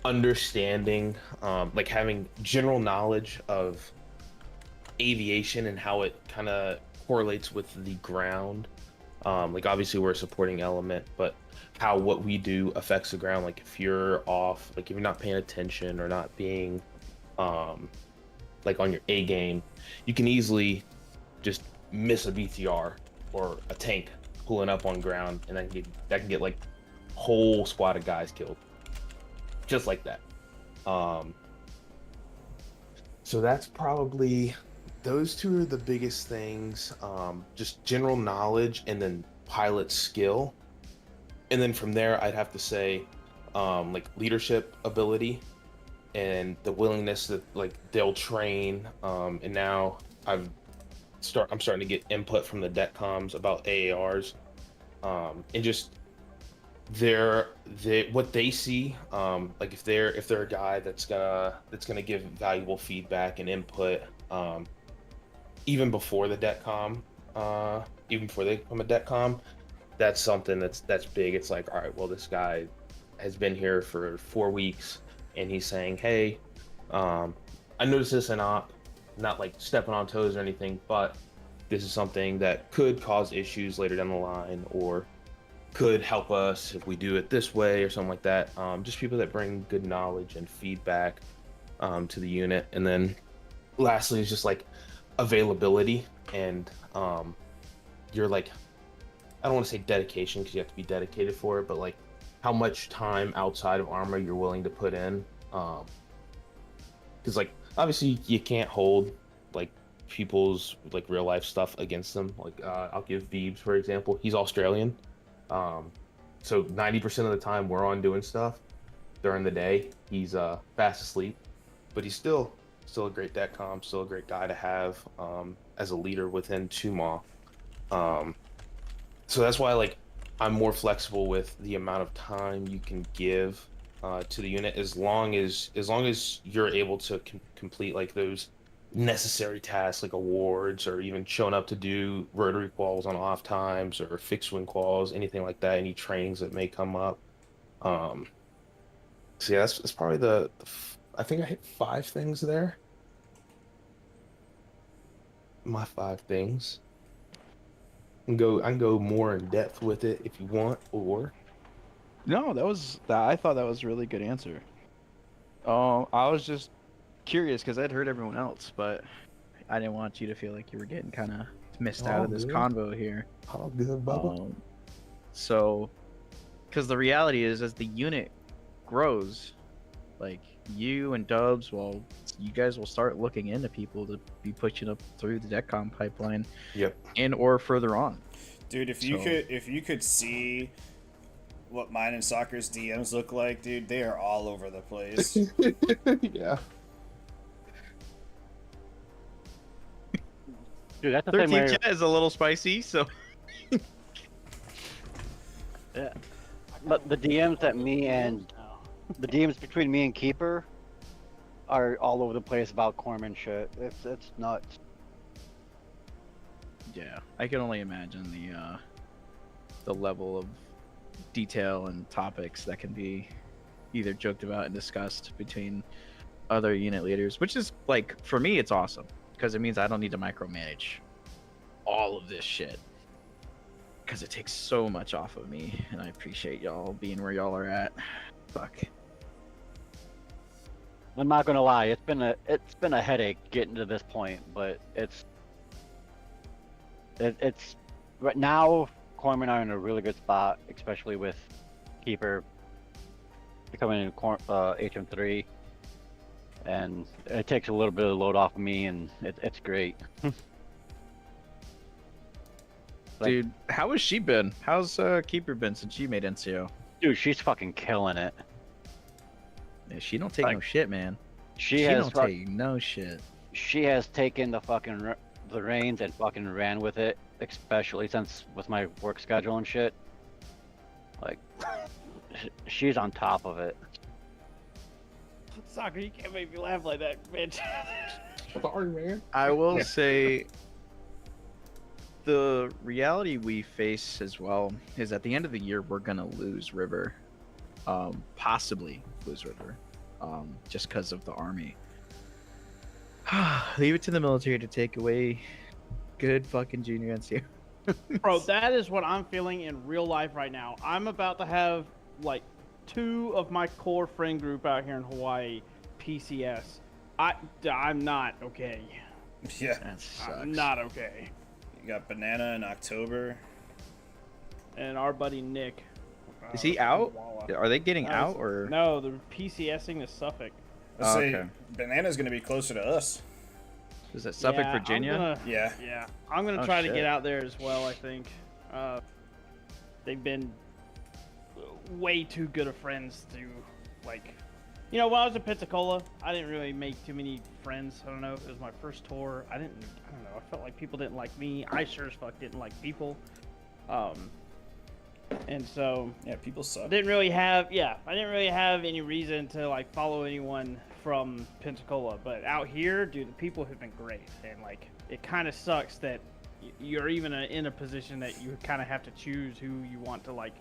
understanding, like having general knowledge of aviation and how it kind of correlates with the ground. Like obviously we're a supporting element, but how what we do affects the ground. Like if you're off, like if you're not paying attention or not being like on your A game, you can easily just miss a BTR or a tank pulling up on ground, and that can get like whole squad of guys killed just like that. So that's probably, those two are the biggest things. Just general knowledge and then pilot skill, and then from there I'd have to say like leadership ability and the willingness that like they'll train, and now I'm starting to get input from the DECCOMs about AARs, and just what they see, like if they're a guy that's gonna give valuable feedback and input, even before the DECCOM, even before they become a DECCOM, that's something that's big. It's like, all right, well, this guy has been here for 4 weeks and he's saying, hey, I noticed this in op, not like stepping on toes or anything, but this is something that could cause issues later down the line, or could help us if we do it this way or something like that. Just people that bring good knowledge and feedback to the unit. And then lastly is just like availability, and you're like, I don't want to say dedication because you have to be dedicated for it, but like how much time outside of armor you're willing to put in. Because like obviously you can't hold like people's like real life stuff against them. Like I'll give Veebs for example. He's Australian, so 90% of the time we're on doing stuff during the day. He's fast asleep, but he's still a great DECCOM, still a great guy to have as a leader within Tumor. So that's why like I'm more flexible with the amount of time you can give to the unit as long as you're able to complete like those necessary tasks like awards or even showing up to do rotary quals on off times or fixed wing quals, anything like that, any trainings that may come up. Um, so yeah, that's probably I think I hit 5 things there. My 5 things. I can go more in depth with it if you want, or No, I thought that was a really good answer. I was just curious because I'd heard everyone else, but I didn't want you to feel like you were getting kind of missed out all of this good. convo here. All good, Bubba. So, because the reality is, as the unit grows, like you and Dubs, well, you guys will start looking into people to be pushing up through the DECCOM pipeline, Yep. and or further on. Dude, if you could see what mine and Soccer's DMs look like, dude, they are all over the place. Yeah. Dude, that's the same 13 way. chat is a little spicy, so Yeah. But the DMs that me and the DMs between me and Keeper are all over the place about Corman shit. It's nuts. yeah, I can only imagine the level of detail and topics that can be either joked about and discussed between other unit leaders, which is like for me it's awesome because it means I don't need to micromanage all of this shit because it takes so much off of me, and I appreciate y'all being where y'all are at. Fuck. I'm not gonna lie, it's been a headache getting to this point, but it's right now. Corman are in a really good spot, especially with Keeper becoming in HM3, and it takes a little bit of the load off of me, and it's great. Dude, how has she been? How's Keeper been since she made NCO? Dude, she's fucking killing it. Yeah, she don't take no shit, man. She don't has take no shit. she has taken the reins and fucking ran with it, especially since with my work schedule and shit. Like, she's on top of it. Soccer, you can't make me laugh like that, bitch. Sorry, man. I will say the reality we face as well is at the end of the year we're gonna lose River, possibly lose River, just because of the army. Leave it to the military to take away good fucking junior NCO. Bro, that is what I'm feeling in real life right now. I'm about to have like 2 of my core friend group out here in Hawaii PCS. I'm not okay. Yeah. That sucks. I'm not okay. You got Banana in October. And our buddy Nick. Is he out? Walla. Are they getting No, out or? No, they're PCSing to Suffolk. Let's say okay. Banana's gonna be closer to us. Is that Suffolk, Yeah, Virginia? Yeah. I'm gonna Oh, try to shit. get out there as well. I think they've been way too good of friends to like. You know, when I was in Pensacola, I didn't really make too many friends. I don't know. It was my first tour. I don't know. I felt like people didn't like me. I sure as fuck didn't like people. And so Yeah, people suck. I didn't really have any reason to like follow anyone from Pensacola, but out here, dude, the people have been great, and like it kind of sucks that you're even in a position that you kind of have to choose who you want to like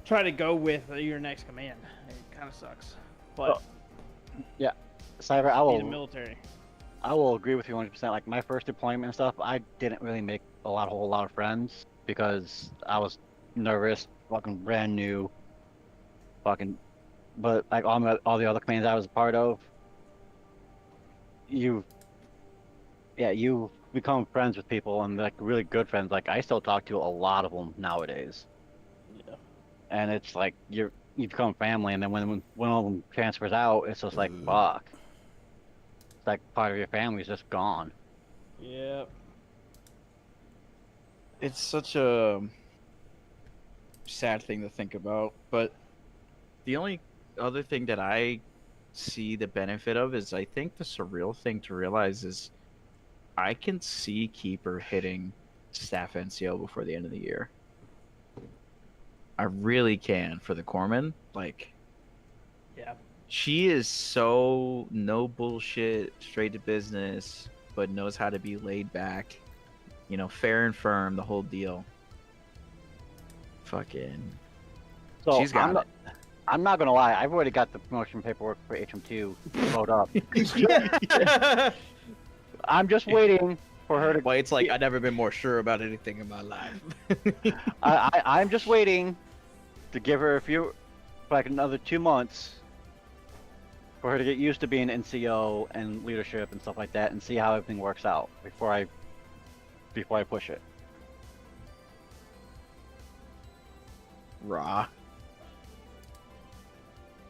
try to go with your next command. It kind of sucks, but Yeah, Cyber, be the military. I will agree with you 100%. Like my first deployment and stuff, I didn't really make a whole lot of friends because I was nervous, fucking brand new, fucking. But like all the other commands I was a part of, you've become friends with people and like really good friends. Like I still talk to a lot of them nowadays. Yeah. And it's like you become family, and then when one of them transfers out, it's just like fuck. It's like part of your family is just gone. Yeah. It's such a sad thing to think about, but the only other thing that I see the benefit of is I think the surreal thing to realize is I can see Keeper hitting staff NCO before the end of the year. I really can for the corpsman. Like, Yeah. she is so no bullshit, straight to business, but knows how to be laid back, you know, fair and firm, the whole deal. Fucking, So she's got it. I'm not gonna lie, I've already got the promotion paperwork for HM2 wrote up. I'm just waiting for her to. Well, it's like I've never been more sure about anything in my life. I'm just waiting to give her a few, like another 2 months, for her to get used to being NCO and leadership and stuff like that, and see how everything works out before I push it. Raw.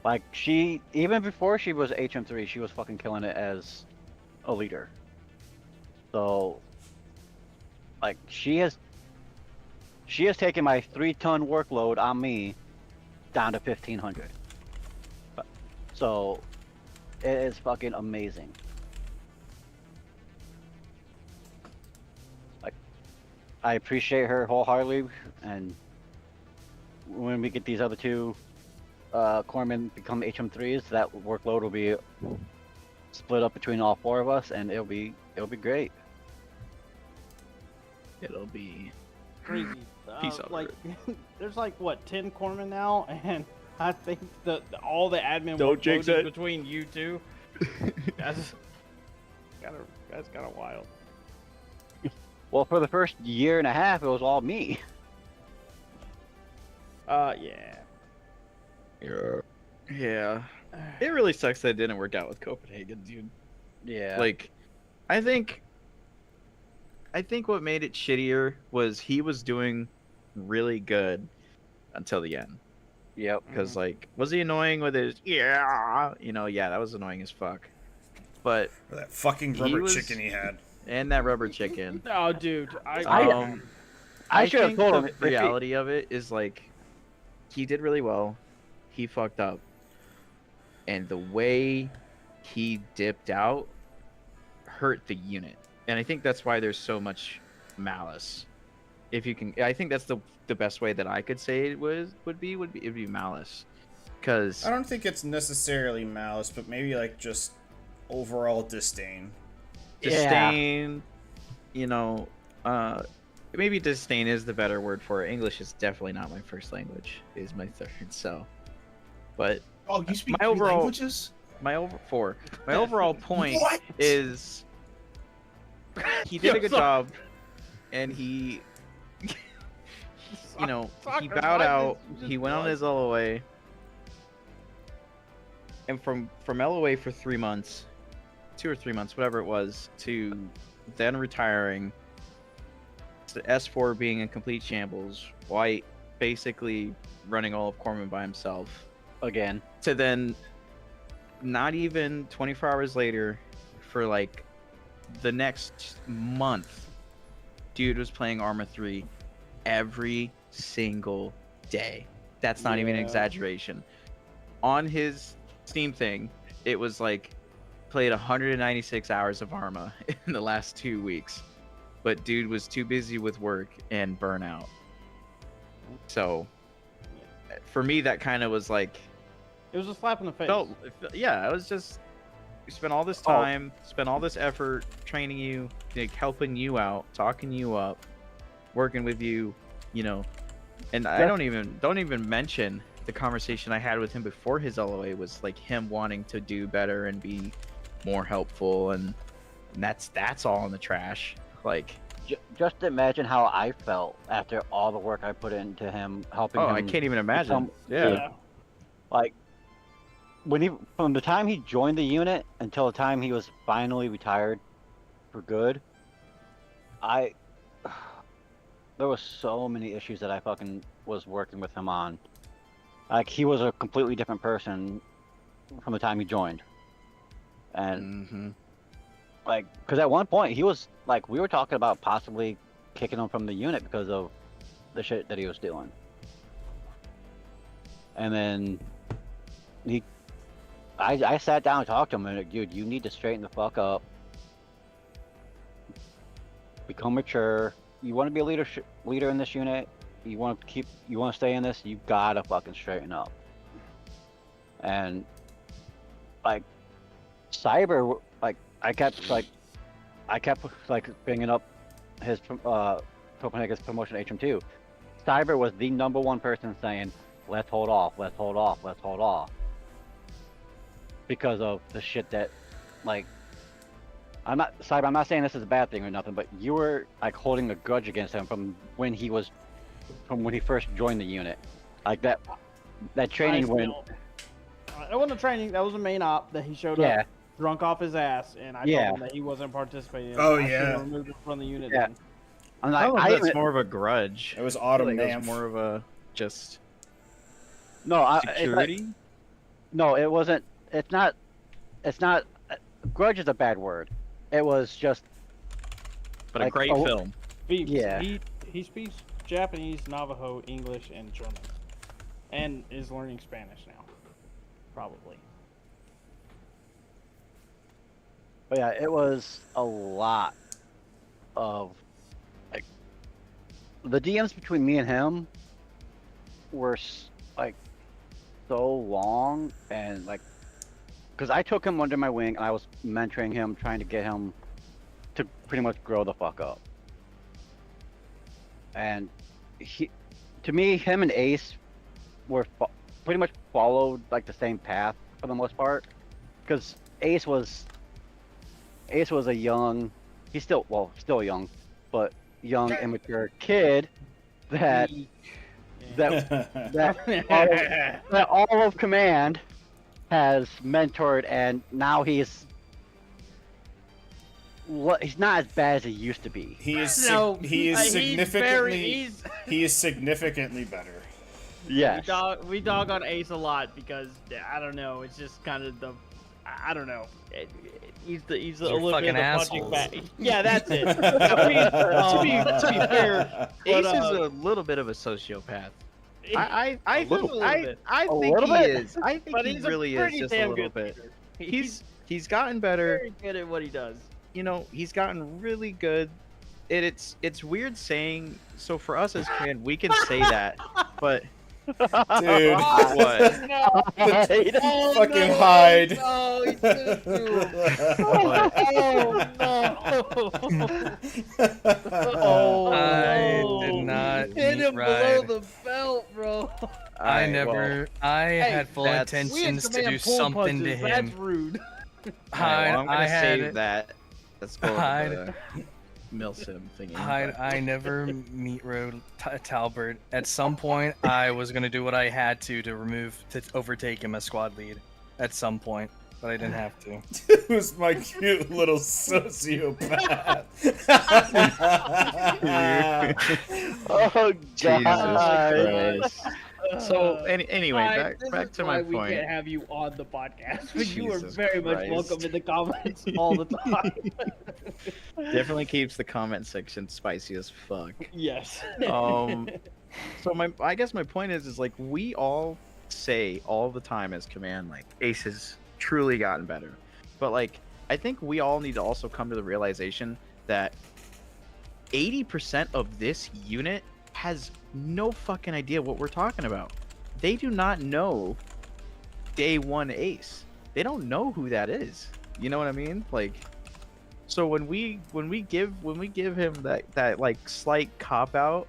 Like she, even before she was HM3, she was fucking killing it as a leader. So, like she has taken my 3-ton workload on me down to 1,500. So, it is fucking amazing. Like, I appreciate her wholeheartedly, and when we get these other two corpsmen become HM3s, that workload will be split up between all 4 of us, and it'll be great. It'll be Crazy. Peace out, like, there's like what 10 corpsmen now, and I think all the admin Don't workload jinx is it. between you two. That's kind of wild. Well, for the first year and a half, it was all me. Yeah. Yeah. It really sucks that it didn't work out with Copenhagen, dude. Yeah. Like, I think what made it shittier was he was doing really good until the end. Yep. Because, like, was he annoying with his, yeah, you know, yeah, that was annoying as fuck. But, Or that fucking He rubber was- chicken he had. and that rubber chicken. Oh, dude. I should have think told him. the reality of it is, like, he did really well. He fucked up. And the way he dipped out hurt the unit. And I think that's why there's so much malice. If you can, I think that's the best way that I could say it would be malice. Because I don't think it's necessarily malice, but maybe like just overall disdain. disdain, you know, maybe disdain is the better word for it. English is definitely not my first language. It is my third, so. But Oh, you speak My 3 overall- languages? my overall point What? is he did a good job, and he, you know, he bowed out. He went on his LOA, and from LOA for 3 months, 2 or 3 months, whatever it was, to then retiring, to S4 being in complete shambles, White basically running all of Corpsman by himself, Again. to then not even 24 hours later, for like the next month, dude was playing Arma 3 every single day. That's not even an Yeah. exaggeration. On his Steam thing, it was like played 196 hours of Arma in the last 2 weeks. But dude was too busy with work and burnout. So for me, that kind of was like, It was a slap in the face. yeah, I was just, we spent all this time, spent all this effort training you, like helping you out, talking you up, working with you, you know. And I don't even mention the conversation I had with him before his LOA was like him wanting to do better and be more helpful, and that's all in the trash. Like, Just imagine how I felt after all the work I put into him helping him. I can't even imagine. become- Yeah. Like, from the time he joined the unit until the time he was finally retired for good, I there was so many issues that I fucking was working with him on. Like he was a completely different person from the time he joined, and like, because at one point he was like, we were talking about possibly kicking him from the unit because of the shit that he was doing, and then I sat down and talked to him and like, dude, you need to straighten the fuck up, become mature. You want to be a leader in this unit. You want to stay in this. You gotta fucking straighten up. And like Cyber, like I kept bringing up his Copenhagen's promotion to HM2. Cyber was the #1 person saying, let's hold off, because of the shit that, like, I'm not saying this is a bad thing or nothing, but you were like holding a grudge against him from when he first joined the unit, like that training when. That wasn't a training. That was a main op that he showed up drunk off his ass, and I told him that he wasn't participating. Oh, I yeah. should've removed him from the unit. Yeah. Then. I'm I like, don't know if that's more of a grudge. It was I feel Autumn like it Nymph. was more of a just no, security. No, it wasn't. It's not. Grudge is a bad word. It was just. But like, a great film. Yeah. He speaks Japanese, Navajo, English, and German, and is learning Spanish now, probably. But yeah, it was a lot of like the DMs between me and him were like so long, and like because I took him under my wing and I was mentoring him, trying to get him to pretty much grow the fuck up. And to me, him and Ace were pretty much followed like the same path for the most part, because Ace was a young, he's still young, but young immature kid that all of command has mentored, and now he's not as bad as he used to be. He is he's significantly better. Yeah. We dog on Ace a lot because I don't know. It's just kind of I don't know. He's a little bit of the punching bag. Yeah, that's it. To be fair, Ace is a little bit of a sociopath. I think he is. I think he really is just a little bit. He's gotten better. Very good at what he does. You know, he's gotten really good. It's weird saying. So for us as command, we can say that, but. Dude, what? No. Fucking hide. No, he didn't do it. Oh no. I did not Hit meet him Ride. below the belt, bro. I had full intentions to do something to him. That's rude. I'm gonna I save had that. Let's go to the Milsim thingy. I never meet Road Talbert. At some point, I was gonna do what I had to overtake him as squad lead. At some point, but I didn't have to. It was my cute little sociopath. Oh Jesus God. Christ. So anyway, back to my We point. can't have you on the podcast, but you are Jesus very much Christ. welcome in the comments all the time. Definitely keeps the comment section spicy as fuck. Yes. So I guess my point is like we all say all the time as command, like Ace has truly gotten better, but like I think we all need to also come to the realization that 80% of this unit has no fucking idea what we're talking about. They do not know day one Ace. They don't know who that is. You know what I mean? Like, so when we give him that like slight cop out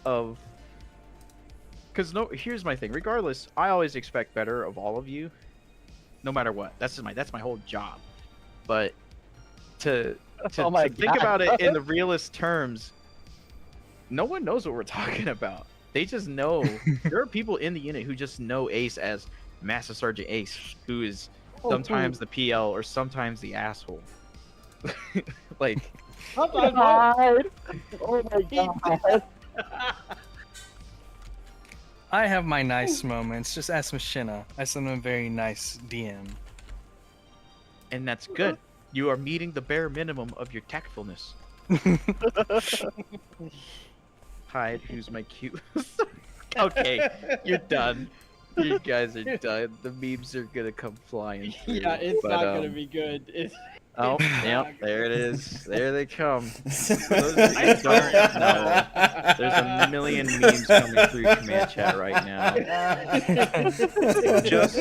of, because here's my thing. Regardless, I always expect better of all of you, no matter what. That's my whole job. But to think about it in the realist terms, no one knows what we're talking about. They just know. There are people in the unit who just know Ace as Master Sergeant Ace, who is sometimes the PL or sometimes the asshole. Like, Sometimes, bro. God. Oh my god. I have my nice moments. Just ask Machina. I send him a very nice DM. And that's good. You are meeting the bare minimum of your tactfulness. Hyde, who's my cute. Okay, you're done. You guys are done. The memes are gonna come flying through. Yeah, it's but, not gonna be good. It's Oh, it's yep, not there it gonna is. There they come. Those of you who don't know, there's a million memes coming through command chat right now. Just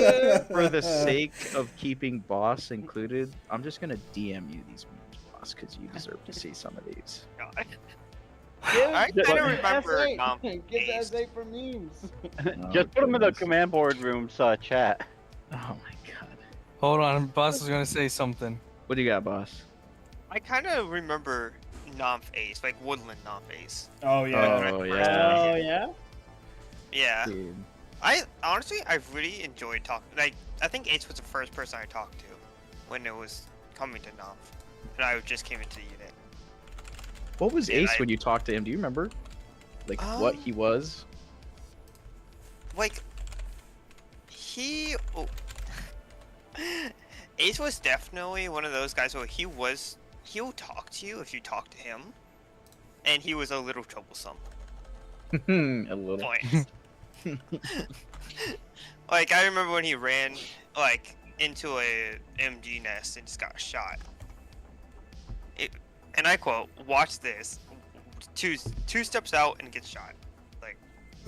for the sake of keeping boss included, I'm just gonna DM you these memes, boss, because you deserve to see some of these. I Give kind of the remember SA. Give the Ace. SA for memes. Just put them in the goodness. command board room's chat. Oh my god. Hold on, boss is gonna say something. What do you got, boss? I kind of remember Nomf Ace, like Woodland Nomf Ace. Oh yeah. Oh yeah. Oh yeah. Yeah. Dude. I honestly, I really enjoyed talking. Like, I think Ace was the first person I talked to when it was coming to Nomf, and I just came into the unit. What was Yeah, Ace when you talked to him? Do you remember? Like what he was? Like, he. Oh. Ace was definitely one of those guys where he'll talk to you if you talk to him, and he was a little troublesome. A little. Point. Like, I remember when he ran like into a MG nest and just got shot. And I quote, "Watch this, two steps out and gets shot." Like,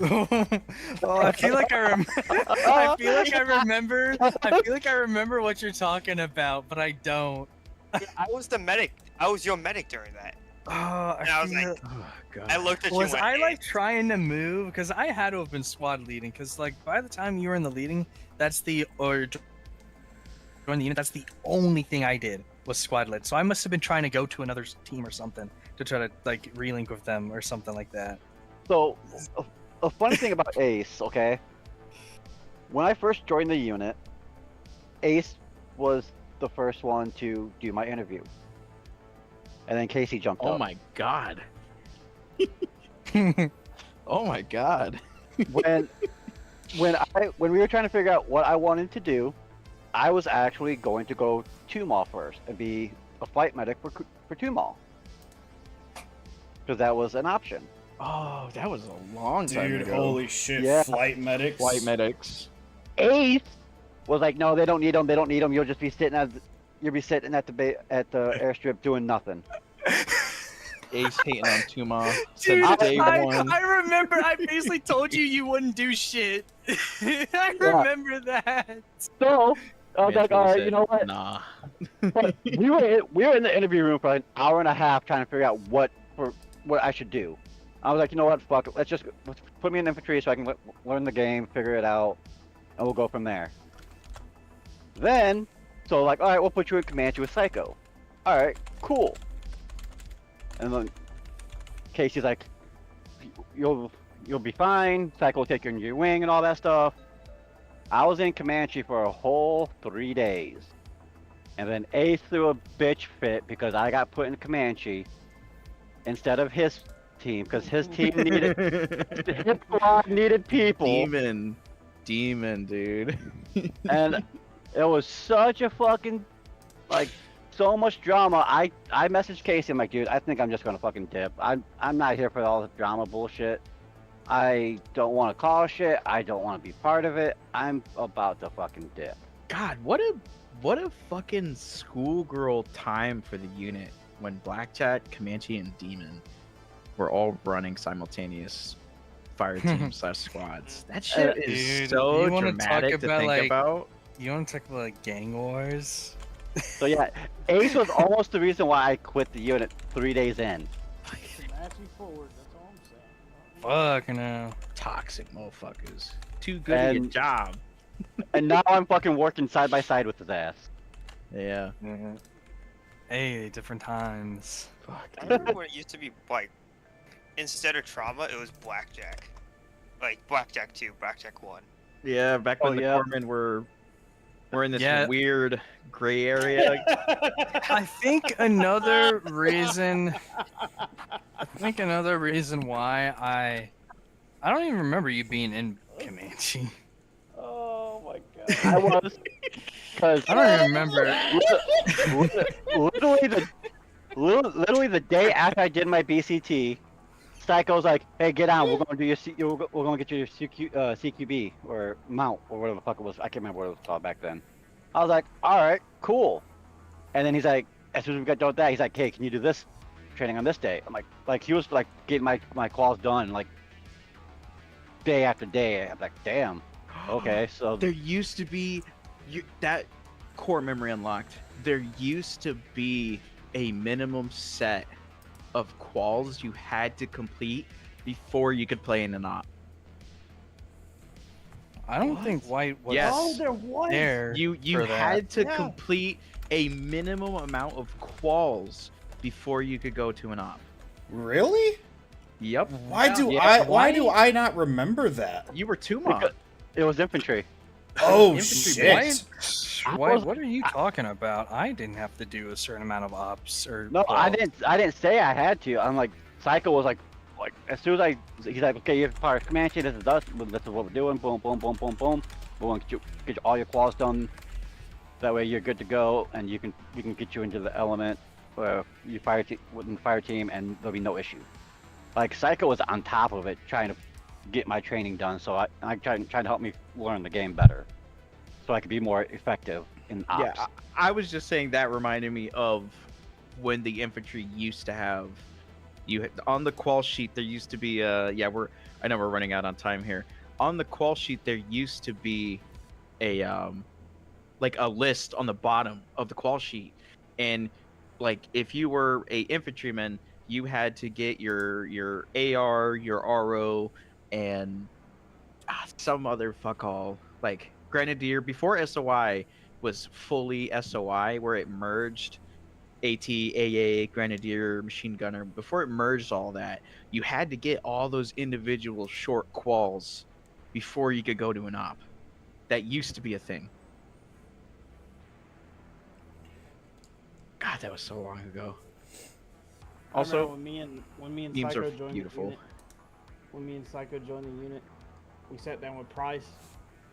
Oh, I feel like I feel like I remember. I feel like I remember what you're talking about, but I don't. I was the medic. I was your medic during that. Oh, And I was feel- like, Oh god. I looked at you. was and I went, like trying to move? Because I had to have been squad leading. Because like by the time you were in the leading, that's the or join the unit. That's the only thing I did was squad lead. So I must have been trying to go to another team or something to try to like relink with them or something like that. So, a funny thing about Ace, okay? When I first joined the unit, Ace was the first one to do my interview. And then Casey jumped Oh up. my god. Oh my god. When when we were trying to figure out what I wanted to do, I was actually going to go Tumal first and be a flight medic for Tumal. Because that was an option. Oh, that was a long time Dude, ago. holy shit! Yeah. Flight medics. Flight medics. Ace was like, no, they don't need them. They don't need them. You'll just be sitting at the airstrip doing nothing. Ace hating on Tuma. Dude, Since day one. I remember. I basically told you wouldn't do shit. I remember that. So I was like, Mantle all right, said, you know what? Nah. But we were in the interview room for an hour and a half trying to figure out what I should do. I was like, you know what? Fuck it. Let's put me in infantry so I can learn the game, figure it out, and we'll go from there. Then, so like, all right, we'll put you in Comanche with Psycho. All right, cool. And then Casey's like, you'll be fine. Psycho will take you in your wing and all that stuff. I was in Comanche for a whole 3 days. And then Ace threw a bitch fit because I got put in Comanche instead of his team because his team needed his squad needed people. Demon, dude. And it was such a fucking like so much drama. I messaged Casey. I'm like, dude, I think I'm just gonna fucking dip. I'm not here for all the drama bullshit. I don't want to call shit. I don't want to be part of it. I'm about to fucking dip. God, what a fucking schoolgirl time for the unit when Blackjack, Comanche, and Demon were all running simultaneous fire teams / squads. That shit is Dude, so you wanna dramatic talk to about, think like- about. You want to talk about like gang wars? So yeah, Ace was almost the reason why I quit the unit 3 days in. Matching forward. That's all I'm saying. Fuck no. Toxic motherfuckers. Too good at your And- job. And now I'm fucking working side by side with his ass. Yeah. Hey, different times. Fuck. I remember when it used to be like, instead of trauma, it was blackjack. Like Blackjack 2, Blackjack 1. Yeah, back when Oh, the yeah. corpsmen were We're in this Yeah. weird gray area. I think another reason. Why I don't even remember you being in Comanche. Oh my I god. was, because I don't even remember. literally the day after I did my BCT, Psycho's like, "Hey, get on. We're gonna do we're gonna get your CQB or mount or whatever the fuck it was. I can't remember what it was called back then." I was like, "All right, cool." And then he's like, as soon as we got done with that, he's like, "Hey, can you do this training on this day?" I'm like he was like getting my claws done like day after day. I'm like, "Damn, okay." So There used to be that core memory unlocked. There used to be a minimum set of quals you had to complete before you could play in an op. I don't think White was Yes. Oh, there was. there. You for that. had to Yeah. complete a minimum amount of quals before you could go to an op. Really? Yep. Why do Yeah, why do I not remember that? You were 2 mob. Because it was infantry. Oh Infantry shit! White, what are you talking about? I didn't have to do a certain amount of ops or. No, I calls. didn't say I had to. I'm like, Psycho was like as soon as he's like, "Okay, you have power Comanche. This is us. This is what we're doing. Boom, boom, boom, boom, boom. We want to get all your claws done. That way you're good to go, and we can get you into the element, you within the fire team, and there'll be no issue." Like Psycho was on top of it, trying to get my training done. So I trying to help me learn the game better, so I could be more effective in ops. Yeah, I was just saying that reminded me of when the infantry used to have on the qual sheet. There used to be I know we're running out on time here. On the qual sheet there used to be a like a list on the bottom of the qual sheet, and like if you were a infantryman, you had to get your AR, your RO, and some other fuck all like Grenadier before SOI was fully SOI, where it merged AT, AA, Grenadier, Machine Gunner. Before it merged all that, you had to get all those individual short quals before you could go to an op. That used to be a thing. God, that was so long ago. I remember Also, when me and memes Psycho are joined beautiful. the unit, when me and Psycho joined the unit, we sat down with Price,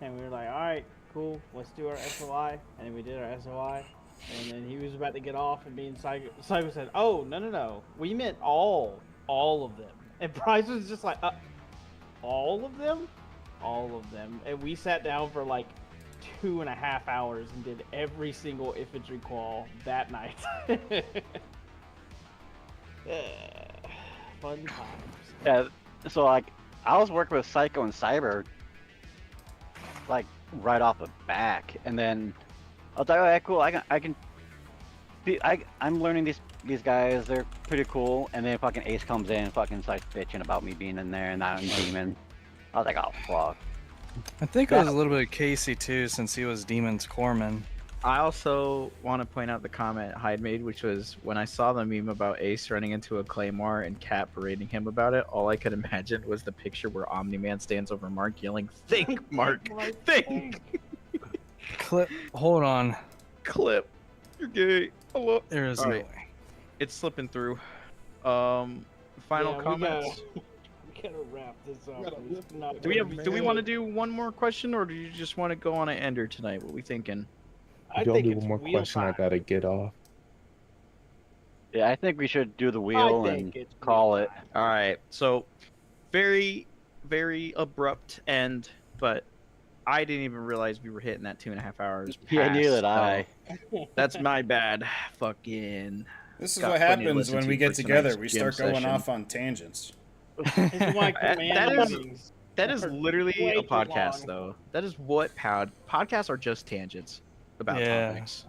and we were like, "All right, cool, let's do our SOI." And then we did our SOI, and then he was about to get off, and me and Psycho said, "Oh, no, we meant all of them." And Price was just like, "All of them, all of them." And we sat down for like 2.5 hours and did every single infantry qual that night. Fun times. Yeah, so like I was working with Psycho and Cyber like right off the back, and then I was like, "Alright, cool. I'm learning these guys. They're pretty cool." And then fucking Ace comes in and fucking starts bitching about me being in there and not in Demon. I was like, "Oh fuck." I think it was a little bit of Casey too, since he was Demon's Corpsman. I also want to point out the comment Hyde made, which was when I saw the meme about Ace running into a Claymore and Cat berating him about it, all I could imagine was the picture where Omni-Man stands over Mark yelling, "Think, Mark, think!" Clip. Hold on. Clip. You're gay. Hello. There is All no right. way. It's slipping through. Final Yeah, comments? We gotta wrap this up. It's not Do we want to good. do one more question, or do you just want to go on an ender tonight? What we thinking? I Don't think do it's one more wheel question. I time. gotta get off. Yeah, I think we should do the wheel and think it's call wheel it. time. All right. So, very, very abrupt end, but I didn't even realize we were hitting that 2.5 hours. Yeah, neither did past, I. so that's my bad. Fucking. This is Got what plenty to happens listen when to we get for together. tonight's We gym start going session. off on tangents. This is why command That is- meetings That is are literally way a too podcast, long. though. That is what podcasts are, just tangents about Yeah. topics.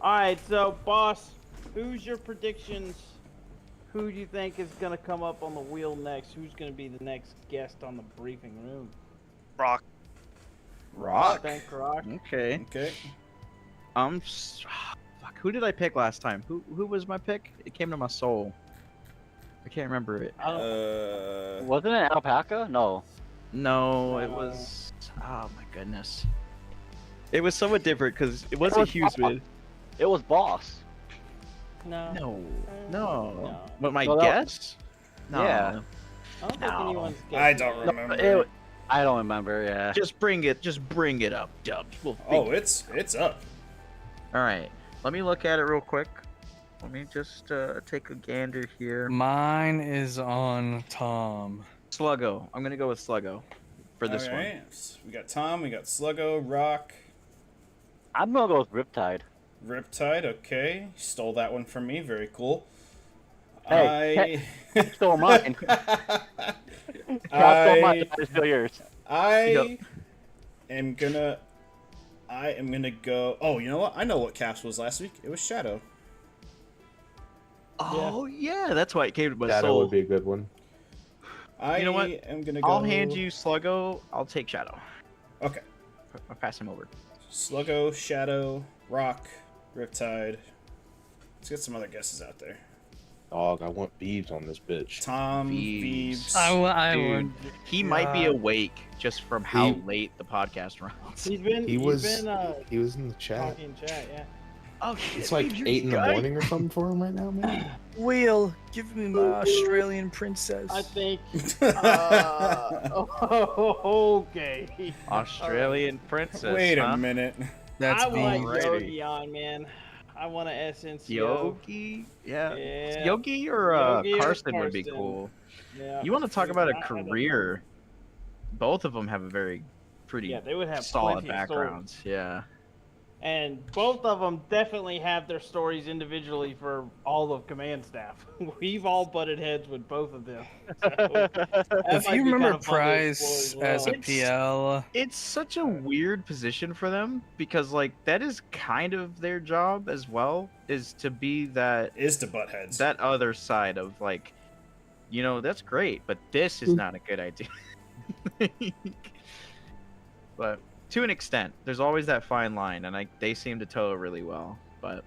All right, so boss, who's your predictions? Who do you think is gonna come up on the wheel next? Who's gonna be the next guest on the briefing room? Rock. Rock. Thank Rock. Okay. Okay. Fuck. Who did I pick last time? Who was my pick? It came to my soul. I can't remember it. Wasn't it Alpaca? No. No, it was. Oh my goodness. It was somewhat different because it wasn't was Hughesman. It was Boss. No. No, No. no. But my No, that- guess? No. Yeah. I don't think No. anyone's I guessing don't it. remember. I don't remember. Yeah. Just bring it up, Dubs. We'll Oh, figure- it's up. All right. Let me look at it real quick. Let me just take a gander here. Mine is on Tom. Sluggo. I'm gonna go with Sluggo for this one. Alright. We got Tom, we got Sluggo, Rock, I'm gonna go with Riptide. Riptide, okay. Stole that one from me, very cool. Hey, Stole mine. Stole mine. I I steal yours. I am gonna go. Oh, you know what? I know what Caps was last week. It was Shadow. Oh yeah, that's why it came to my Shadow soul. would be a good one. I know what? am gonna go. I'll hand you Sluggo. I'll take Shadow. Okay. I'll pass him over. Sluggo, Shadow, Rock, Riptide. Let's get some other guesses out there. Dog, I want Beebs on this bitch. Tom, Beebs. Beebs. I Dude, would. He might be God. awake just from how He- late the podcast runs. He's been. He was been he was in the chat. talking chat. Yeah. Oh shit! It's like 8 in the morning or something for him right now, man. Wheel, give me my Australian princess. I think. Okay. Australian princess. Wait a huh? minute. That's I want me. Alrighty. Yogi on, man. I want an essence. Yogi? Yeah. Yeah. Yogi or Yogi or Karsten would be Karsten. cool. Yeah. You want to talk about a I don't know. career? Both of them have a very pretty Yeah, they would have solid plenty of stories. backgrounds. Yeah. And both of them definitely have their stories individually for all of command staff. We've all butted heads with both of them. So, that If might you be remember kinda fun to explore Price well. as a It's- PL, It's such a weird position for them because like that is kind of their job as well, is to be that Is to butt heads. that other side of like, you know, that's great, but this is not a good idea. But to an extent, there's always that fine line, and they seem to toe it really well. But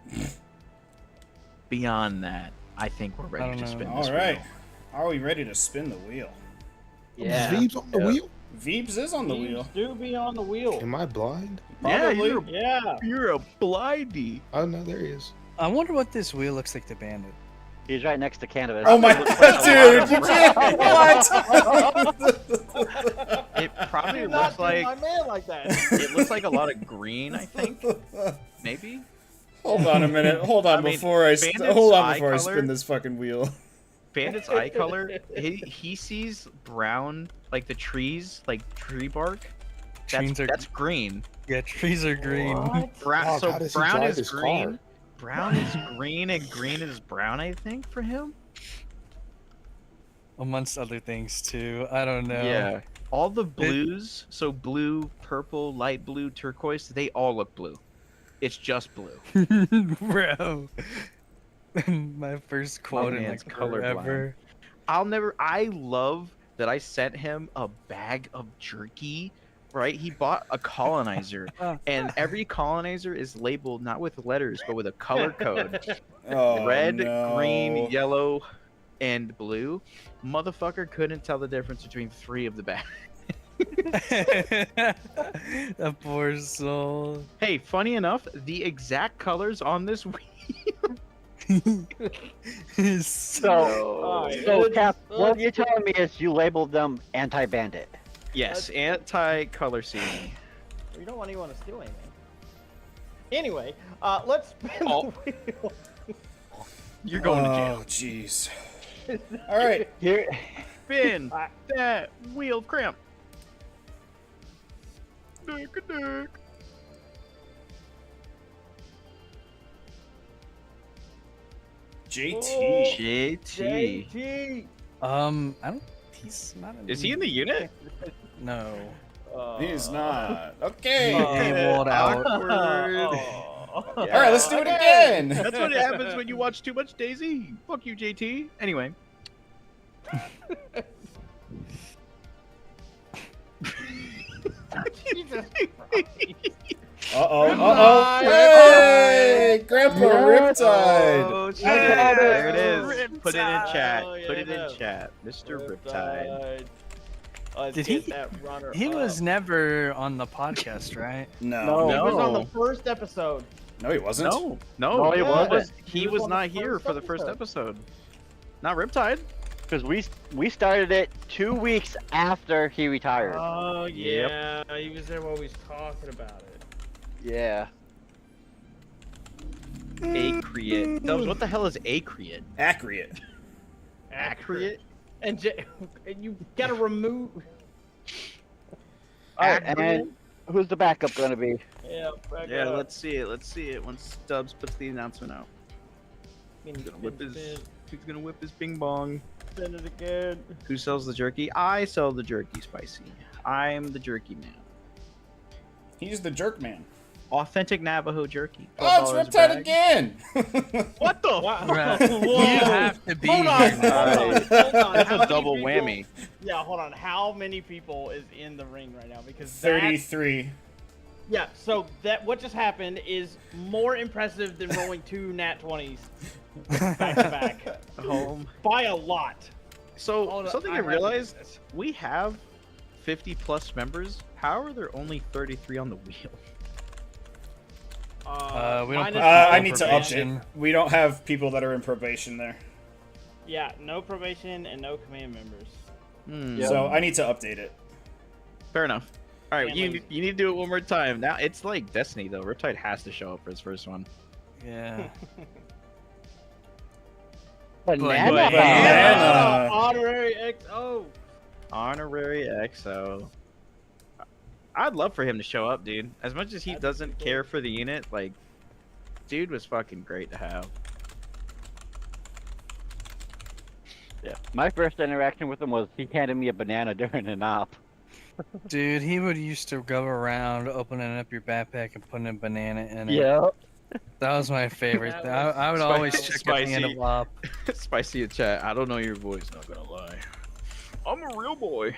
beyond that, I think we're I ready don't to know. spin All this right. wheel. Are we ready to spin the wheel? Yeah. Beebs on the wheel? Veebs is on the Thieves wheel. do be on the wheel. Am I blind? Yeah, Probably. Yeah. you're a blindy. Oh no, there he is. I wonder what this wheel looks like to Bandit. He's right next to Canada. Oh my god, dude! You can't. What? It probably You're looks not doing my like man like that. it looks like a lot of green. I think maybe. Hold on a minute. Hold on I mean, before I Bandit's hold on eye before I color- spin this fucking wheel. Bandit's eye color, he sees brown, like the trees, like tree bark. Trees are- That's green. Yeah, trees are green. What? Brown, Dog, so how does he brown drive is his green. car? Brown is green and green is brown, I think, for him. Amongst other things too. I don't know. Yeah. All the blues, so blue, purple, light blue, turquoise, they all look blue. It's just blue. Bro. My first quote in man's like colorblind. forever. I love that I sent him a bag of jerky, right? He bought a colonizer, and every colonizer is labeled not with letters, but with a color code. Oh, Red, no. green, yellow, and blue. Motherfucker couldn't tell the difference between 3 of the bags. That poor soul. Hey, funny enough, the exact colors on this wheel. So, Alright, so Cap, what you're telling me is you labeled them anti-bandit. Yes, anti-color seeding. You don't want anyone to steal anything. Anyway, let's spin Oh. the wheel. You're going to jail. Oh, jeez. All right. Here, Spin that wheel cramp. Dick. JT. JT. JT. I don't. He's not. Is he in the unit? No. He's not. Okay. Okay, walled out. Awkward. All right, let's do it again. That's what happens when you watch too much Daisy. Fuck you, JT. Anyway. Uh-oh. Hey, Grandpa Riptide. Oh, shit. got it. There it is. Put it in chat. Oh, yeah, Put it no. in chat. Mr. Riptide. Did get he- that runner He was up. never on the podcast, right? No. He was on the No. first episode. No, he wasn't. No, he wasn't. He was not here for the first episode. Not Riptide. Because we started it 2 weeks after he retired. Oh Yep. yeah, he was there while we was talking about it. Yeah. Acreate. Dubs, what the hell is acreate? Accurate. Accurate? And, and you gotta remove. All right, and who's the backup gonna be? Yeah. back Yeah, up. let's see it. Let's see it once Dubs puts the announcement out. He's gonna whip his bing bong. Send it again. Who sells the jerky? I sell the jerky, Spicy. I'm the jerky man. He's the jerk man. Authentic Navajo jerky. Oh, $12 it's a Riptide bag. again! What the? Wow. Right. Whoa. You have to be Hold on, here. hold on, hold on. That's How a many double people- whammy. Yeah, hold on. How many people is in the ring right now? Because 33. yeah. So that what just happened is more impressive than rolling 2 nat 20s back to back Home. by a lot. So Hold on, something I have to realized, do this. we have 50 plus members. How are there only 33 on the wheel? We don't minus put I people need on to probation. update. We don't have people that are in probation there. Yeah, no probation and no command members. Hmm. So I need to update it. Fair enough. All right, Family. you need to do it one more time. Now it's like Destiny though. Riptide has to show up for his first one. Yeah. Banana. Banana. Honorary XO. Honorary XO. I'd love for him to show up, dude. As much as he That'd be doesn't cool. care for the unit, like, dude was fucking great to have. Yeah. My first interaction with him was he handed me a banana during an op. Dude, he would used to go around opening up your backpack and putting a banana in it. Yeah. That was my favorite. That thing. was I would always check at the end spicy. of op. Spicy in chat. I don't know your voice, not gonna lie. I'm a real boy.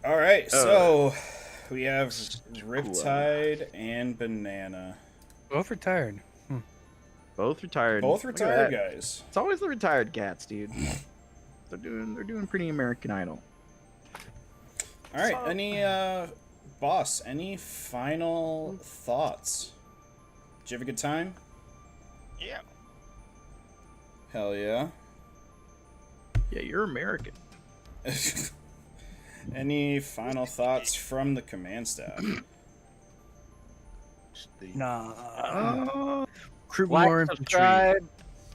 All right, so we have Riptide and Banana. Both retired. Both retired. Both Look at retired that. guys. It's always the retired cats, dude. They're doing pretty American Idol. All right, any boss, any final thoughts? Did you have a good time? Yeah. Hell yeah. Yeah, you're American. Any final thoughts from the command staff? Nah. Crew Like, more infantry. subscribe.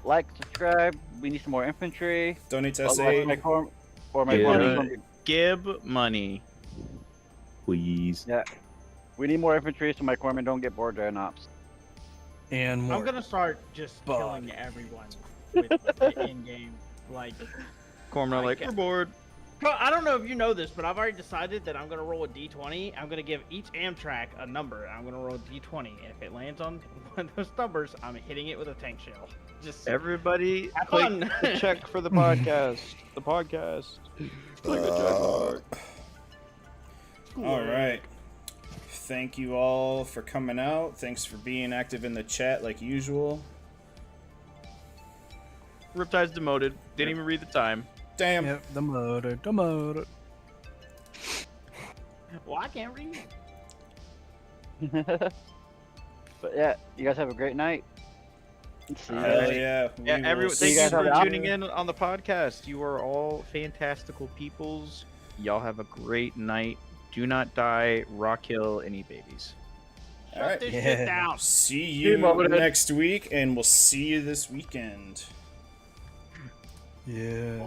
Like, subscribe. We need some more infantry. Donate to Otherwise, SA. my corp, or my Yeah. corp's gonna be- Give money. Please. Yeah. We need more infantry so my corpsmen don't get bored during ops. And more. I'm gonna start just Bug. killing everyone with the in-game. Like, Corman are like, Okay. we're bored. Bro, I don't know if you know this, but I've already decided that I'm gonna roll a d20. I'm gonna give each Amtrak a number. I'm gonna roll a d20, and if it lands on one of those numbers, I'm hitting it with a tank shell. Just Everybody, have click fun. the check for the podcast. The podcast. Click the check mark. All right. Thank you all for coming out. Thanks for being active in the chat like usual. Riptide's demoted. Didn't even read the time. Damn. Yep, the motor, the motor. Well, I can't read. But yeah, you guys have a great night. See you Hell guys. yeah. Yeah, We will everyone, see thank you guys for on the tuning in on the podcast. You are all fantastical peoples. Y'all have a great night. Do not die. Rock kill any babies. Shut All right. this Yeah. shit down. See you Motor. next week, and we'll see you this weekend. Yeah.